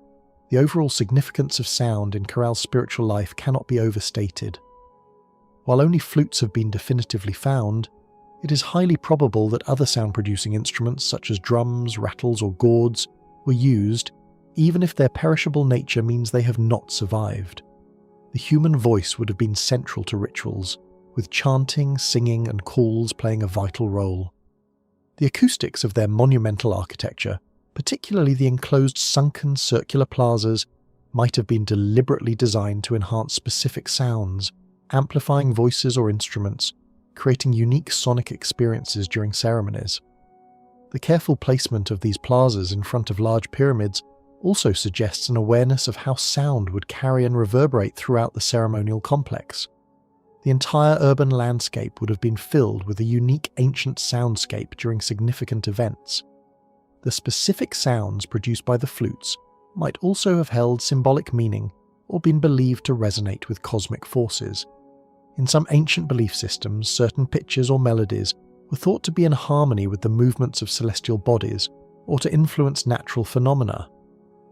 [SPEAKER 1] the overall significance of sound in Caral's spiritual life cannot be overstated. While only flutes have been definitively found, it is highly probable that other sound-producing instruments such as drums, rattles or gourds were used, even if their perishable nature means they have not survived. The human voice would have been central to rituals, with chanting, singing and calls playing a vital role. The acoustics of their monumental architecture, particularly the enclosed sunken circular plazas, might have been deliberately designed to enhance specific sounds, amplifying voices or instruments, creating unique sonic experiences during ceremonies. The careful placement of these plazas in front of large pyramids also suggests an awareness of how sound would carry and reverberate throughout the ceremonial complex. The entire urban landscape would have been filled with a unique ancient soundscape during significant events. The specific sounds produced by the flutes might also have held symbolic meaning or been believed to resonate with cosmic forces. In some ancient belief systems, certain pitches or melodies were thought to be in harmony with the movements of celestial bodies or to influence natural phenomena.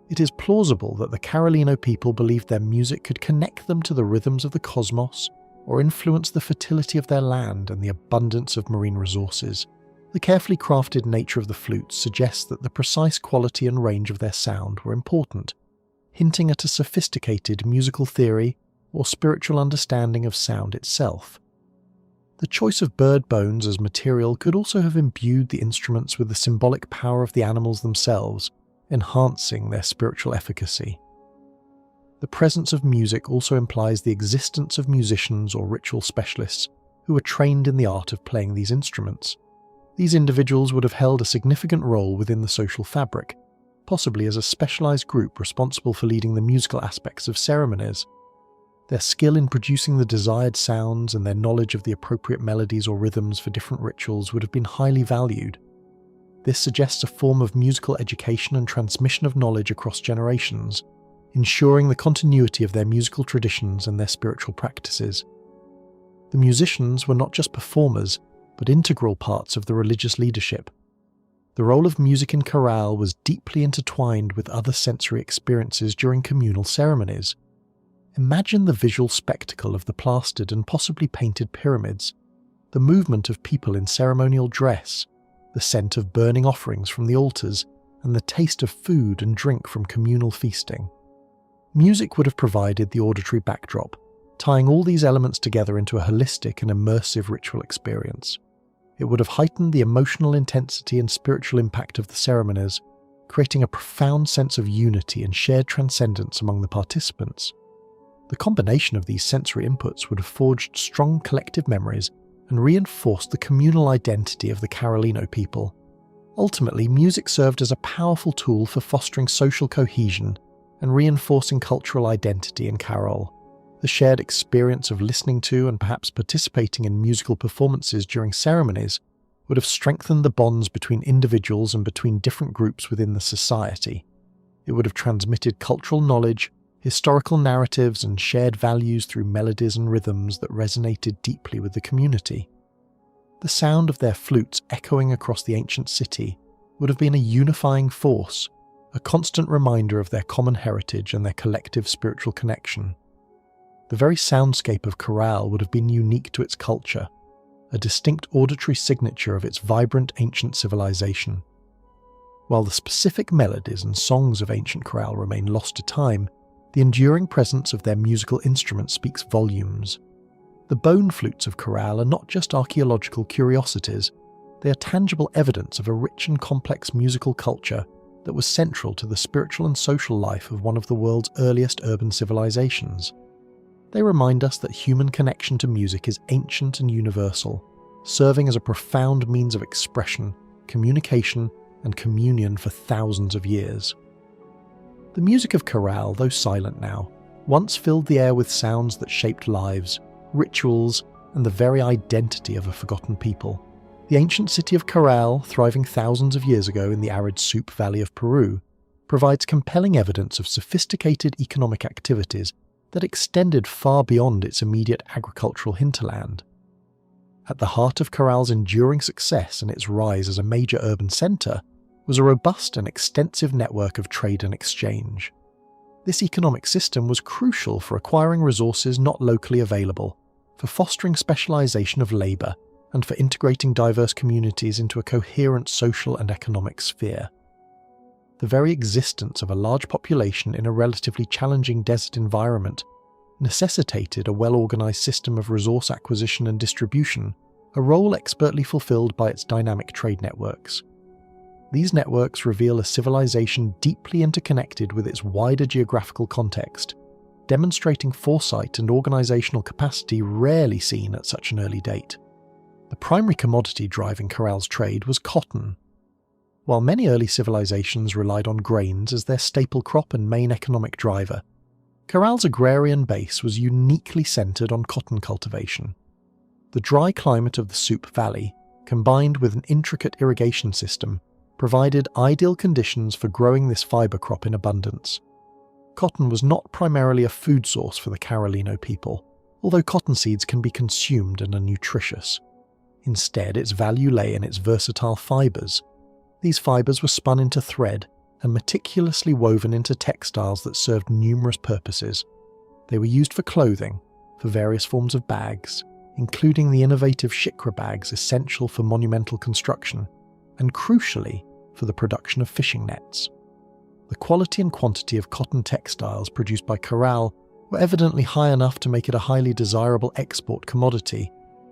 [SPEAKER 1] It is plausible that the Carolino people believed their music could connect them to the rhythms of the cosmos or influence the fertility of their land and the abundance of marine resources. The carefully crafted nature of the flutes suggests that the precise quality and range of their sound were important, hinting at a sophisticated musical theory or spiritual understanding of sound itself. The choice of bird bones as material could also have imbued the instruments with the symbolic power of the animals themselves, enhancing their spiritual efficacy. The presence of music also implies the existence of musicians or ritual specialists who were trained in the art of playing these instruments. These individuals would have held a significant role within the social fabric, possibly as a specialized group responsible for leading the musical aspects of ceremonies. Their skill in producing the desired sounds and their knowledge of the appropriate melodies or rhythms for different rituals would have been highly valued. This suggests a form of musical education and transmission of knowledge across generations, ensuring the continuity of their musical traditions and their spiritual practices. The musicians were not just performers, but integral parts of the religious leadership. The role of music in Caral was deeply intertwined with other sensory experiences during communal ceremonies. Imagine the visual spectacle of the plastered and possibly painted pyramids, the movement of people in ceremonial dress, the scent of burning offerings from the altars, and the taste of food and drink from communal feasting. Music would have provided the auditory backdrop, tying all these elements together into a holistic and immersive ritual experience. It would have heightened the emotional intensity and spiritual impact of the ceremonies, creating a profound sense of unity and shared transcendence among the participants. The combination of these sensory inputs would have forged strong collective memories and reinforced the communal identity of the Carolino people. Ultimately, music served as a powerful tool for fostering social cohesion and reinforcing cultural identity in Caral. The shared experience of listening to and perhaps participating in musical performances during ceremonies would have strengthened the bonds between individuals and between different groups within the society. It would have transmitted cultural knowledge, historical narratives and shared values through melodies and rhythms that resonated deeply with the community. The sound of their flutes echoing across the ancient city would have been a unifying force, a constant reminder of their common heritage and their collective spiritual connection. The very soundscape of Caral would have been unique to its culture, a distinct auditory signature of its vibrant ancient civilization. While the specific melodies and songs of ancient Caral remain lost to time, the enduring presence of their musical instruments speaks volumes. The bone flutes of Caral are not just archaeological curiosities, they are tangible evidence of a rich and complex musical culture that was central to the spiritual and social life of one of the world's earliest urban civilizations. They remind us that human connection to music is ancient and universal, serving as a profound means of expression, communication, and communion for thousands of years. The music of Caral, though silent now, once filled the air with sounds that shaped lives, rituals, and the very identity of a forgotten people. The ancient city of Caral, thriving thousands of years ago in the arid Soup Valley of Peru, provides compelling evidence of sophisticated economic activities that extended far beyond its immediate agricultural hinterland. At the heart of Caral's enduring success and its rise as a major urban centre was a robust and extensive network of trade and exchange. This economic system was crucial for acquiring resources not locally available, for fostering specialisation of labour, and for integrating diverse communities into a coherent social and economic sphere. The very existence of a large population in a relatively challenging desert environment necessitated a well-organised system of resource acquisition and distribution, a role expertly fulfilled by its dynamic trade networks. These networks reveal a civilization deeply interconnected with its wider geographical context, demonstrating foresight and organisational capacity rarely seen at such an early date. The primary commodity driving Caral's trade was cotton. While many early civilizations relied on grains as their staple crop and main economic driver, Caral's agrarian base was uniquely centred on cotton cultivation. The dry climate of the Soup Valley, combined with an intricate irrigation system, provided ideal conditions for growing this fibre crop in abundance. Cotton was not primarily a food source for the Carolino people, although cotton seeds can be consumed and are nutritious. Instead, its value lay in its versatile fibres. These fibres were spun into thread and meticulously woven into textiles that served numerous purposes. They were used for clothing, for various forms of bags, including the innovative shikra bags essential for monumental construction, and crucially, for the production of fishing nets. The quality and quantity of cotton textiles produced by Caral were evidently high enough to make it a highly desirable export commodity,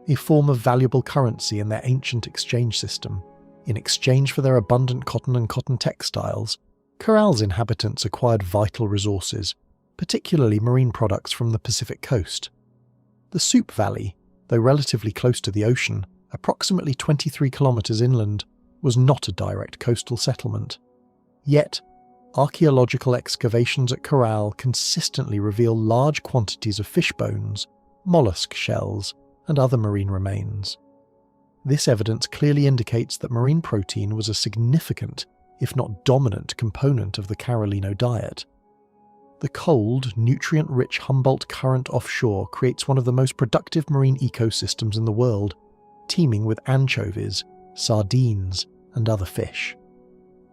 [SPEAKER 1] a form of valuable currency in their ancient exchange system. In exchange for their abundant cotton and cotton textiles, Caral's inhabitants acquired vital resources, particularly marine products from the Pacific coast. The Soup Valley, though relatively close to the ocean, approximately 23 kilometres inland, was not a direct coastal settlement. Yet, archaeological excavations at Caral consistently reveal large quantities of fish bones, mollusk shells, and other marine remains. This evidence clearly indicates that marine protein was a significant, if not dominant, component of the Carolino diet. The cold, nutrient-rich Humboldt Current offshore creates one of the most productive marine ecosystems in the world, teeming with anchovies, sardines, and other fish.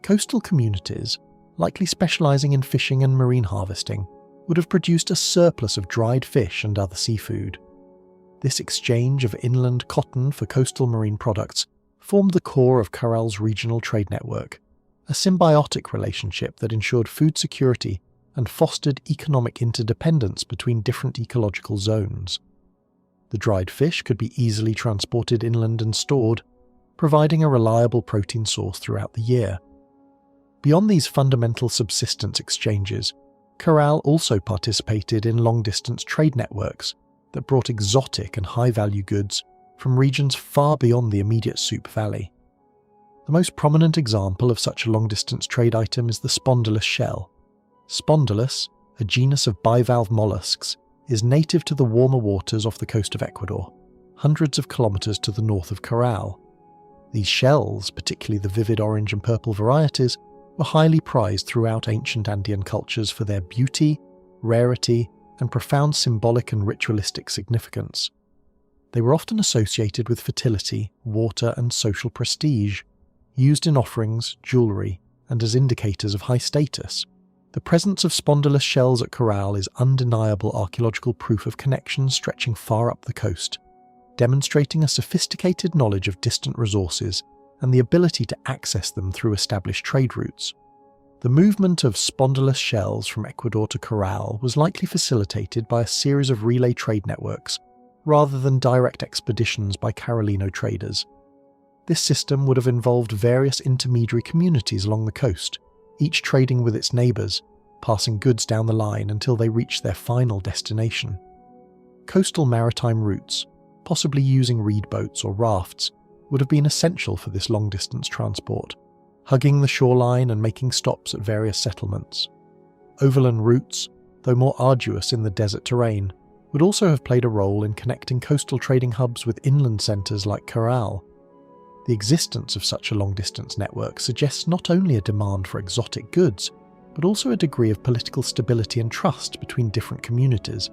[SPEAKER 1] Coastal communities, likely specialising in fishing and marine harvesting, would have produced a surplus of dried fish and other seafood. This exchange of inland cotton for coastal marine products formed the core of Caral's regional trade network, a symbiotic relationship that ensured food security and fostered economic interdependence between different ecological zones. The dried fish could be easily transported inland and stored, providing a reliable protein source throughout the year. Beyond these fundamental subsistence exchanges, Caral also participated in long-distance trade networks that brought exotic and high-value goods from regions far beyond the immediate Soup Valley. The most prominent example of such a long-distance trade item is the spondylus shell. Spondylus, a genus of bivalve mollusks, is native to the warmer waters off the coast of Ecuador, hundreds of kilometres to the north of Caral. These shells, particularly the vivid orange and purple varieties, were highly prized throughout ancient Andean cultures for their beauty, rarity, and profound symbolic and ritualistic significance. They were often associated with fertility, water, and social prestige, used in offerings, jewellery, and as indicators of high status. The presence of spondylus shells at Caral is undeniable archaeological proof of connections stretching far up the coast, demonstrating a sophisticated knowledge of distant resources and the ability to access them through established trade routes. The movement of spondylus shells from Ecuador to Caral was likely facilitated by a series of relay trade networks, rather than direct expeditions by Carolino traders. This system would have involved various intermediary communities along the coast, each trading with its neighbours, passing goods down the line until they reached their final destination. Coastal maritime routes, possibly using reed boats or rafts, would have been essential for this long-distance transport, hugging the shoreline and making stops at various settlements. Overland routes, though more arduous in the desert terrain, would also have played a role in connecting coastal trading hubs with inland centres like Caral. The existence of such a long-distance network suggests not only a demand for exotic goods, but also a degree of political stability and trust between different communities,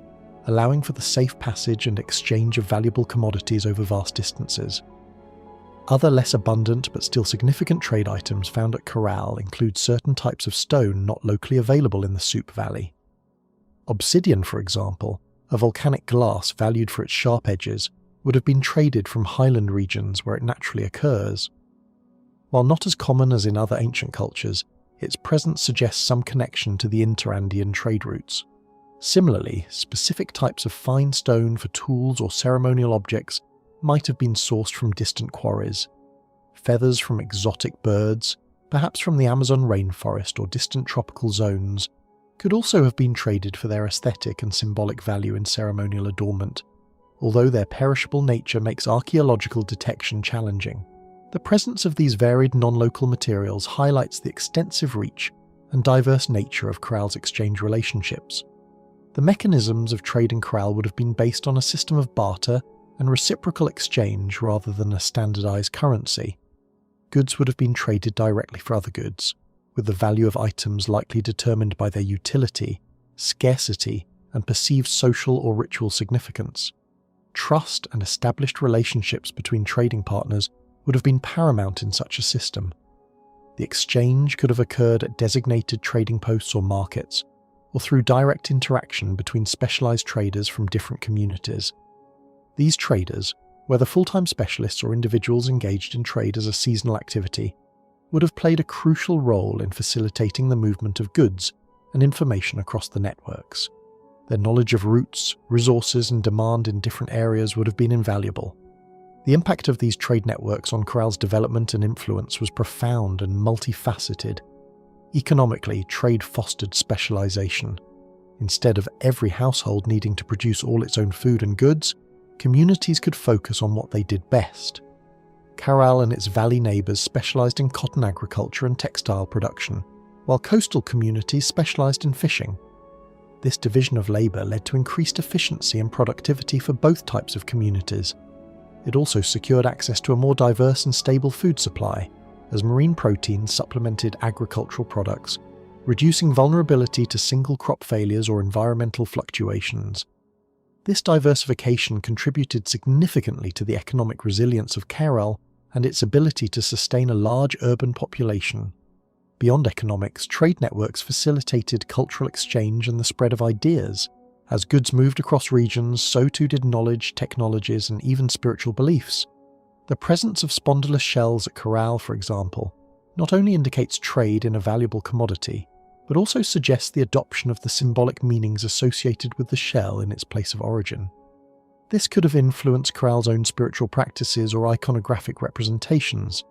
[SPEAKER 1] allowing for the safe passage and exchange of valuable commodities over vast distances. Other less abundant but still significant trade items found at Caral include certain types of stone not locally available in the Soup Valley. Obsidian, for example, a volcanic glass valued for its sharp edges, would have been traded from highland regions where it naturally occurs. While not as common as in other ancient cultures, its presence suggests some connection to the inter-Andean trade routes. Similarly, specific types of fine stone for tools or ceremonial objects might have been sourced from distant quarries. Feathers from exotic birds, perhaps from the Amazon rainforest or distant tropical zones, could also have been traded for their aesthetic and symbolic value in ceremonial adornment, although their perishable nature makes archaeological detection challenging. The presence of these varied non-local materials highlights the extensive reach and diverse nature of Caral's exchange relationships. The mechanisms of trade in Caral would have been based on a system of barter and reciprocal exchange rather than a standardized currency. Goods would have been traded directly for other goods, with the value of items likely determined by their utility, scarcity, and perceived social or ritual significance. Trust and established relationships between trading partners would have been paramount in such a system. The exchange could have occurred at designated trading posts or markets, or through direct interaction between specialized traders from different communities. These traders, whether full-time specialists or individuals engaged in trade as a seasonal activity, would have played a crucial role in facilitating the movement of goods and information across the networks. Their knowledge of routes, resources, and demand in different areas would have been invaluable. The impact of these trade networks on Caral's development and influence was profound and multifaceted. Economically, trade fostered specialization. Instead of every household needing to produce all its own food and goods, communities could focus on what they did best. Caral and its valley neighbours specialised in cotton agriculture and textile production, while coastal communities specialised in fishing. This division of labour led to increased efficiency and productivity for both types of communities. It also secured access to a more diverse and stable food supply, as marine proteins supplemented agricultural products, reducing vulnerability to single crop failures or environmental fluctuations. This diversification contributed significantly to the economic resilience of Caral and its ability to sustain a large urban population. Beyond economics, trade networks facilitated cultural exchange and the spread of ideas. As goods moved across regions, so too did knowledge, technologies, and even spiritual beliefs. The presence of spondylus shells at Caral, for example, not only indicates trade in a valuable commodity, but also suggests the adoption of the symbolic meanings associated with the shell in its place of origin. This could have influenced Caral's own spiritual practices or iconographic representations.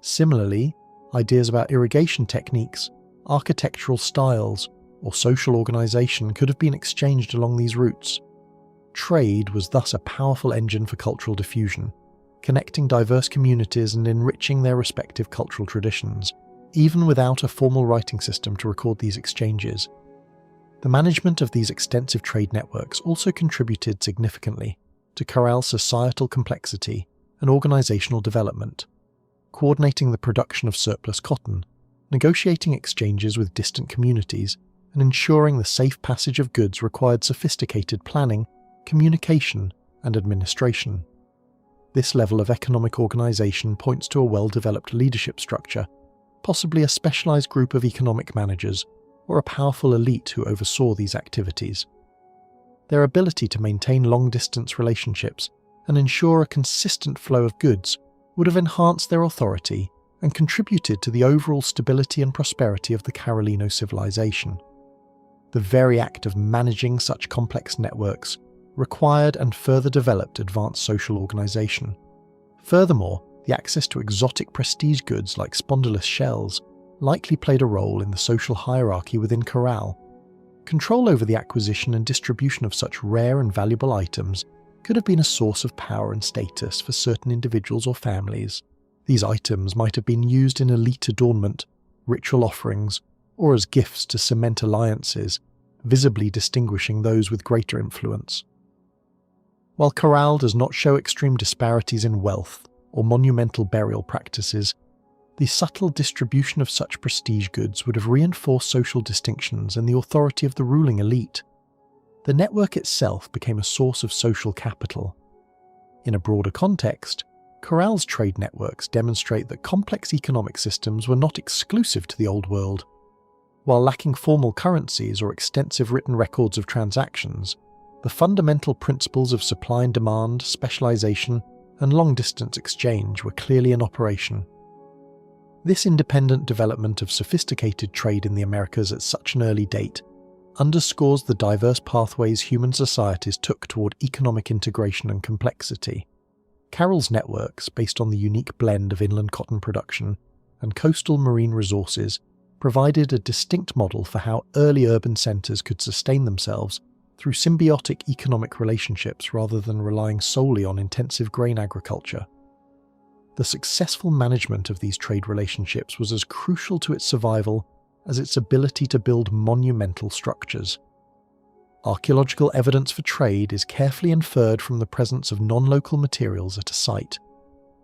[SPEAKER 1] Similarly, ideas about irrigation techniques, architectural styles, or social organisation could have been exchanged along these routes. Trade was thus a powerful engine for cultural diffusion, connecting diverse communities and enriching their respective cultural traditions, even without a formal writing system to record these exchanges. The management of these extensive trade networks also contributed significantly to Caral's societal complexity and organisational development, coordinating the production of surplus cotton, negotiating exchanges with distant communities, and ensuring the safe passage of goods required sophisticated planning, communication, and administration. This level of economic organisation points to a well-developed leadership structure, possibly a specialised group of economic managers, or a powerful elite who oversaw these activities. Their ability to maintain long-distance relationships and ensure a consistent flow of goods would have enhanced their authority and contributed to the overall stability and prosperity of the Carolino civilization. The very act of managing such complex networks required and further developed advanced social organisation. Furthermore, the access to exotic prestige goods like spondylus shells likely played a role in the social hierarchy within Caral. Control over the acquisition and distribution of such rare and valuable items could have been a source of power and status for certain individuals or families. These items might have been used in elite adornment, ritual offerings, or as gifts to cement alliances, visibly distinguishing those with greater influence. While Caral does not show extreme disparities in wealth, or monumental burial practices, the subtle distribution of such prestige goods would have reinforced social distinctions and the authority of the ruling elite. The network itself became a source of social capital. In a broader context, Caral's trade networks demonstrate that complex economic systems were not exclusive to the Old World. While lacking formal currencies or extensive written records of transactions, the fundamental principles of supply and demand, specialization, and long-distance exchange were clearly in operation. This independent development of sophisticated trade in the Americas at such an early date underscores the diverse pathways human societies took toward economic integration and complexity. Caral's networks, based on the unique blend of inland cotton production and coastal marine resources, provided a distinct model for how early urban centers could sustain themselves through symbiotic economic relationships rather than relying solely on intensive grain agriculture. The successful management of these trade relationships was as crucial to its survival as its ability to build monumental structures. Archaeological evidence for trade is carefully inferred from the presence of non-local materials at a site.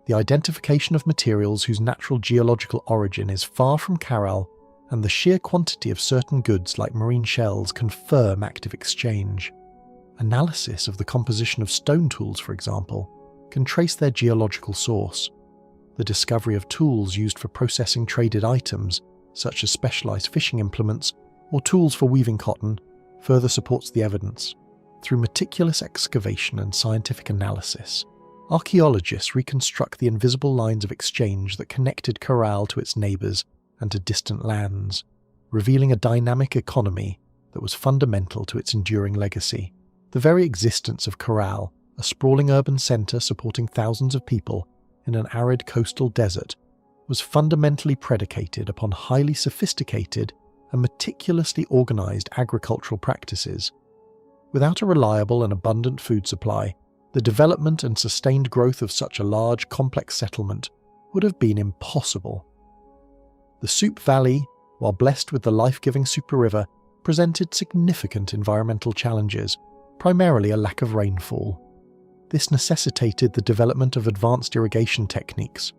[SPEAKER 1] The identification of materials whose natural geological origin is far from Caral, and the sheer quantity of certain goods like marine shells confirm active exchange. Analysis of the composition of stone tools, for example, can trace their geological source. The discovery of tools used for processing traded items, such as specialized fishing implements or tools for weaving cotton, further supports the evidence. Through meticulous excavation and scientific analysis, archaeologists reconstruct the invisible lines of exchange that connected Caral to its neighbors and to distant lands, revealing a dynamic economy that was fundamental to its enduring legacy. The very existence of Caral, a sprawling urban center supporting thousands of people in an arid coastal desert, was fundamentally predicated upon highly sophisticated and meticulously organized agricultural practices. Without a reliable and abundant food supply, the development and sustained growth of such a large, complex settlement would have been impossible. The Soup Valley, while blessed with the life-giving Super River, presented significant environmental challenges, primarily a lack of rainfall. This necessitated the development of advanced irrigation techniques,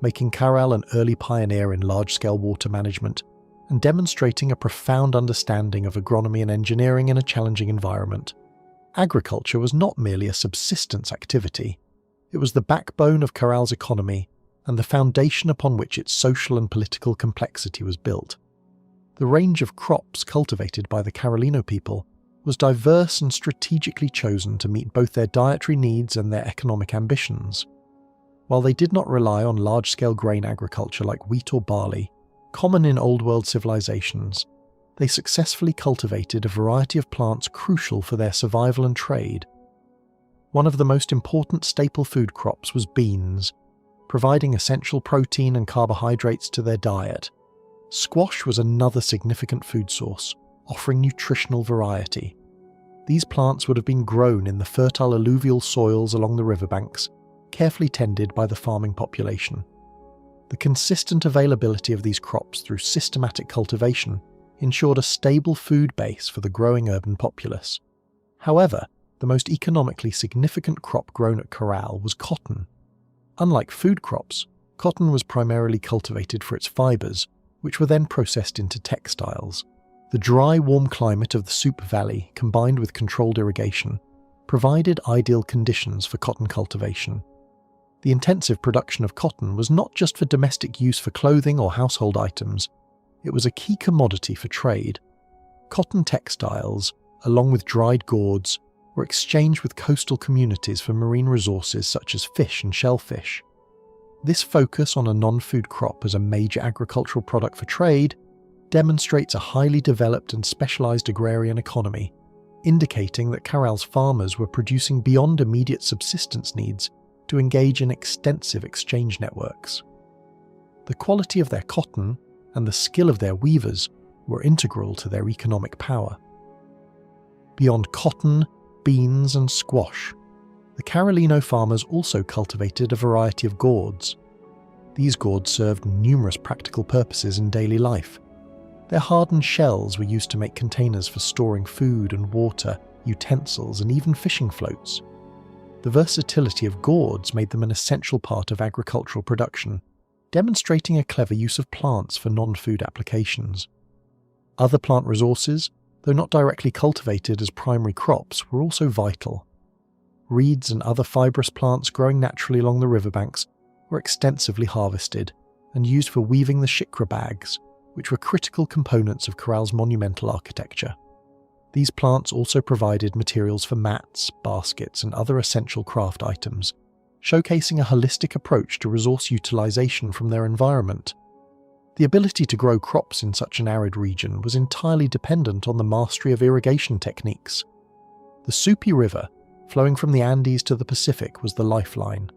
[SPEAKER 1] making Caral an early pioneer in large-scale water management and demonstrating a profound understanding of agronomy and engineering in a challenging environment. Agriculture was not merely a subsistence activity. It was the backbone of Caral's economy and the foundation upon which its social and political complexity was built. The range of crops cultivated by the Carolino people was diverse and strategically chosen to meet both their dietary needs and their economic ambitions. While they did not rely on large-scale grain agriculture like wheat or barley, common in Old World civilizations, they successfully cultivated a variety of plants crucial for their survival and trade. One of the most important staple food crops was beans, providing essential protein and carbohydrates to their diet. Squash was another significant food source, offering nutritional variety. These plants would have been grown in the fertile alluvial soils along the riverbanks, carefully tended by the farming population. The consistent availability of these crops through systematic cultivation ensured a stable food base for the growing urban populace. However, the most economically significant crop grown at Caral was cotton. Unlike food crops, cotton was primarily cultivated for its fibers, which were then processed into textiles. The dry, warm climate of the Soup Valley, combined with controlled irrigation, provided ideal conditions for cotton cultivation. The intensive production of cotton was not just for domestic use for clothing or household items, it was a key commodity for trade. Cotton textiles, along with dried gourds, were exchanged with coastal communities for marine resources such as fish and shellfish. This focus on a non-food crop as a major agricultural product for trade demonstrates a highly developed and specialized agrarian economy, indicating that Caral's farmers were producing beyond immediate subsistence needs to engage in extensive exchange networks. The quality of their cotton and the skill of their weavers were integral to their economic power. Beyond cotton, beans, and squash, the Carolino farmers also cultivated a variety of gourds. These gourds served numerous practical purposes in daily life. Their hardened shells were used to make containers for storing food and water, utensils, and even fishing floats. The versatility of gourds made them an essential part of agricultural production, demonstrating a clever use of plants for non-food applications. Other plant resources, though not directly cultivated as primary crops, were also vital. Reeds and other fibrous plants growing naturally along the riverbanks were extensively harvested and used for weaving the shikra bags, which were critical components of Caral's monumental architecture. These plants also provided materials for mats, baskets, and other essential craft items, showcasing a holistic approach to resource utilization from their environment. The ability to grow crops in such an arid region was entirely dependent on the mastery of irrigation techniques. The Supi River, flowing from the Andes to the Pacific, was the lifeline.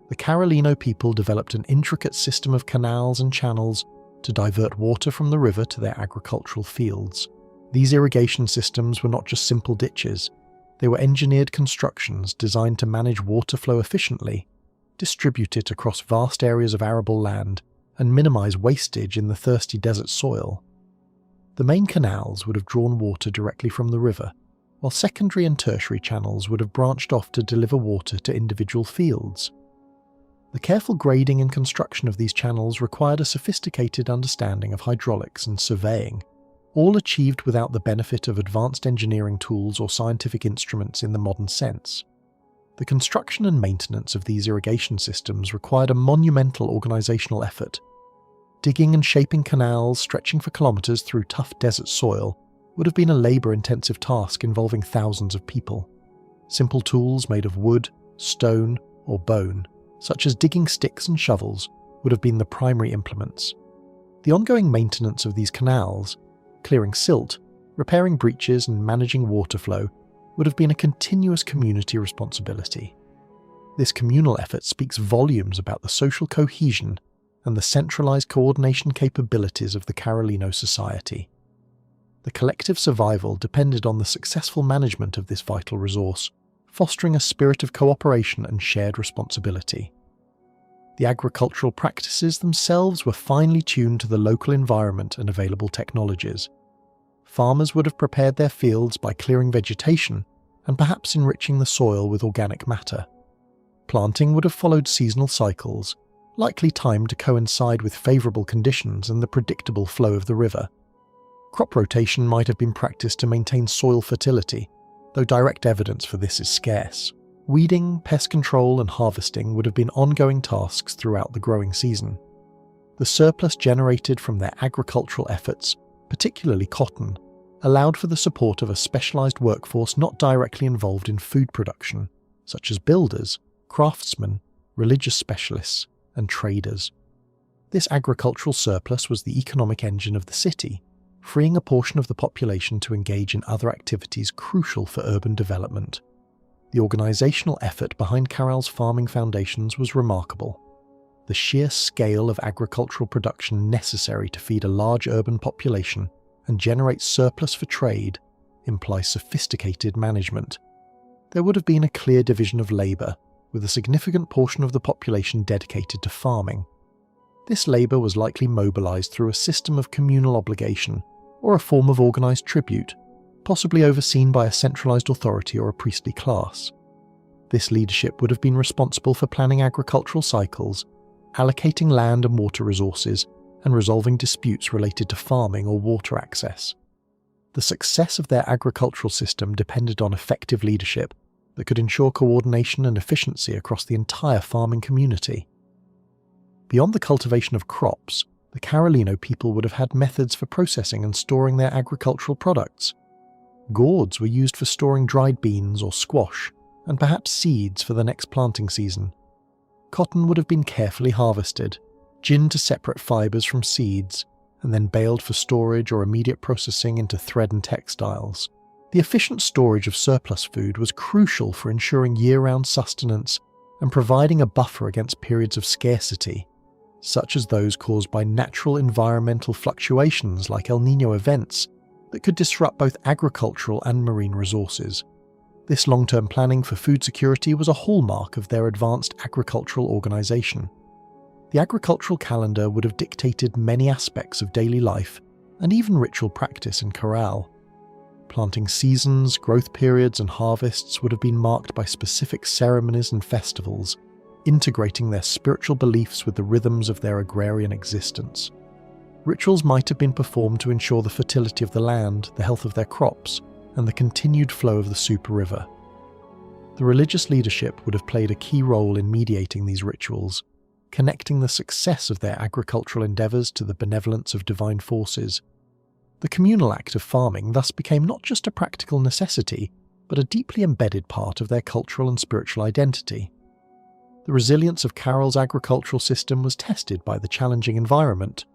[SPEAKER 1] The Carolino people developed an intricate system of canals and channels to divert water from the river to their agricultural fields. These irrigation systems were not just simple ditches, they were engineered constructions designed to manage water flow efficiently, distribute it across vast areas of arable land, and minimize wastage in the thirsty desert soil. The main canals would have drawn water directly from the river, while secondary and tertiary channels would have branched off to deliver water to individual fields. The careful grading and construction of these channels required a sophisticated understanding of hydraulics and surveying, all achieved without the benefit of advanced engineering tools or scientific instruments in the modern sense. The construction and maintenance of these irrigation systems required a monumental organizational effort. Digging and shaping canals stretching for kilometers through tough desert soil would have been a labor-intensive task involving thousands of people. Simple tools made of wood, stone, or bone, such as digging sticks and shovels, would have been the primary implements. The ongoing maintenance of these canals, clearing silt, repairing breaches, and managing water flow would have been a continuous community responsibility. This communal effort speaks volumes about the social cohesion and the centralized coordination capabilities of the Carolino society. The collective survival depended on the successful management of this vital resource, fostering a spirit of cooperation and shared responsibility. The agricultural practices themselves were finely tuned to the local environment and available technologies. Farmers would have prepared their fields by clearing vegetation and perhaps enriching the soil with organic matter. Planting would have followed seasonal cycles, likely timed to coincide with favourable conditions and the predictable flow of the river. Crop rotation might have been practiced to maintain soil fertility, though direct evidence for this is scarce. Weeding, pest control, and harvesting would have been ongoing tasks throughout the growing season. The surplus generated from their agricultural efforts, particularly cotton, allowed for the support of a specialised workforce not directly involved in food production, such as builders, craftsmen, religious specialists, and traders. This agricultural surplus was the economic engine of the city, freeing a portion of the population to engage in other activities crucial for urban development. The organisational effort behind Caral's farming foundations was remarkable. The sheer scale of agricultural production necessary to feed a large urban population and generate surplus for trade implies sophisticated management. There would have been a clear division of labour, with a significant portion of the population dedicated to farming. This labour was likely mobilised through a system of communal obligation, or a form of organised tribute, possibly overseen by a centralised authority or a priestly class. This leadership would have been responsible for planning agricultural cycles, allocating land and water resources, and resolving disputes related to farming or water access. The success of their agricultural system depended on effective leadership that could ensure coordination and efficiency across the entire farming community. Beyond the cultivation of crops, the Carolino people would have had methods for processing and storing their agricultural products. Gourds were used for storing dried beans or squash, and perhaps seeds for the next planting season. Cotton would have been carefully harvested, ginned to separate fibres from seeds, and then baled for storage or immediate processing into thread and textiles. The efficient storage of surplus food was crucial for ensuring year-round sustenance and providing a buffer against periods of scarcity, such as those caused by natural environmental fluctuations like El Niño events that could disrupt both agricultural and marine resources. This long-term planning for food security was a hallmark of their advanced agricultural organisation. The agricultural calendar would have dictated many aspects of daily life and even ritual practice in Caral. Planting seasons, growth periods, and harvests would have been marked by specific ceremonies and festivals, integrating their spiritual beliefs with the rhythms of their agrarian existence. Rituals might have been performed to ensure the fertility of the land, the health of their crops, and the continued flow of the Super River. The religious leadership would have played a key role in mediating these rituals, connecting the success of their agricultural endeavours to the benevolence of divine forces. The communal act of farming thus became not just a practical necessity, but a deeply embedded part of their cultural and spiritual identity. The resilience of Caral's agricultural system was tested by the challenging environment.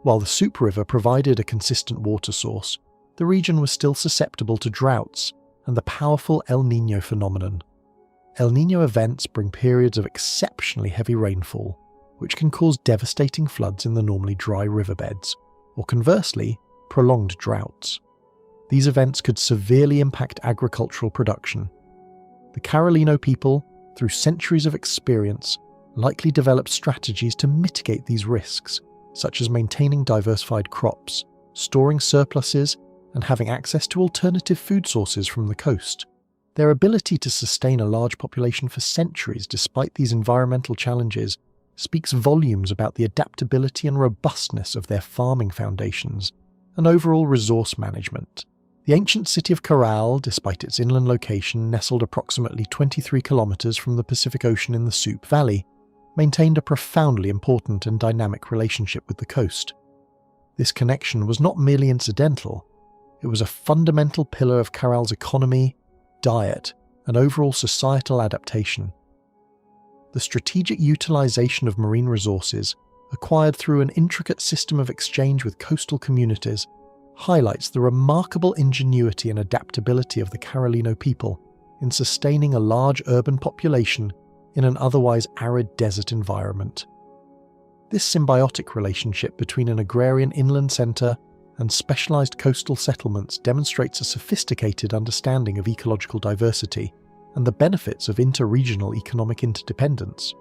[SPEAKER 1] While the Super River provided a consistent water source, the region was still susceptible to droughts and the powerful El Niño phenomenon. El Niño events bring periods of exceptionally heavy rainfall, which can cause devastating floods in the normally dry riverbeds, or conversely, prolonged droughts. These events could severely impact agricultural production. The Carolino people, through centuries of experience, likely developed strategies to mitigate these risks, such as maintaining diversified crops, storing surpluses, and having access to alternative food sources from the coast. Their ability to sustain a large population for centuries despite these environmental challenges speaks volumes about the adaptability and robustness of their farming foundations and overall resource management. The ancient city of Caral, despite its inland location nestled approximately 23 kilometers from the Pacific Ocean in the Soup Valley, maintained a profoundly important and dynamic relationship with the coast. This connection was not merely incidental, it was a fundamental pillar of Caral's economy, diet, and overall societal adaptation. The strategic utilization of marine resources, acquired through an intricate system of exchange with coastal communities, highlights the remarkable ingenuity and adaptability of the Carolino people in sustaining a large urban population in an otherwise arid desert environment. This symbiotic relationship between an agrarian inland centre and specialised coastal settlements demonstrates a sophisticated understanding of ecological diversity and the benefits of inter-regional economic interdependence.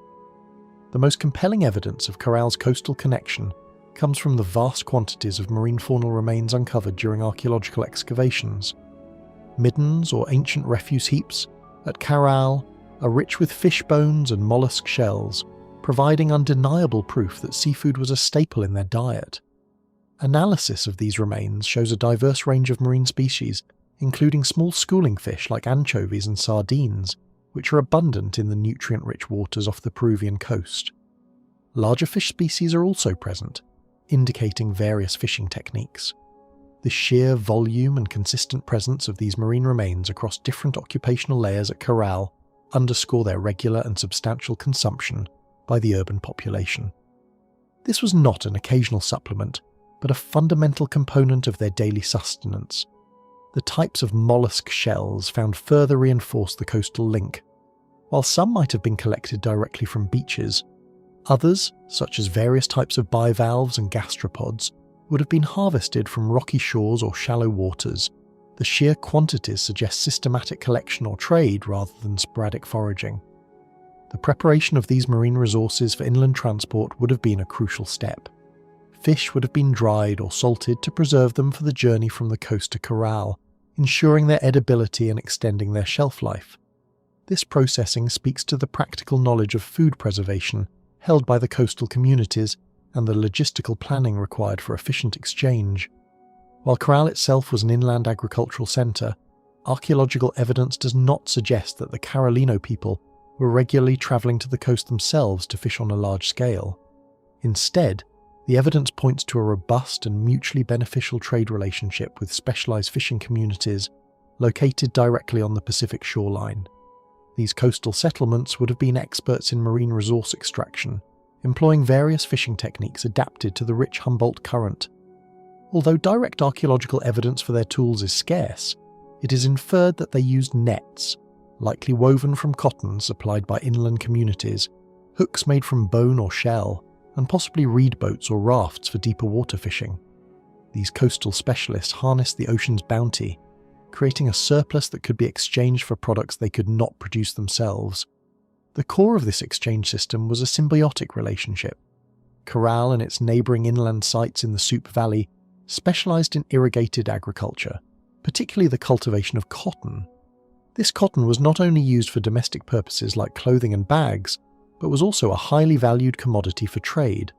[SPEAKER 1] The most compelling evidence of Caral's coastal connection comes from the vast quantities of marine faunal remains uncovered during archaeological excavations. Middens, or ancient refuse heaps, at Caral are rich with fish bones and mollusk shells, providing undeniable proof that seafood was a staple in their diet. Analysis of these remains shows a diverse range of marine species, including small schooling fish like anchovies and sardines, which are abundant in the nutrient-rich waters off the Peruvian coast. Larger fish species are also present, indicating various fishing techniques. The sheer volume and consistent presence of these marine remains across different occupational layers at Caral underscore their regular and substantial consumption by the urban population. This was not an occasional supplement, but a fundamental component of their daily sustenance. The types of mollusk shells found further reinforce the coastal link. While some might have been collected directly from beaches, others, such as various types of bivalves and gastropods, would have been harvested from rocky shores or shallow waters. The sheer quantities suggest systematic collection or trade rather than sporadic foraging. The preparation of these marine resources for inland transport would have been a crucial step. Fish would have been dried or salted to preserve them for the journey from the coast to Caral, ensuring their edibility and extending their shelf life. This processing speaks to the practical knowledge of food preservation held by the coastal communities and the logistical planning required for efficient exchange. While Caral itself was an inland agricultural centre, archaeological evidence does not suggest that the Carolino people were regularly travelling to the coast themselves to fish on a large scale. Instead, the evidence points to a robust and mutually beneficial trade relationship with specialised fishing communities located directly on the Pacific shoreline. These coastal settlements would have been experts in marine resource extraction, employing various fishing techniques adapted to the rich Humboldt Current. Although direct archaeological evidence for their tools is scarce, it is inferred that they used nets, likely woven from cotton supplied by inland communities, hooks made from bone or shell, and possibly reed boats or rafts for deeper water fishing. These coastal specialists harnessed the ocean's bounty, creating a surplus that could be exchanged for products they could not produce themselves. The core of this exchange system was a symbiotic relationship. Caral and its neighbouring inland sites in the Soup Valley specialised in irrigated agriculture, particularly the cultivation of cotton. This cotton was not only used for domestic purposes like clothing and bags, but was also a highly valued commodity for trade.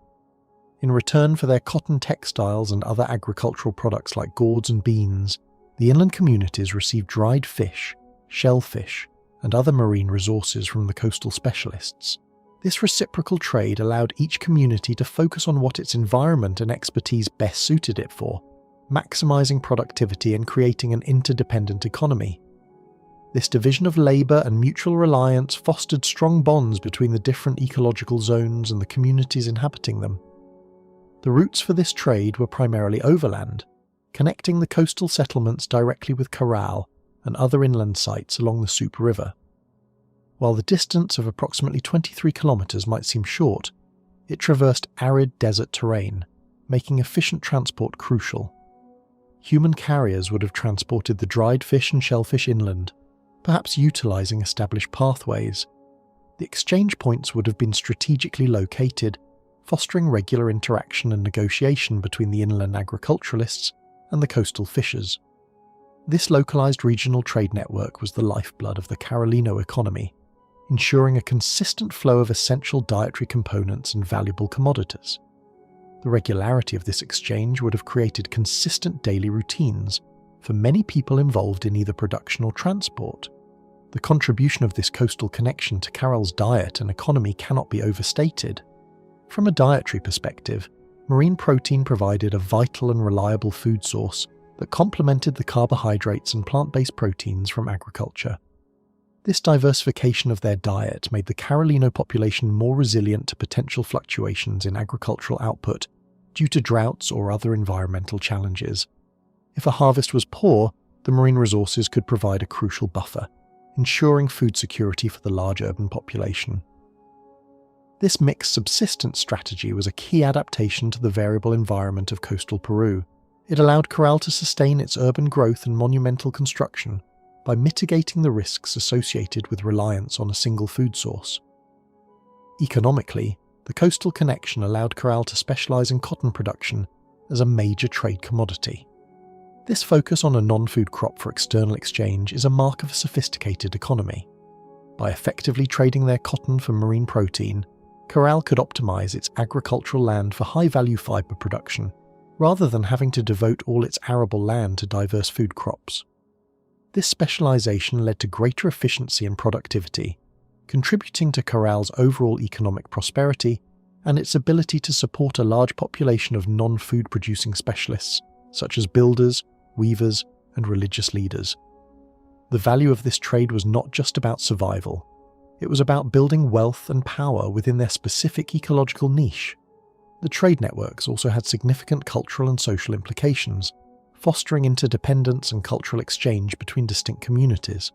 [SPEAKER 1] In return for their cotton textiles and other agricultural products like gourds and beans, the inland communities received dried fish, shellfish, and other marine resources from the coastal specialists. This reciprocal trade allowed each community to focus on what its environment and expertise best suited it for, maximizing productivity and creating an interdependent economy. This division of labour and mutual reliance fostered strong bonds between the different ecological zones and the communities inhabiting them. The routes for this trade were primarily overland, connecting the coastal settlements directly with Caral and other inland sites along the Soup River. While the distance of approximately 23 kilometres might seem short, it traversed arid desert terrain, making efficient transport crucial. Human carriers would have transported the dried fish and shellfish inland, perhaps utilising established pathways. The exchange points would have been strategically located, fostering regular interaction and negotiation between the inland agriculturalists and the coastal fishers. This localised regional trade network was the lifeblood of the Carolino economy, ensuring a consistent flow of essential dietary components and valuable commodities. The regularity of this exchange would have created consistent daily routines for many people involved in either production or transport. The contribution of this coastal connection to Caral's diet and economy cannot be overstated. From a dietary perspective, marine protein provided a vital and reliable food source that complemented the carbohydrates and plant-based proteins from agriculture. This diversification of their diet made the Carolino population more resilient to potential fluctuations in agricultural output due to droughts or other environmental challenges. If a harvest was poor, the marine resources could provide a crucial buffer, ensuring food security for the large urban population. This mixed subsistence strategy was a key adaptation to the variable environment of coastal Peru. It allowed Caral to sustain its urban growth and monumental construction by mitigating the risks associated with reliance on a single food source. Economically, the coastal connection allowed Caral to specialise in cotton production as a major trade commodity. This focus on a non-food crop for external exchange is a mark of a sophisticated economy. By effectively trading their cotton for marine protein, Caral could optimise its agricultural land for high-value fibre production, rather than having to devote all its arable land to diverse food crops. This specialisation led to greater efficiency and productivity, contributing to Caral's overall economic prosperity and its ability to support a large population of non-food producing specialists, such as builders, weavers, and religious leaders. The value of this trade was not just about survival. It was about building wealth and power within their specific ecological niche. The trade networks also had significant cultural and social implications, fostering interdependence and cultural exchange between distinct communities.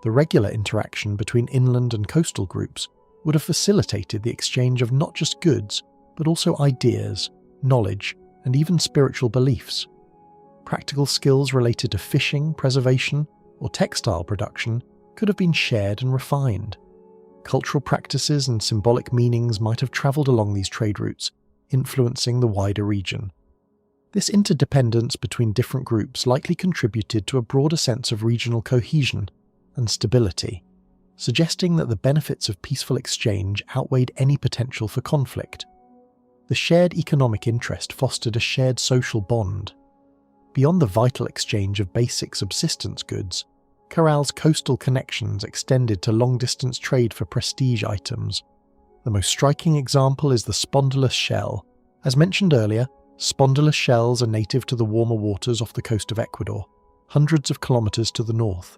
[SPEAKER 1] The regular interaction between inland and coastal groups would have facilitated the exchange of not just goods, but also ideas, knowledge, and even spiritual beliefs. Practical skills related to fishing, preservation, or textile production could have been shared and refined. Cultural practices and symbolic meanings might have travelled along these trade routes, influencing the wider region. This interdependence between different groups likely contributed to a broader sense of regional cohesion and stability, suggesting that the benefits of peaceful exchange outweighed any potential for conflict. The shared economic interest fostered a shared social bond. Beyond the vital exchange of basic subsistence goods, Caral's coastal connections extended to long-distance trade for prestige items. The most striking example is the spondylus shell. As mentioned earlier, spondylus shells are native to the warmer waters off the coast of Ecuador, hundreds of kilometres to the north.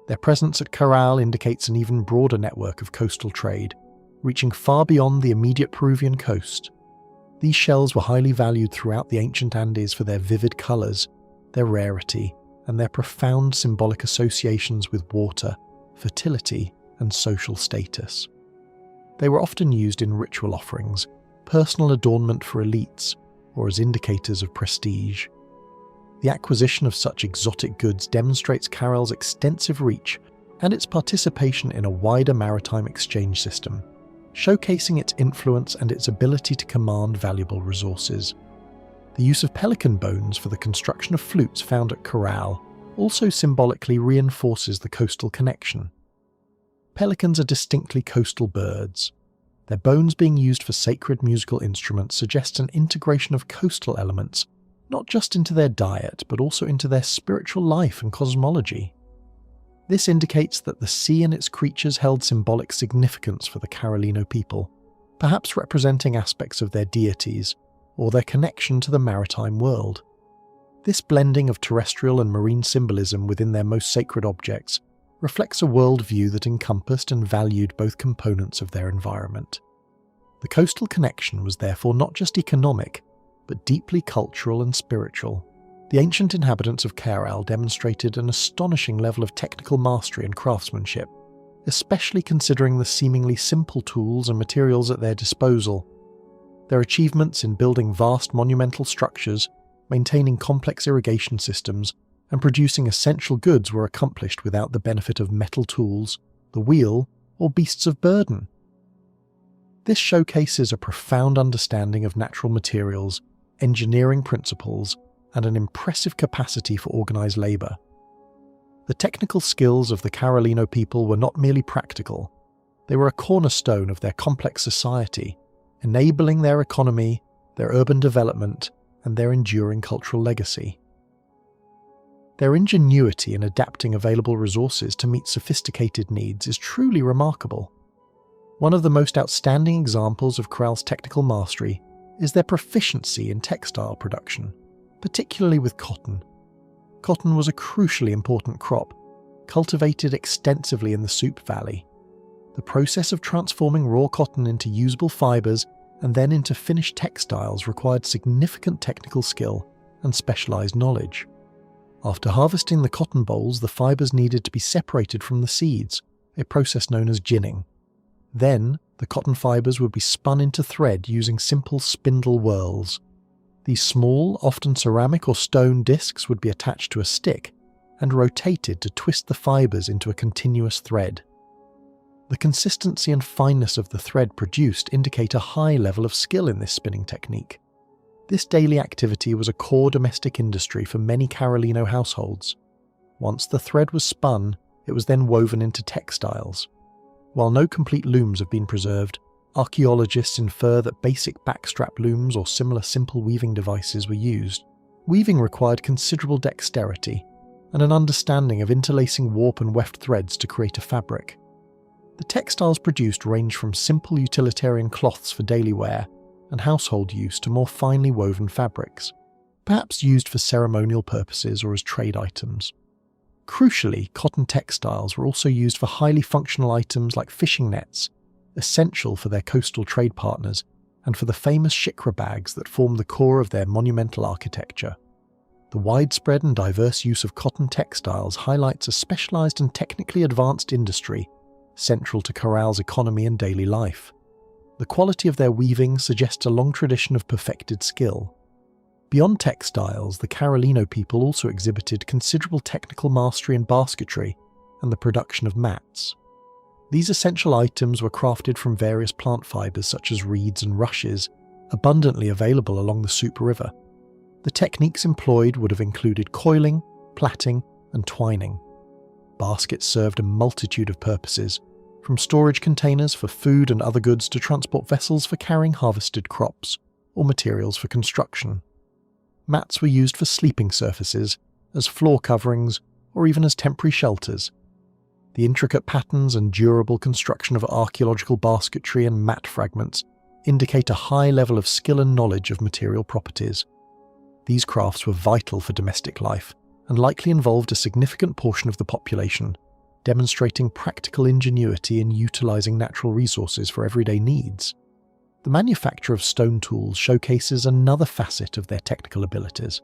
[SPEAKER 1] Their presence at Caral indicates an even broader network of coastal trade, reaching far beyond the immediate Peruvian coast. These shells were highly valued throughout the ancient Andes for their vivid colours, their rarity, and their profound symbolic associations with water, fertility, and social status. They were often used in ritual offerings, personal adornment for elites, or as indicators of prestige. The acquisition of such exotic goods demonstrates Caral's extensive reach and its participation in a wider maritime exchange system, showcasing its influence and its ability to command valuable resources. The use of pelican bones for the construction of flutes found at Caral also symbolically reinforces the coastal connection. Pelicans are distinctly coastal birds. Their bones being used for sacred musical instruments suggests an integration of coastal elements, not just into their diet, but also into their spiritual life and cosmology. This indicates that the sea and its creatures held symbolic significance for the Carolino people, perhaps representing aspects of their deities or their connection to the maritime world. This blending of terrestrial and marine symbolism within their most sacred objects reflects a worldview that encompassed and valued both components of their environment. The coastal connection was therefore not just economic, but deeply cultural and spiritual. The ancient inhabitants of Caral demonstrated an astonishing level of technical mastery and craftsmanship, especially considering the seemingly simple tools and materials at their disposal. Their achievements in building vast monumental structures, maintaining complex irrigation systems, and producing essential goods were accomplished without the benefit of metal tools, the wheel, or beasts of burden. This showcases a profound understanding of natural materials, engineering principles, and an impressive capacity for organized labor. The technical skills of the Carolino people were not merely practical, they were a cornerstone of their complex society, enabling their economy, their urban development, and their enduring cultural legacy. Their ingenuity in adapting available resources to meet sophisticated needs is truly remarkable. One of the most outstanding examples of Caral's technical mastery is their proficiency in textile production, particularly with cotton. Cotton was a crucially important crop, cultivated extensively in the Soup Valley. The process of transforming raw cotton into usable fibers and then into finished textiles required significant technical skill and specialized knowledge. After harvesting the cotton bolls, the fibers needed to be separated from the seeds, a process known as ginning. Then, the cotton fibers would be spun into thread using simple spindle whirls. These small, often ceramic or stone discs would be attached to a stick and rotated to twist the fibers into a continuous thread. The consistency and fineness of the thread produced indicate a high level of skill in this spinning technique. This daily activity was a core domestic industry for many Carolino households. Once the thread was spun, it was then woven into textiles. While no complete looms have been preserved, archaeologists infer that basic backstrap looms or similar simple weaving devices were used. Weaving required considerable dexterity and an understanding of interlacing warp and weft threads to create a fabric. The textiles produced ranged from simple utilitarian cloths for daily wear and household use to more finely woven fabrics, perhaps used for ceremonial purposes or as trade items. Crucially, cotton textiles were also used for highly functional items like fishing nets, essential for their coastal trade partners, and for the famous shikra bags that formed the core of their monumental architecture. The widespread and diverse use of cotton textiles highlights a specialized and technically advanced industry central to Caral's economy and daily life. The quality of their weaving suggests a long tradition of perfected skill. Beyond textiles, the Carolino people also exhibited considerable technical mastery in basketry and the production of mats. These essential items were crafted from various plant fibers such as reeds and rushes, abundantly available along the Soup River. The techniques employed would have included coiling, plaiting, and twining. Baskets served a multitude of purposes, from storage containers for food and other goods to transport vessels for carrying harvested crops or materials for construction. Mats were used for sleeping surfaces, as floor coverings, or even as temporary shelters. The intricate patterns and durable construction of archaeological basketry and mat fragments indicate a high level of skill and knowledge of material properties. These crafts were vital for domestic life and likely involved a significant portion of the population, demonstrating practical ingenuity in utilizing natural resources for everyday needs. The manufacture of stone tools showcases another facet of their technical abilities.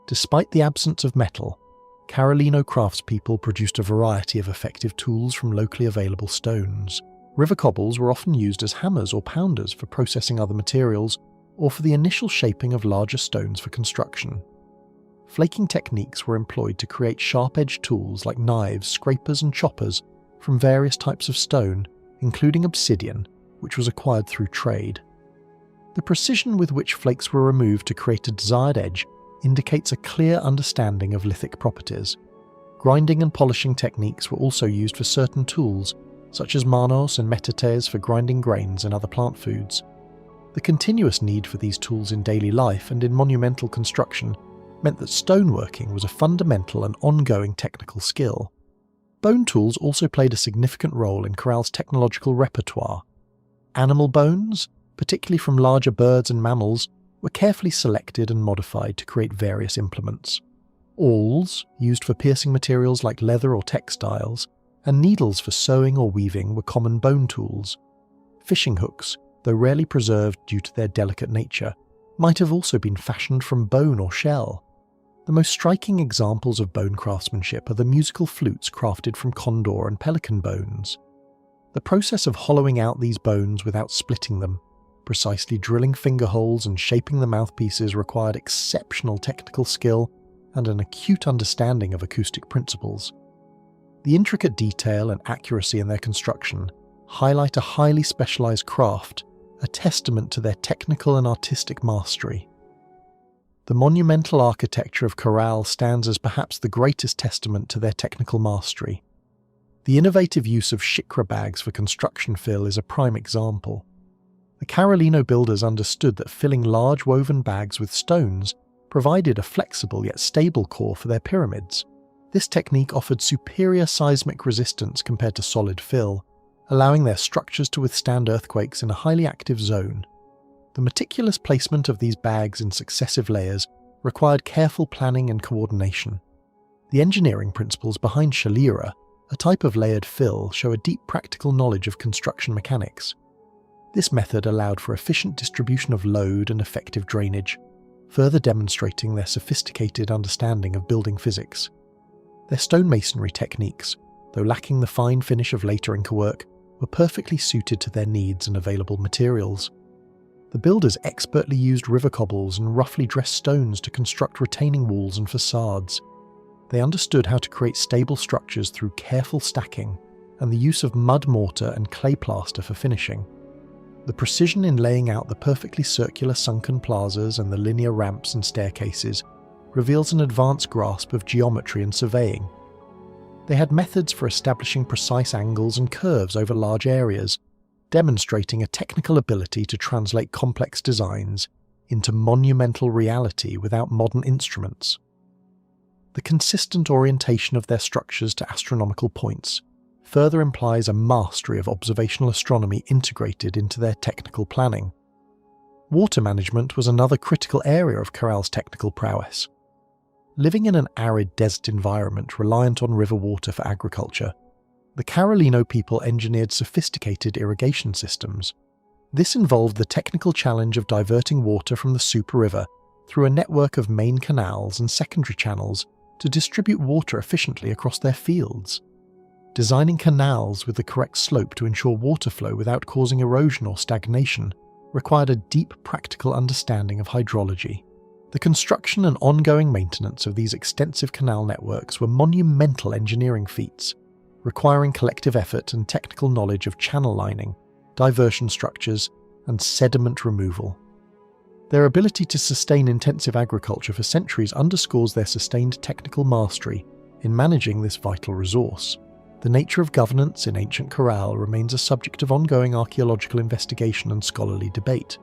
[SPEAKER 1] Despite the absence of metal, Carolino craftspeople produced a variety of effective tools from locally available stones. River cobbles were often used as hammers or pounders for processing other materials, or for the initial shaping of larger stones for construction. Flaking techniques were employed to create sharp-edged tools like knives, scrapers, and choppers from various types of stone, including obsidian, which was acquired through trade. The precision with which flakes were removed to create a desired edge indicates a clear understanding of lithic properties. Grinding and polishing techniques were also used for certain tools, such as manos and metates for grinding grains and other plant foods. The continuous need for these tools in daily life and in monumental construction meant that stoneworking was a fundamental and ongoing technical skill. Bone tools also played a significant role in Caral's technological repertoire. Animal bones, particularly from larger birds and mammals, were carefully selected and modified to create various implements. Awls, used for piercing materials like leather or textiles, and needles for sewing or weaving were common bone tools. Fishing hooks, though rarely preserved due to their delicate nature, might have also been fashioned from bone or shell. The most striking examples of bone craftsmanship are the musical flutes crafted from condor and pelican bones. The process of hollowing out these bones without splitting them, precisely drilling finger holes and shaping the mouthpieces required exceptional technical skill and an acute understanding of acoustic principles. The intricate detail and accuracy in their construction highlight a highly specialized craft, a testament to their technical and artistic mastery. The monumental architecture of Caral stands as perhaps the greatest testament to their technical mastery. The innovative use of shikra bags for construction fill is a prime example. The Carolino builders understood that filling large woven bags with stones provided a flexible yet stable core for their pyramids. This technique offered superior seismic resistance compared to solid fill, allowing their structures to withstand earthquakes in a highly active zone. The meticulous placement of these bags in successive layers required careful planning and coordination. The engineering principles behind shalira, a type of layered fill, show a deep practical knowledge of construction mechanics. This method allowed for efficient distribution of load and effective drainage, further demonstrating their sophisticated understanding of building physics. Their stonemasonry techniques, though lacking the fine finish of later Inca work, were perfectly suited to their needs and available materials. The builders expertly used river cobbles and roughly dressed stones to construct retaining walls and facades. They understood how to create stable structures through careful stacking and the use of mud mortar and clay plaster for finishing. The precision in laying out the perfectly circular sunken plazas and the linear ramps and staircases reveals an advanced grasp of geometry and surveying. They had methods for establishing precise angles and curves over large areas, demonstrating a technical ability to translate complex designs into monumental reality without modern instruments. The consistent orientation of their structures to astronomical points further implies a mastery of observational astronomy integrated into their technical planning. Water management was another critical area of Caral's technical prowess. Living in an arid desert environment reliant on river water for agriculture, the Carolino people engineered sophisticated irrigation systems. This involved the technical challenge of diverting water from the Super River through a network of main canals and secondary channels to distribute water efficiently across their fields. Designing canals with the correct slope to ensure water flow without causing erosion or stagnation required a deep practical understanding of hydrology. The construction and ongoing maintenance of these extensive canal networks were monumental engineering feats, requiring collective effort and technical knowledge of channel lining, diversion structures, and sediment removal. Their ability to sustain intensive agriculture for centuries underscores their sustained technical mastery in managing this vital resource. The nature of governance in ancient Caral remains a subject of ongoing archaeological investigation and scholarly debate.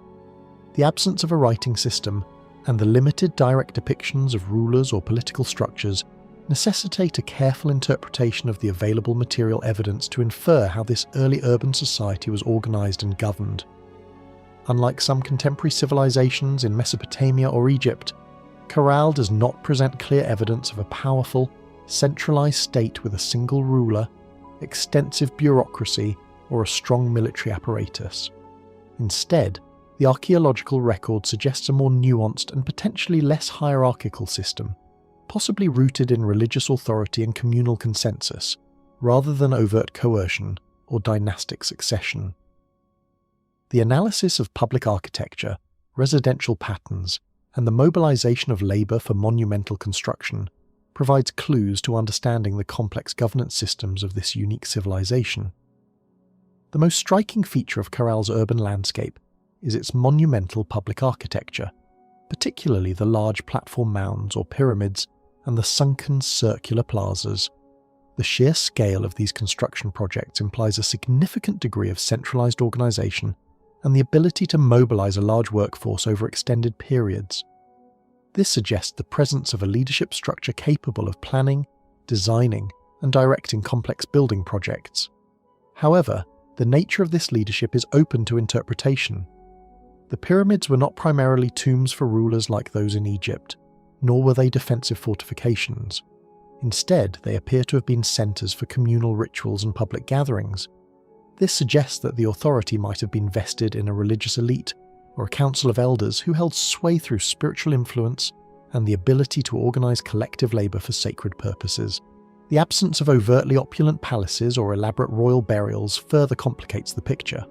[SPEAKER 1] The absence of a writing system and the limited direct depictions of rulers or political structures necessitate a careful interpretation of the available material evidence to infer how this early urban society was organized and governed. Unlike some contemporary civilizations in Mesopotamia or Egypt, Caral does not present clear evidence of a powerful, centralized state with a single ruler, extensive bureaucracy, or a strong military apparatus. Instead, the archaeological record suggests a more nuanced and potentially less hierarchical system, possibly rooted in religious authority and communal consensus, rather than overt coercion or dynastic succession. The analysis of public architecture, residential patterns, and the mobilization of labor for monumental construction provides clues to understanding the complex governance systems of this unique civilization. The most striking feature of Caral's urban landscape is its monumental public architecture, particularly the large platform mounds or pyramids and the sunken circular plazas. The sheer scale of these construction projects implies a significant degree of centralized organization and the ability to mobilize a large workforce over extended periods. This suggests the presence of a leadership structure capable of planning, designing, and directing complex building projects. However, the nature of this leadership is open to interpretation. The pyramids were not primarily tombs for rulers like those in Egypt, nor were they defensive fortifications. Instead, they appear to have been centers for communal rituals and public gatherings. This suggests that the authority might have been vested in a religious elite or a council of elders who held sway through spiritual influence and the ability to organize collective labor for sacred purposes. The absence of overtly opulent palaces or elaborate royal burials further complicates the picture.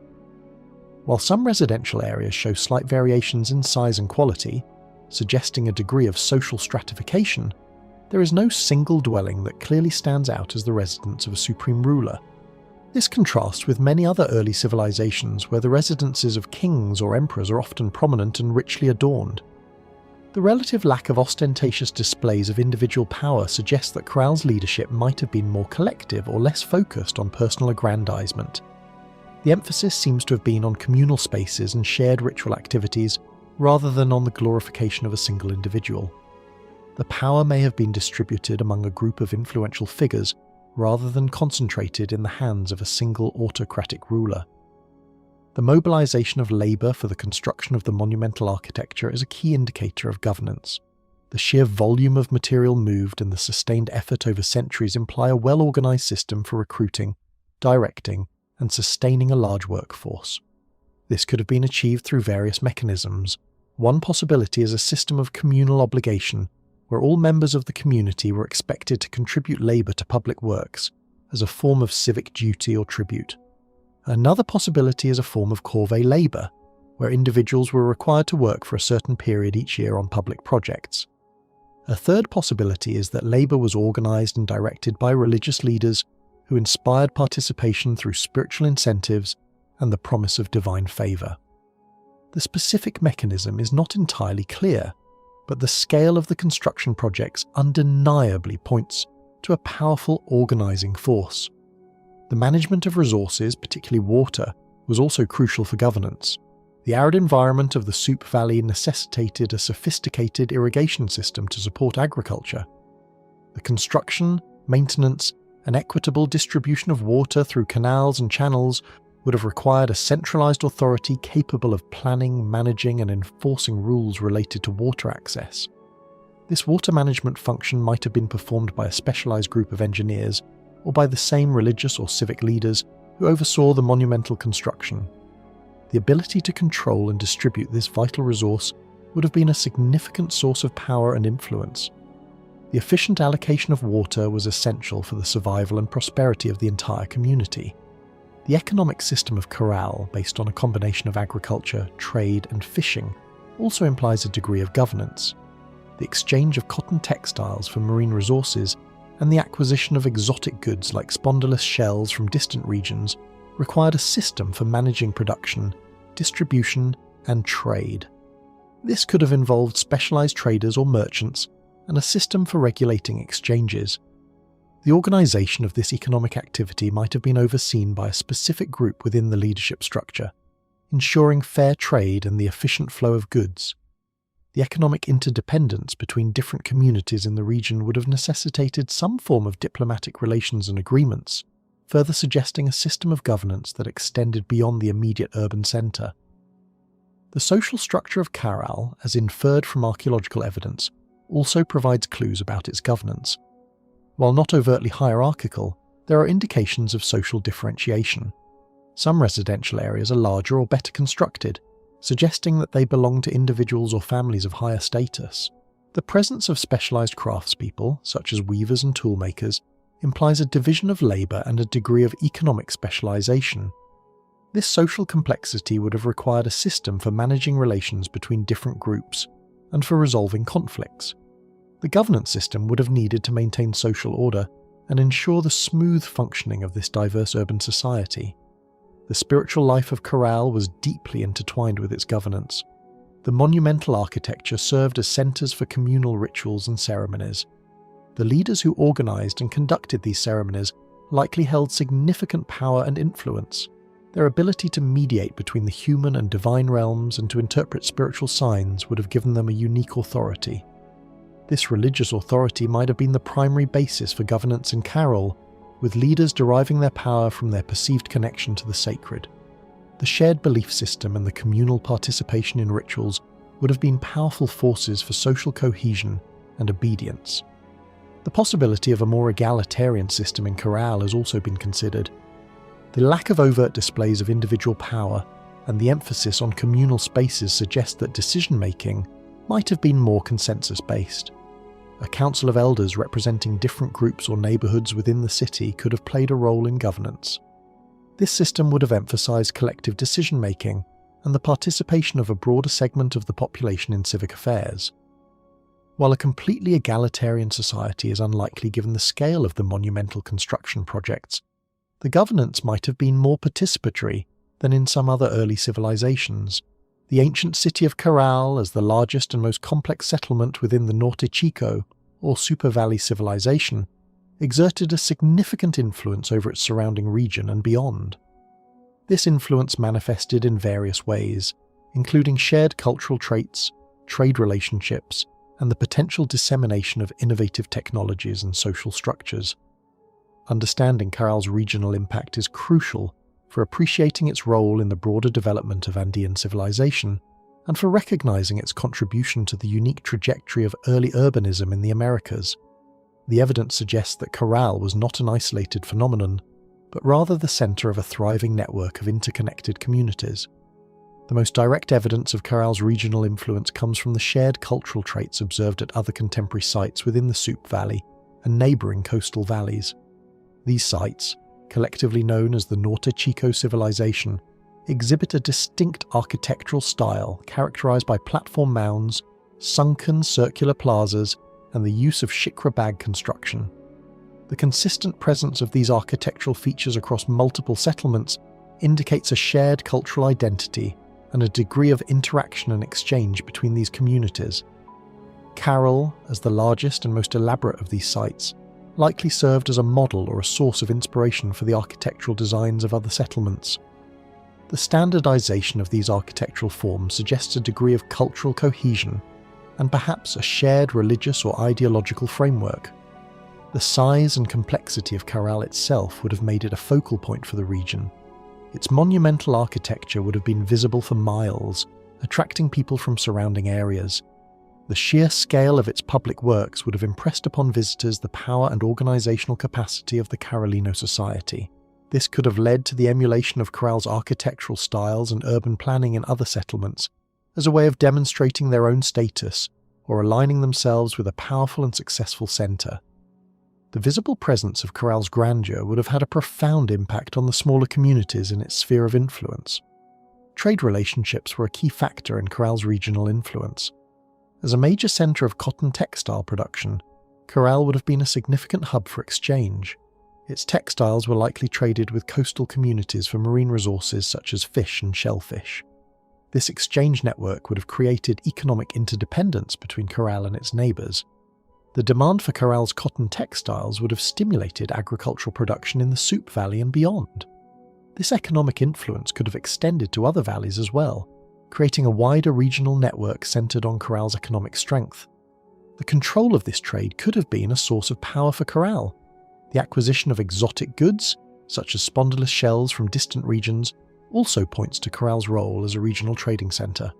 [SPEAKER 1] While some residential areas show slight variations in size and quality, suggesting a degree of social stratification, there is no single dwelling that clearly stands out as the residence of a supreme ruler. This contrasts with many other early civilizations where the residences of kings or emperors are often prominent and richly adorned. The relative lack of ostentatious displays of individual power suggests that Caral's leadership might have been more collective or less focused on personal aggrandizement. The emphasis seems to have been on communal spaces and shared ritual activities rather than on the glorification of a single individual. The power may have been distributed among a group of influential figures rather than concentrated in the hands of a single autocratic ruler. The mobilization of labor for the construction of the monumental architecture is a key indicator of governance. The sheer volume of material moved and the sustained effort over centuries imply a well-organized system for recruiting, directing, and sustaining a large workforce. This could have been achieved through various mechanisms. One possibility is a system of communal obligation, where all members of the community were expected to contribute labor to public works as a form of civic duty or tribute. Another possibility is a form of corvée labor, where individuals were required to work for a certain period each year on public projects. A third possibility is that labor was organized and directed by religious leaders who inspired participation through spiritual incentives and the promise of divine favor. The specific mechanism is not entirely clear, but the scale of the construction projects undeniably points to a powerful organizing force. The management of resources, particularly water, was also crucial for governance. The arid environment of the Soup Valley necessitated a sophisticated irrigation system to support agriculture. The construction, maintenance, and equitable distribution of water through canals and channels would have required a centralized authority capable of planning, managing, and enforcing rules related to water access. This water management function might have been performed by a specialized group of engineers or by the same religious or civic leaders who oversaw the monumental construction. The ability to control and distribute this vital resource would have been a significant source of power and influence. The efficient allocation of water was essential for the survival and prosperity of the entire community. The economic system of Caral, based on a combination of agriculture, trade, and fishing, also implies a degree of governance. The exchange of cotton textiles for marine resources and the acquisition of exotic goods like spondylus shells from distant regions required a system for managing production, distribution, and trade. This could have involved specialized traders or merchants and a system for regulating exchanges. The organization of this economic activity might have been overseen by a specific group within the leadership structure, ensuring fair trade and the efficient flow of goods. The economic interdependence between different communities in the region would have necessitated some form of diplomatic relations and agreements, further suggesting a system of governance that extended beyond the immediate urban center. The social structure of Caral, as inferred from archaeological evidence, also provides clues about its governance. While not overtly hierarchical, there are indications of social differentiation. Some residential areas are larger or better constructed, suggesting that they belong to individuals or families of higher status. The presence of specialized craftspeople, such as weavers and toolmakers, implies a division of labor and a degree of economic specialization. This social complexity would have required a system for managing relations between different groups and for resolving conflicts. The governance system would have needed to maintain social order and ensure the smooth functioning of this diverse urban society. The spiritual life of Caral was deeply intertwined with its governance. The monumental architecture served as centres for communal rituals and ceremonies. The leaders who organised and conducted these ceremonies likely held significant power and influence. Their ability to mediate between the human and divine realms and to interpret spiritual signs would have given them a unique authority. This religious authority might have been the primary basis for governance in Caral, with leaders deriving their power from their perceived connection to the sacred. The shared belief system and the communal participation in rituals would have been powerful forces for social cohesion and obedience. The possibility of a more egalitarian system in Caral has also been considered. The lack of overt displays of individual power and the emphasis on communal spaces suggest that decision-making might have been more consensus-based. A council of elders representing different groups or neighbourhoods within the city could have played a role in governance. This system would have emphasised collective decision-making and the participation of a broader segment of the population in civic affairs. While a completely egalitarian society is unlikely given the scale of the monumental construction projects, the governance might have been more participatory than in some other early civilizations. The ancient city of Caral, as the largest and most complex settlement within the Norte Chico, or Super Valley civilization, exerted a significant influence over its surrounding region and beyond. This influence manifested in various ways, including shared cultural traits, trade relationships, and the potential dissemination of innovative technologies and social structures. Understanding Caral's regional impact is crucial for appreciating its role in the broader development of Andean civilization and for recognizing its contribution to the unique trajectory of early urbanism in the Americas. The evidence suggests that Caral was not an isolated phenomenon, but rather the center of a thriving network of interconnected communities. The most direct evidence of Caral's regional influence comes from the shared cultural traits observed at other contemporary sites within the Soup Valley and neighboring coastal valleys. These sites, collectively known as the Norte Chico civilization, exhibit a distinct architectural style characterized by platform mounds, sunken circular plazas, and the use of shikra bag construction. The consistent presence of these architectural features across multiple settlements indicates a shared cultural identity and a degree of interaction and exchange between these communities. Caral, as the largest and most elaborate of these sites, likely served as a model or a source of inspiration for the architectural designs of other settlements. The standardization of these architectural forms suggests a degree of cultural cohesion and perhaps a shared religious or ideological framework. The size and complexity of Caral itself would have made it a focal point for the region. Its monumental architecture would have been visible for miles, attracting people from surrounding areas. The sheer scale of its public works would have impressed upon visitors the power and organizational capacity of the Carolino society. This could have led to the emulation of Caral's architectural styles and urban planning in other settlements, as a way of demonstrating their own status or aligning themselves with a powerful and successful centre. The visible presence of Caral's grandeur would have had a profound impact on the smaller communities in its sphere of influence. Trade relationships were a key factor in Caral's regional influence. As a major centre of cotton textile production, Caral would have been a significant hub for exchange. Its textiles were likely traded with coastal communities for marine resources such as fish and shellfish. This exchange network would have created economic interdependence between Caral and its neighbours. The demand for Caral's cotton textiles would have stimulated agricultural production in the Soup Valley and beyond. This economic influence could have extended to other valleys as well, creating a wider regional network centred on Caral's economic strength. The control of this trade could have been a source of power for Caral. The acquisition of exotic goods, such as spondylus shells from distant regions, also points to Caral's role as a regional trading centre.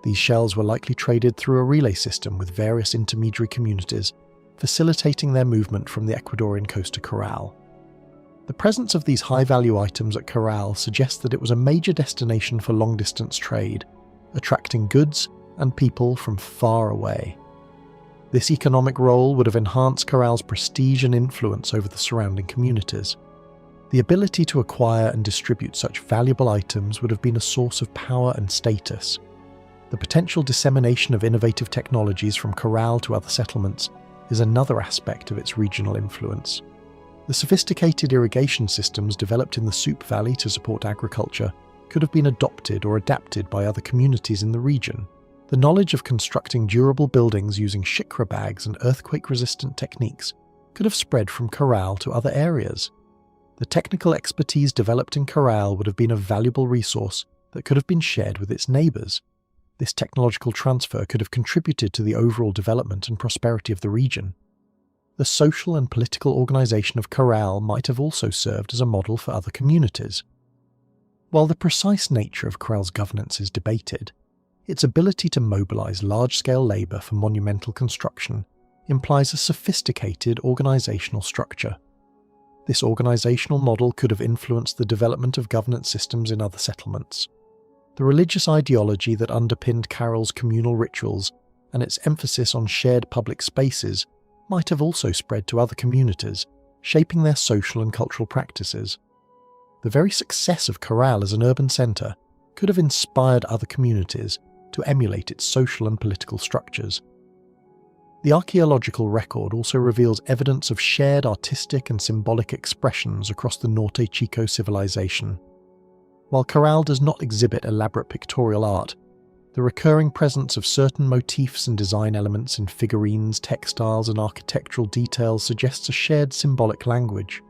[SPEAKER 1] These shells were likely traded through a relay system with various intermediary communities, facilitating their movement from the Ecuadorian coast to Caral. The presence of these high-value items at Caral suggests that it was a major destination for long-distance trade, attracting goods and people from far away. This economic role would have enhanced Caral's prestige and influence over the surrounding communities. The ability to acquire and distribute such valuable items would have been a source of power and status. The potential dissemination of innovative technologies from Caral to other settlements is another aspect of its regional influence. The sophisticated irrigation systems developed in the Soup Valley to support agriculture could have been adopted or adapted by other communities in the region. The knowledge of constructing durable buildings using shikra bags and earthquake-resistant techniques could have spread from Caral to other areas. The technical expertise developed in Caral would have been a valuable resource that could have been shared with its neighbours. This technological transfer could have contributed to the overall development and prosperity of the region. The social and political organisation of Caral might have also served as a model for other communities. While the precise nature of Caral's governance is debated, its ability to mobilise large-scale labour for monumental construction implies a sophisticated organisational structure. This organisational model could have influenced the development of governance systems in other settlements. The religious ideology that underpinned Caral's communal rituals and its emphasis on shared public spaces might have also spread to other communities, shaping their social and cultural practices. The very success of Caral as an urban centre could have inspired other communities to emulate its social and political structures. The archaeological record also reveals evidence of shared artistic and symbolic expressions across the Norte Chico civilization. While Caral does not exhibit elaborate pictorial art, the recurring presence of certain motifs and design elements in figurines, textiles, and architectural details suggests a shared symbolic language.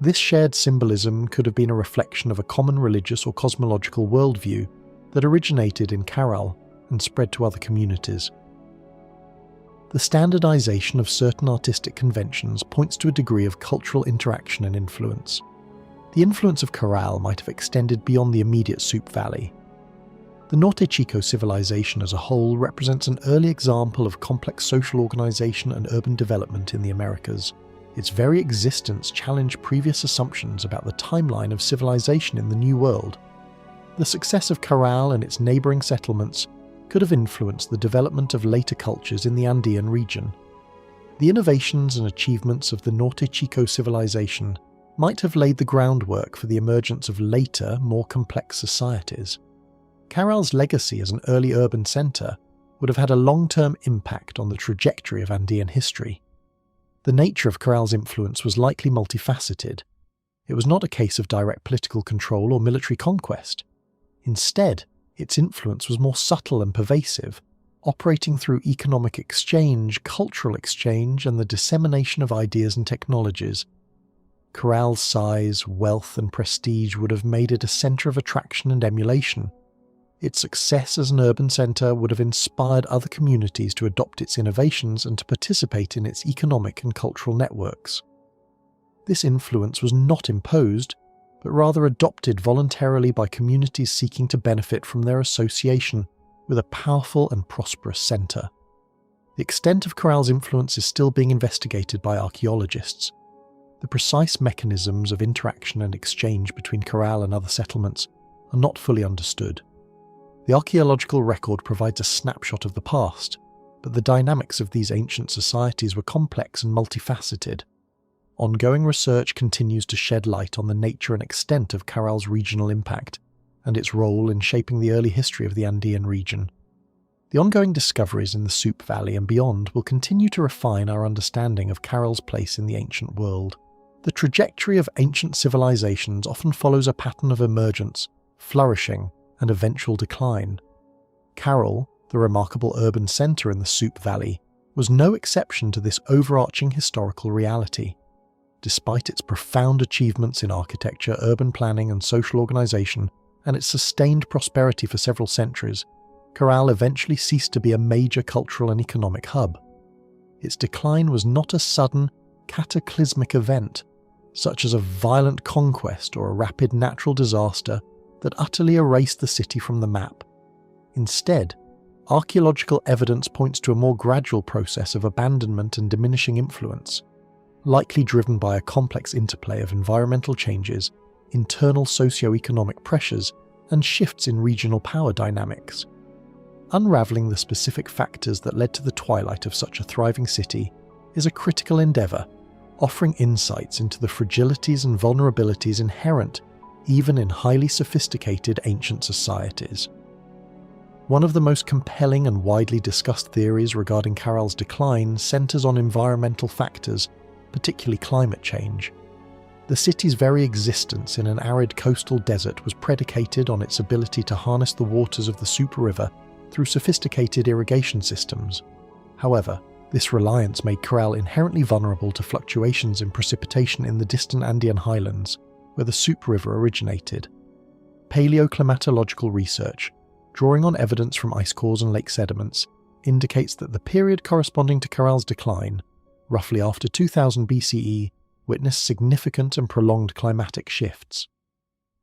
[SPEAKER 1] This shared symbolism could have been a reflection of a common religious or cosmological worldview that originated in Caral and spread to other communities. The standardization of certain artistic conventions points to a degree of cultural interaction and influence. The influence of Caral might have extended beyond the immediate Soup Valley. The Norte Chico civilization as a whole represents an early example of complex social organization and urban development in the Americas. Its very existence challenged previous assumptions about the timeline of civilization in the New World. The success of Caral and its neighboring settlements could have influenced the development of later cultures in the Andean region. The innovations and achievements of the Norte Chico civilization might have laid the groundwork for the emergence of later, more complex societies. Caral's legacy as an early urban centre would have had a long-term impact on the trajectory of Andean history. The nature of Caral's influence was likely multifaceted. It was not a case of direct political control or military conquest. Instead, its influence was more subtle and pervasive, operating through economic exchange, cultural exchange, and the dissemination of ideas and technologies. Caral's size, wealth, and prestige would have made it a centre of attraction and emulation. Its success as an urban centre would have inspired other communities to adopt its innovations and to participate in its economic and cultural networks. This influence was not imposed, but rather adopted voluntarily by communities seeking to benefit from their association with a powerful and prosperous centre. The extent of Caral's influence is still being investigated by archaeologists. The precise mechanisms of interaction and exchange between Caral and other settlements are not fully understood. The archaeological record provides a snapshot of the past, but the dynamics of these ancient societies were complex and multifaceted. Ongoing research continues to shed light on the nature and extent of Caral's regional impact and its role in shaping the early history of the Andean region. The ongoing discoveries in the Soup Valley and beyond will continue to refine our understanding of Caral's place in the ancient world. The trajectory of ancient civilizations often follows a pattern of emergence, flourishing, and eventual decline. Caral, the remarkable urban centre in the Soup Valley, was no exception to this overarching historical reality. Despite its profound achievements in architecture, urban planning, and social organisation, and its sustained prosperity for several centuries, Caral eventually ceased to be a major cultural and economic hub. Its decline was not a sudden, cataclysmic event, such as a violent conquest or a rapid natural disaster that utterly erased the city from the map. Instead, archaeological evidence points to a more gradual process of abandonment and diminishing influence, likely driven by a complex interplay of environmental changes, internal socio-economic pressures, and shifts in regional power dynamics. Unravelling the specific factors that led to the twilight of such a thriving city is a critical endeavour, offering insights into the fragilities and vulnerabilities inherent even in highly sophisticated ancient societies. One of the most compelling and widely discussed theories regarding Caral's decline centres on environmental factors particularly climate change. The city's very existence in an arid coastal desert was predicated on its ability to harness the waters of the Super River through sophisticated irrigation systems. However, this reliance made Caral inherently vulnerable to fluctuations in precipitation in the distant Andean highlands, where the Super River originated. Paleoclimatological research, drawing on evidence from ice cores and lake sediments, indicates that the period corresponding to Caral's decline, roughly after 2000 BCE, witnessed significant and prolonged climatic shifts.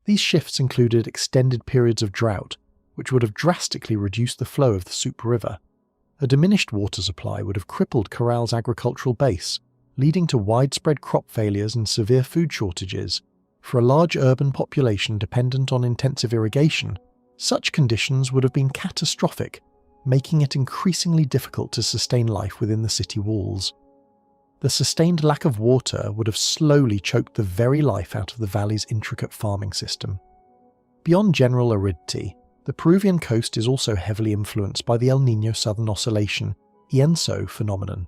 [SPEAKER 1] These shifts included extended periods of drought, which would have drastically reduced the flow of the Super River. A diminished water supply would have crippled Caral's agricultural base, leading to widespread crop failures and severe food shortages. For a large urban population dependent on intensive irrigation, such conditions would have been catastrophic, making it increasingly difficult to sustain life within the city walls. The sustained lack of water would have slowly choked the very life out of the valley's intricate farming system. Beyond general aridity, the Peruvian coast is also heavily influenced by the El Niño Southern Oscillation (ENSO) phenomenon.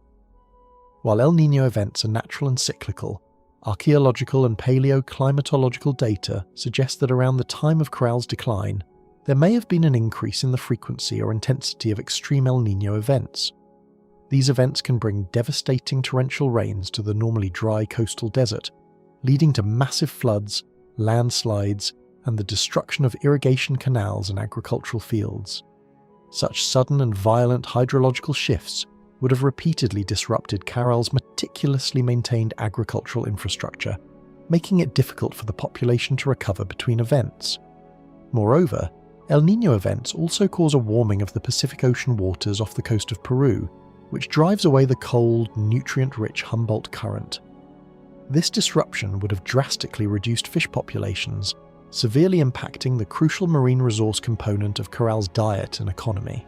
[SPEAKER 1] While El Niño events are natural and cyclical, archaeological and paleoclimatological data suggest that around the time of Caral's decline, there may have been an increase in the frequency or intensity of extreme El Niño events. These events can bring devastating torrential rains to the normally dry coastal desert, leading to massive floods, landslides, and the destruction of irrigation canals and agricultural fields. Such sudden and violent hydrological shifts would have repeatedly disrupted Caral's meticulously maintained agricultural infrastructure, making it difficult for the population to recover between events. Moreover, El Niño events also cause a warming of the Pacific Ocean waters off the coast of Peru, which drives away the cold, nutrient-rich Humboldt Current. This disruption would have drastically reduced fish populations, severely impacting the crucial marine resource component of Caral's diet and economy.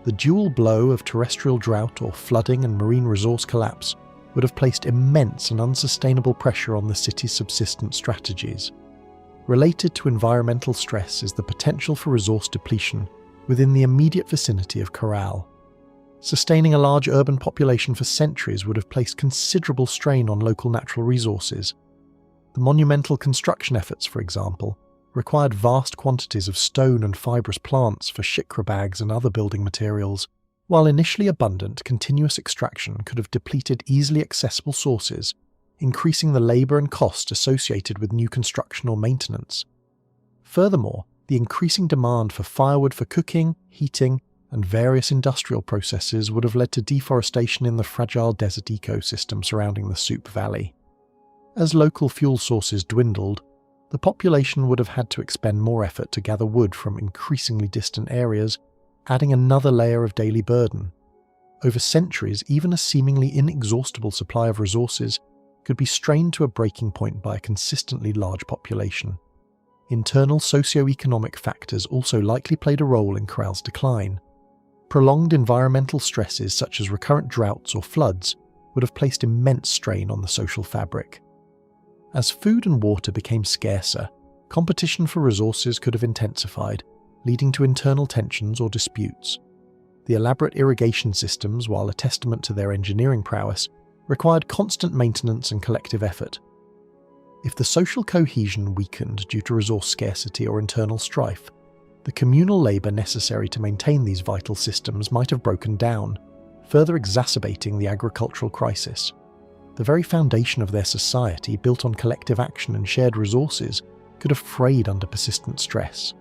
[SPEAKER 1] The dual blow of terrestrial drought or flooding and marine resource collapse would have placed immense and unsustainable pressure on the city's subsistence strategies. Related to environmental stress is the potential for resource depletion within the immediate vicinity of Caral. Sustaining a large urban population for centuries would have placed considerable strain on local natural resources. The monumental construction efforts, for example, required vast quantities of stone and fibrous plants for shikra bags and other building materials. While initially abundant, continuous extraction could have depleted easily accessible sources, increasing the labour and cost associated with new construction or maintenance. Furthermore, the increasing demand for firewood for cooking, heating, and various industrial processes would have led to deforestation in the fragile desert ecosystem surrounding the Sup Valley. As local fuel sources dwindled, the population would have had to expend more effort to gather wood from increasingly distant areas, adding another layer of daily burden. Over centuries, even a seemingly inexhaustible supply of resources could be strained to a breaking point by a consistently large population. Internal socio-economic factors also likely played a role in Caral's decline. Prolonged environmental stresses such as recurrent droughts or floods would have placed immense strain on the social fabric. As food and water became scarcer, competition for resources could have intensified, leading to internal tensions or disputes. The elaborate irrigation systems, while a testament to their engineering prowess, required constant maintenance and collective effort. If the social cohesion weakened due to resource scarcity or internal strife, the communal labour necessary to maintain these vital systems might have broken down, further exacerbating the agricultural crisis. The very foundation of their society, built on collective action and shared resources, could have frayed under persistent stress.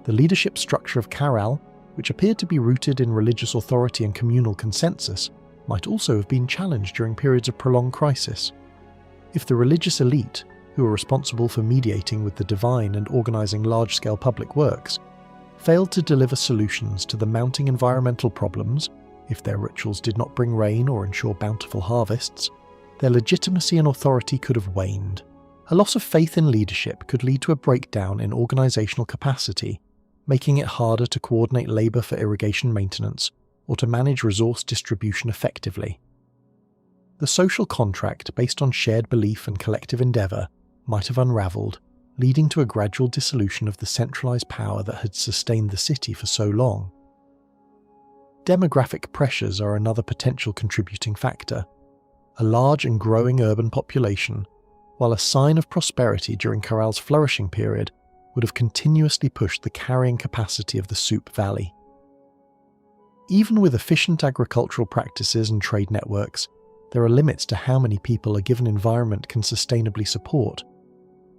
[SPEAKER 1] The leadership structure of Caral, which appeared to be rooted in religious authority and communal consensus, might also have been challenged during periods of prolonged crisis. If the religious elite, who were responsible for mediating with the divine and organising large-scale public works, failed to deliver solutions to the mounting environmental problems, if their rituals did not bring rain or ensure bountiful harvests, their legitimacy and authority could have waned. A loss of faith in leadership could lead to a breakdown in organisational capacity, making it harder to coordinate labour for irrigation maintenance or to manage resource distribution effectively. The social contract based on shared belief and collective endeavour might have unravelled, leading to a gradual dissolution of the centralised power that had sustained the city for so long. Demographic pressures are another potential contributing factor. a large and growing urban population, while a sign of prosperity during Caral's flourishing period, would have continuously pushed the carrying capacity of the Soup Valley. Even with efficient agricultural practices and trade networks, there are limits to how many people a given environment can sustainably support.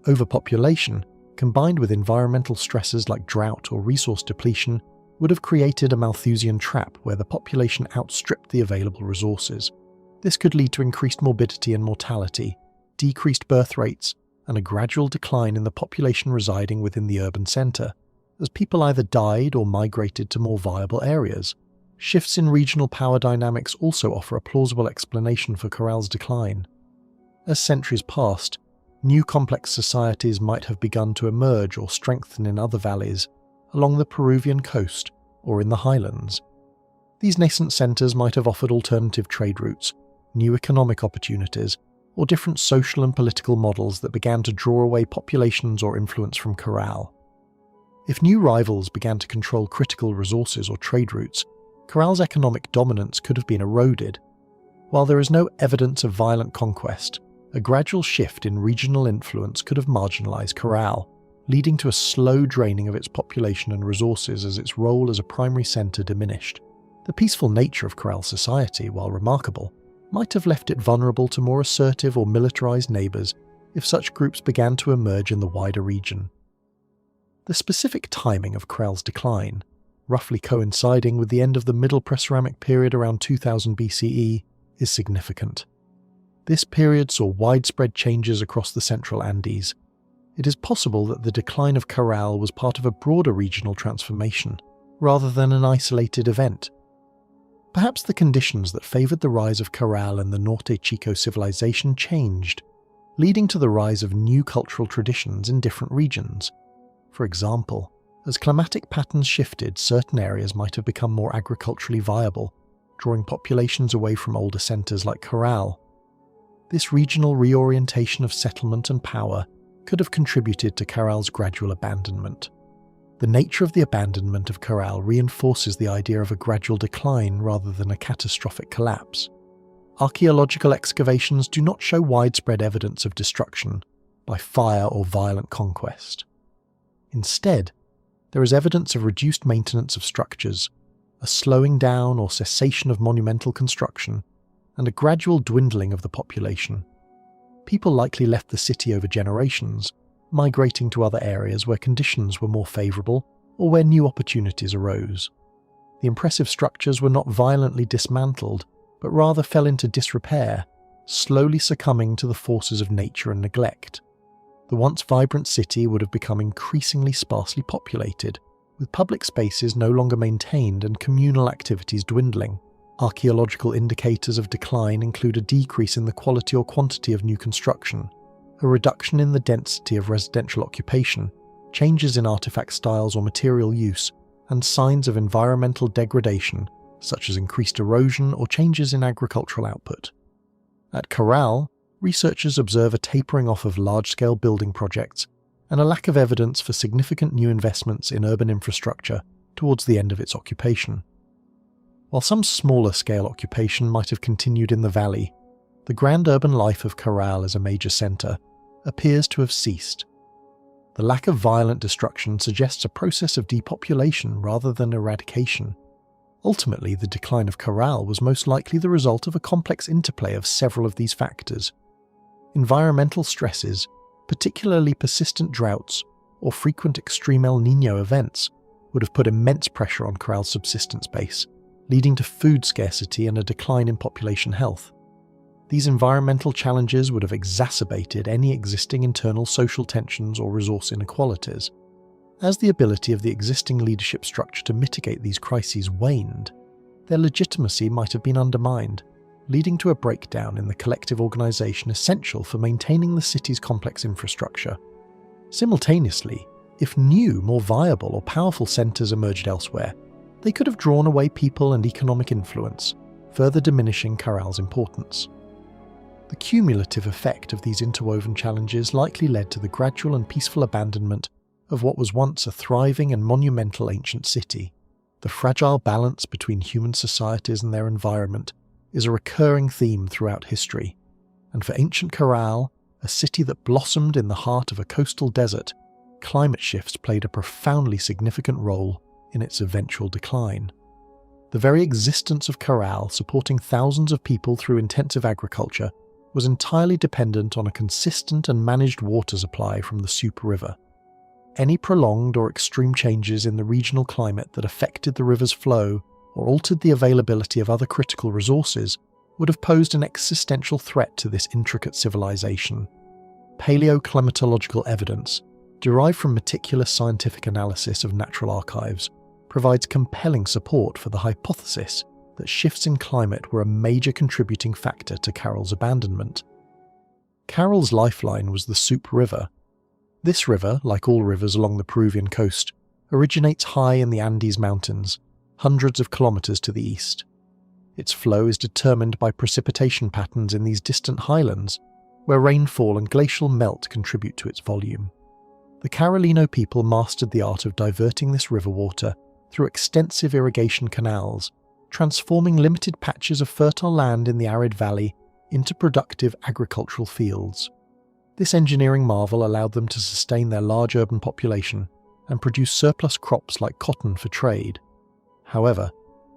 [SPEAKER 1] Overpopulation, combined with environmental stresses like drought or resource depletion, would have created a Malthusian trap where the population outstripped the available resources. This could lead to increased morbidity and mortality, decreased birth rates, and a gradual decline in the population residing within the urban centre, as people either died or migrated to more viable areas. Shifts in regional power dynamics also offer a plausible explanation for Caral's decline. As centuries passed, new complex societies might have begun to emerge or strengthen in other valleys, along the Peruvian coast or in the highlands. These nascent centres might have offered alternative trade routes, new economic opportunities, or different social and political models that began to draw away populations or influence from Caral. If new rivals began to control critical resources or trade routes, Caral's economic dominance could have been eroded. While there is no evidence of violent conquest, a gradual shift in regional influence could have marginalised Caral, leading to a slow draining of its population and resources as its role as a primary centre diminished. The peaceful nature of Caral society, while remarkable, might have left it vulnerable to more assertive or militarised neighbours if such groups began to emerge in the wider region. The specific timing of Caral's decline, roughly coinciding with the end of the Middle Preceramic period around 2000 BCE, is significant. This period saw widespread changes across the central Andes. It is possible that the decline of Caral was part of a broader regional transformation, rather than an isolated event. Perhaps the conditions that favoured the rise of Caral and the Norte Chico civilization changed, leading to the rise of new cultural traditions in different regions. For example, as climatic patterns shifted, certain areas might have become more agriculturally viable, drawing populations away from older centres like Caral. This regional reorientation of settlement and power could have contributed to Caral's gradual abandonment. The nature of the abandonment of Caral reinforces the idea of a gradual decline rather than a catastrophic collapse. Archaeological excavations do not show widespread evidence of destruction by fire or violent conquest. Instead, there is evidence of reduced maintenance of structures, a slowing down or cessation of monumental construction, and a gradual dwindling of the population. People likely left the city over generations, migrating to other areas where conditions were more favourable or where new opportunities arose. The impressive structures were not violently dismantled, but rather fell into disrepair, slowly succumbing to the forces of nature and neglect. The once vibrant city would have become increasingly sparsely populated, with public spaces no longer maintained and communal activities dwindling. Archaeological indicators of decline include a decrease in the quality or quantity of new construction, a reduction in the density of residential occupation, changes in artifact styles or material use, and signs of environmental degradation, such as increased erosion or changes in agricultural output. At Caral, researchers observe a tapering off of large-scale building projects and a lack of evidence for significant new investments in urban infrastructure towards the end of its occupation. While some smaller-scale occupation might have continued in the valley, the grand urban life of Caral as a major centre appears to have ceased. The lack of violent destruction suggests a process of depopulation rather than eradication. Ultimately, the decline of Caral was most likely the result of a complex interplay of several of these factors. Environmental stresses, particularly persistent droughts or frequent extreme El Niño events, would have put immense pressure on Caral's subsistence base, leading to food scarcity and a decline in population health. These environmental challenges would have exacerbated any existing internal social tensions or resource inequalities. As the ability of the existing leadership structure to mitigate these crises waned, their legitimacy might have been undermined, leading to a breakdown in the collective organisation essential for maintaining the city's complex infrastructure. Simultaneously, if new, more viable or powerful centres emerged elsewhere, they could have drawn away people and economic influence, further diminishing Caral's importance. The cumulative effect of these interwoven challenges likely led to the gradual and peaceful abandonment of what was once a thriving and monumental ancient city. The fragile balance between human societies and their environment is a recurring theme throughout history, and for ancient Caral, a city that blossomed in the heart of a coastal desert, climate shifts played a profoundly significant role in its eventual decline. The very existence of Caral supporting thousands of people through intensive agriculture was entirely dependent on a consistent and managed water supply from the Supe River. Any prolonged or extreme changes in the regional climate that affected the river's flow or altered the availability of other critical resources would have posed an existential threat to this intricate civilization. Paleoclimatological evidence, derived from meticulous scientific analysis of natural archives, provides compelling support for the hypothesis that shifts in climate were a major contributing factor to Caral's abandonment. Caral's lifeline was the Supe River. This river, like all rivers along the Peruvian coast, originates high in the Andes Mountains, hundreds of kilometers to the east. Its flow is determined by precipitation patterns in these distant highlands, where rainfall and glacial melt contribute to its volume. The Carolino people mastered the art of diverting this river water through extensive irrigation canals, transforming limited patches of fertile land in the arid valley into productive agricultural fields. This engineering marvel allowed them to sustain their large urban population and produce surplus crops like cotton for trade. However,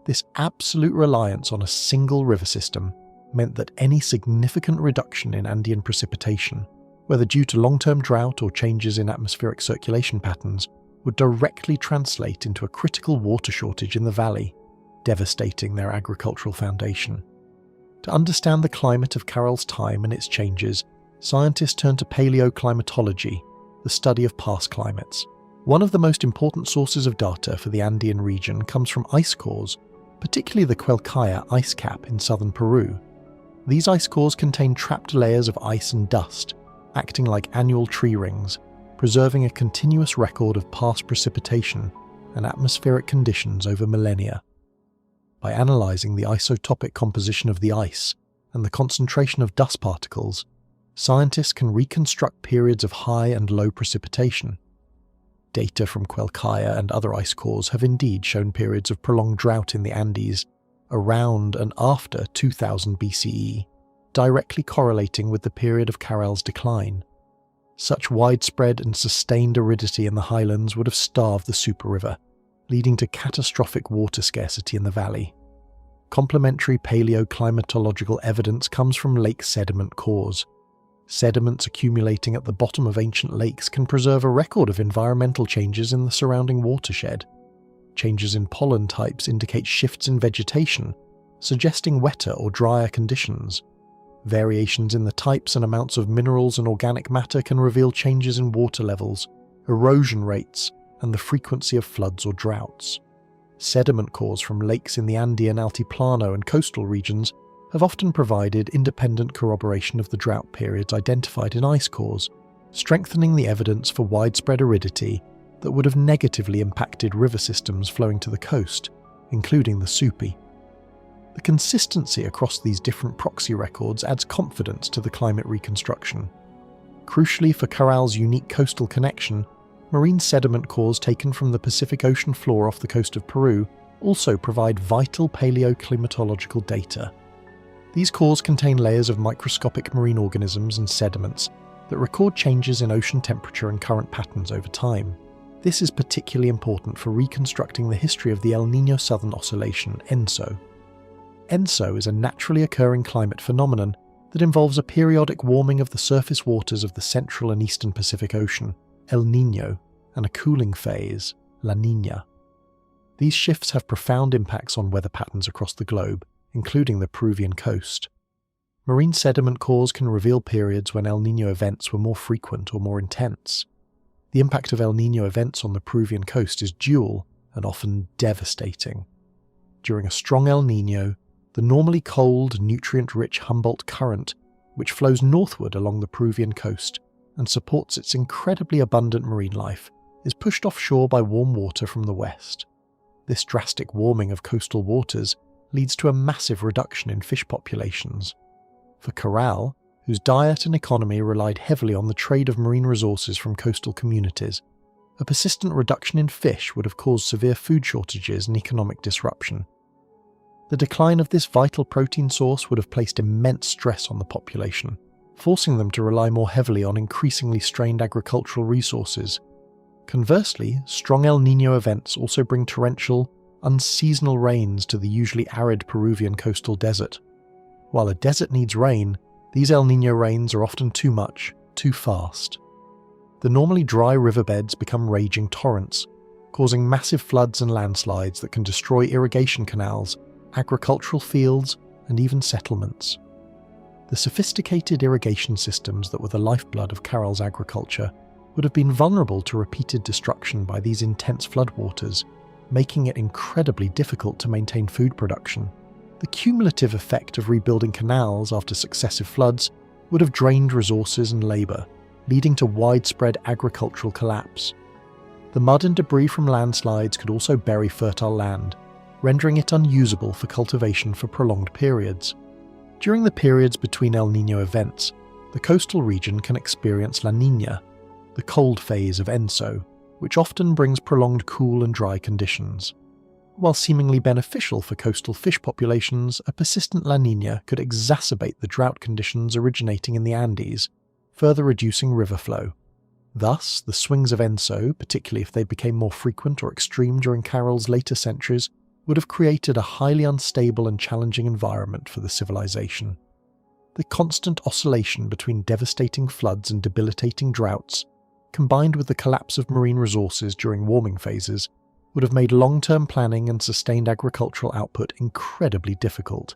[SPEAKER 1] this absolute reliance on a single river system meant that any significant reduction in Andean precipitation, whether due to long-term drought or changes in atmospheric circulation patterns, would directly translate into a critical water shortage in the valley, devastating their agricultural foundation. To understand the climate of Caral's time and its changes, scientists turn to paleoclimatology, the study of past climates. One of the most important sources of data for the Andean region comes from ice cores, particularly the Quelcaya ice cap in southern Peru. These ice cores contain trapped layers of ice and dust, acting like annual tree rings, preserving a continuous record of past precipitation and atmospheric conditions over millennia. By analysing the isotopic composition of the ice and the concentration of dust particles, scientists can reconstruct periods of high and low precipitation. Data from Quelcaya and other ice cores have indeed shown periods of prolonged drought in the Andes around and after 2000 BCE, directly correlating with the period of Caral's decline. Such widespread and sustained aridity in the highlands would have starved the Supe River, leading to catastrophic water scarcity in the valley. Complementary paleoclimatological evidence comes from lake sediment cores. Sediments accumulating at the bottom of ancient lakes can preserve a record of environmental changes in the surrounding watershed. Changes in pollen types indicate shifts in vegetation, suggesting wetter or drier conditions. Variations in the types and amounts of minerals and organic matter can reveal changes in water levels, erosion rates, and the frequency of floods or droughts. Sediment cores from lakes in the Andean Altiplano and coastal regions have often provided independent corroboration of the drought periods identified in ice cores, strengthening the evidence for widespread aridity that would have negatively impacted river systems flowing to the coast, including the Supe. The consistency across these different proxy records adds confidence to the climate reconstruction. Crucially for Caral's unique coastal connection, marine sediment cores taken from the Pacific Ocean floor off the coast of Peru also provide vital paleoclimatological data. These cores contain layers of microscopic marine organisms and sediments that record changes in ocean temperature and current patterns over time. This is particularly important for reconstructing the history of the El Niño Southern Oscillation, ENSO. ENSO is a naturally occurring climate phenomenon that involves a periodic warming of the surface waters of the central and eastern Pacific Ocean, El Niño, and a cooling phase, La Niña. These shifts have profound impacts on weather patterns across the globe, including the Peruvian coast. Marine sediment cores can reveal periods when El Niño events were more frequent or more intense. The impact of El Niño events on the Peruvian coast is dual and often devastating. During a strong El Niño, the normally cold, nutrient-rich Humboldt Current, which flows northward along the Peruvian coast and supports its incredibly abundant marine life, is pushed offshore by warm water from the west. This drastic warming of coastal waters leads to a massive reduction in fish populations. For Caral, whose diet and economy relied heavily on the trade of marine resources from coastal communities, a persistent reduction in fish would have caused severe food shortages and economic disruption. The decline of this vital protein source would have placed immense stress on the population, forcing them to rely more heavily on increasingly strained agricultural resources. Conversely, strong El Niño events also bring torrential, unseasonal rains to the usually arid Peruvian coastal desert. While a desert needs rain, these El Niño rains are often too much, too fast. The normally dry riverbeds become raging torrents, causing massive floods and landslides that can destroy irrigation canals, agricultural fields, and even settlements. The sophisticated irrigation systems that were the lifeblood of Caral's agriculture would have been vulnerable to repeated destruction by these intense floodwaters, making it incredibly difficult to maintain food production. The cumulative effect of rebuilding canals after successive floods would have drained resources and labour, leading to widespread agricultural collapse. The mud and debris from landslides could also bury fertile land, rendering it unusable for cultivation for prolonged periods. During the periods between El Niño events, the coastal region can experience La Niña, the cold phase of ENSO, which often brings prolonged cool and dry conditions. While seemingly beneficial for coastal fish populations, a persistent La Niña could exacerbate the drought conditions originating in the Andes, further reducing river flow. Thus, the swings of ENSO, particularly if they became more frequent or extreme during Caral's later centuries, would have created a highly unstable and challenging environment for the civilization. The constant oscillation between devastating floods and debilitating droughts, combined with the collapse of marine resources during warming phases, would have made long-term planning and sustained agricultural output incredibly difficult.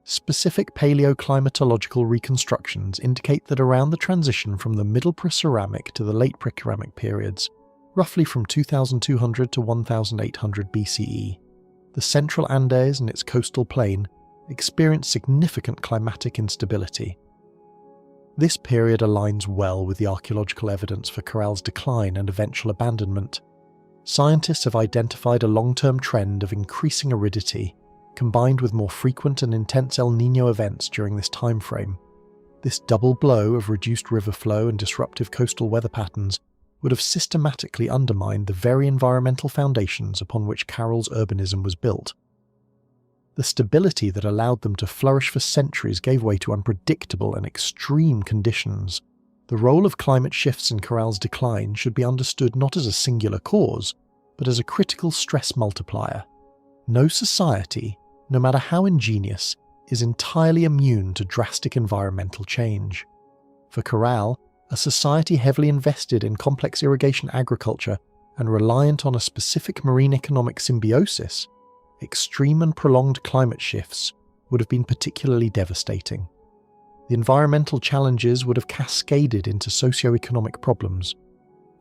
[SPEAKER 1] Specific paleoclimatological reconstructions indicate that around the transition from the Middle Preceramic to the Late Preceramic periods, roughly from 2200 to 1800 BCE, the Central Andes and its coastal plain experienced significant climatic instability. This period aligns well with the archaeological evidence for Caral's decline and eventual abandonment. Scientists have identified a long-term trend of increasing aridity, combined with more frequent and intense El Niño events during this time frame. This double blow of reduced river flow and disruptive coastal weather patterns would have systematically undermined the very environmental foundations upon which Caral's urbanism was built. The stability that allowed them to flourish for centuries gave way to unpredictable and extreme conditions. The role of climate shifts in Caral's decline should be understood not as a singular cause, but as a critical stress multiplier. No society, no matter how ingenious, is entirely immune to drastic environmental change. For Caral, a society heavily invested in complex irrigation agriculture and reliant on a specific marine economic symbiosis, extreme and prolonged climate shifts would have been particularly devastating. The environmental challenges would have cascaded into socio-economic problems.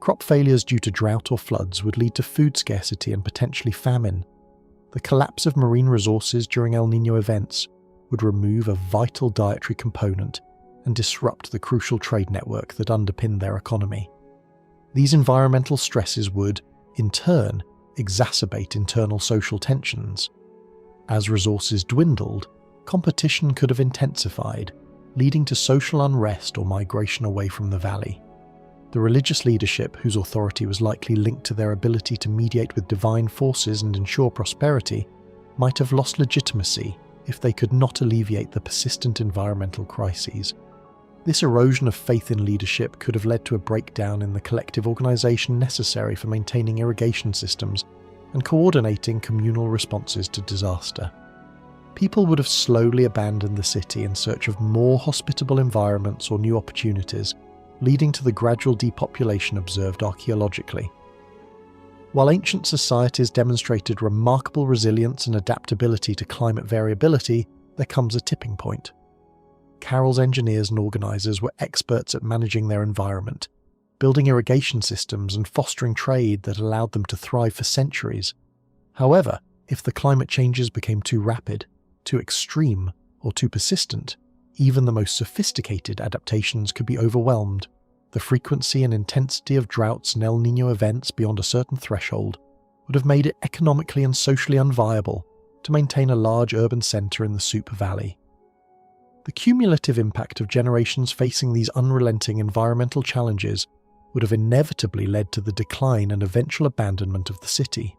[SPEAKER 1] Crop failures due to drought or floods would lead to food scarcity and potentially famine. The collapse of marine resources during El Niño events would remove a vital dietary component and disrupt the crucial trade network that underpinned their economy. These environmental stresses would, in turn, exacerbate internal social tensions. As resources dwindled, competition could have intensified, leading to social unrest or migration away from the valley. The religious leadership, whose authority was likely linked to their ability to mediate with divine forces and ensure prosperity, might have lost legitimacy if they could not alleviate the persistent environmental crises. This erosion of faith in leadership could have led to a breakdown in the collective organisation necessary for maintaining irrigation systems and coordinating communal responses to disaster. People would have slowly abandoned the city in search of more hospitable environments or new opportunities, leading to the gradual depopulation observed archaeologically. While ancient societies demonstrated remarkable resilience and adaptability to climate variability, there comes a tipping point. Caral's engineers and organisers were experts at managing their environment, building irrigation systems and fostering trade that allowed them to thrive for centuries. However, if the climate changes became too rapid, too extreme, or too persistent, even the most sophisticated adaptations could be overwhelmed. The frequency and intensity of droughts and El Niño events beyond a certain threshold would have made it economically and socially unviable to maintain a large urban centre in the Soup Valley. The cumulative impact of generations facing these unrelenting environmental challenges would have inevitably led to the decline and eventual abandonment of the city.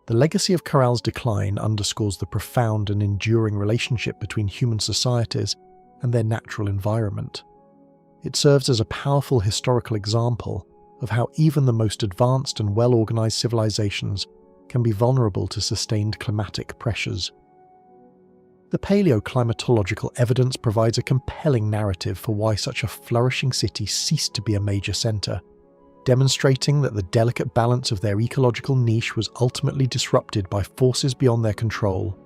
[SPEAKER 1] The legacy of Caral's decline underscores the profound and enduring relationship between human societies and their natural environment. It serves as a powerful historical example of how even the most advanced and well-organized civilizations can be vulnerable to sustained climatic pressures. The paleoclimatological evidence provides a compelling narrative for why such a flourishing city ceased to be a major center, demonstrating that the delicate balance of their ecological niche was ultimately disrupted by forces beyond their control.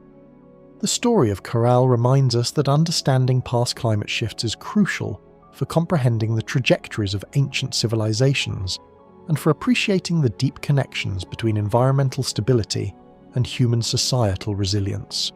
[SPEAKER 1] The story of Caral reminds us that understanding past climate shifts is crucial for comprehending the trajectories of ancient civilizations and for appreciating the deep connections between environmental stability and human societal resilience.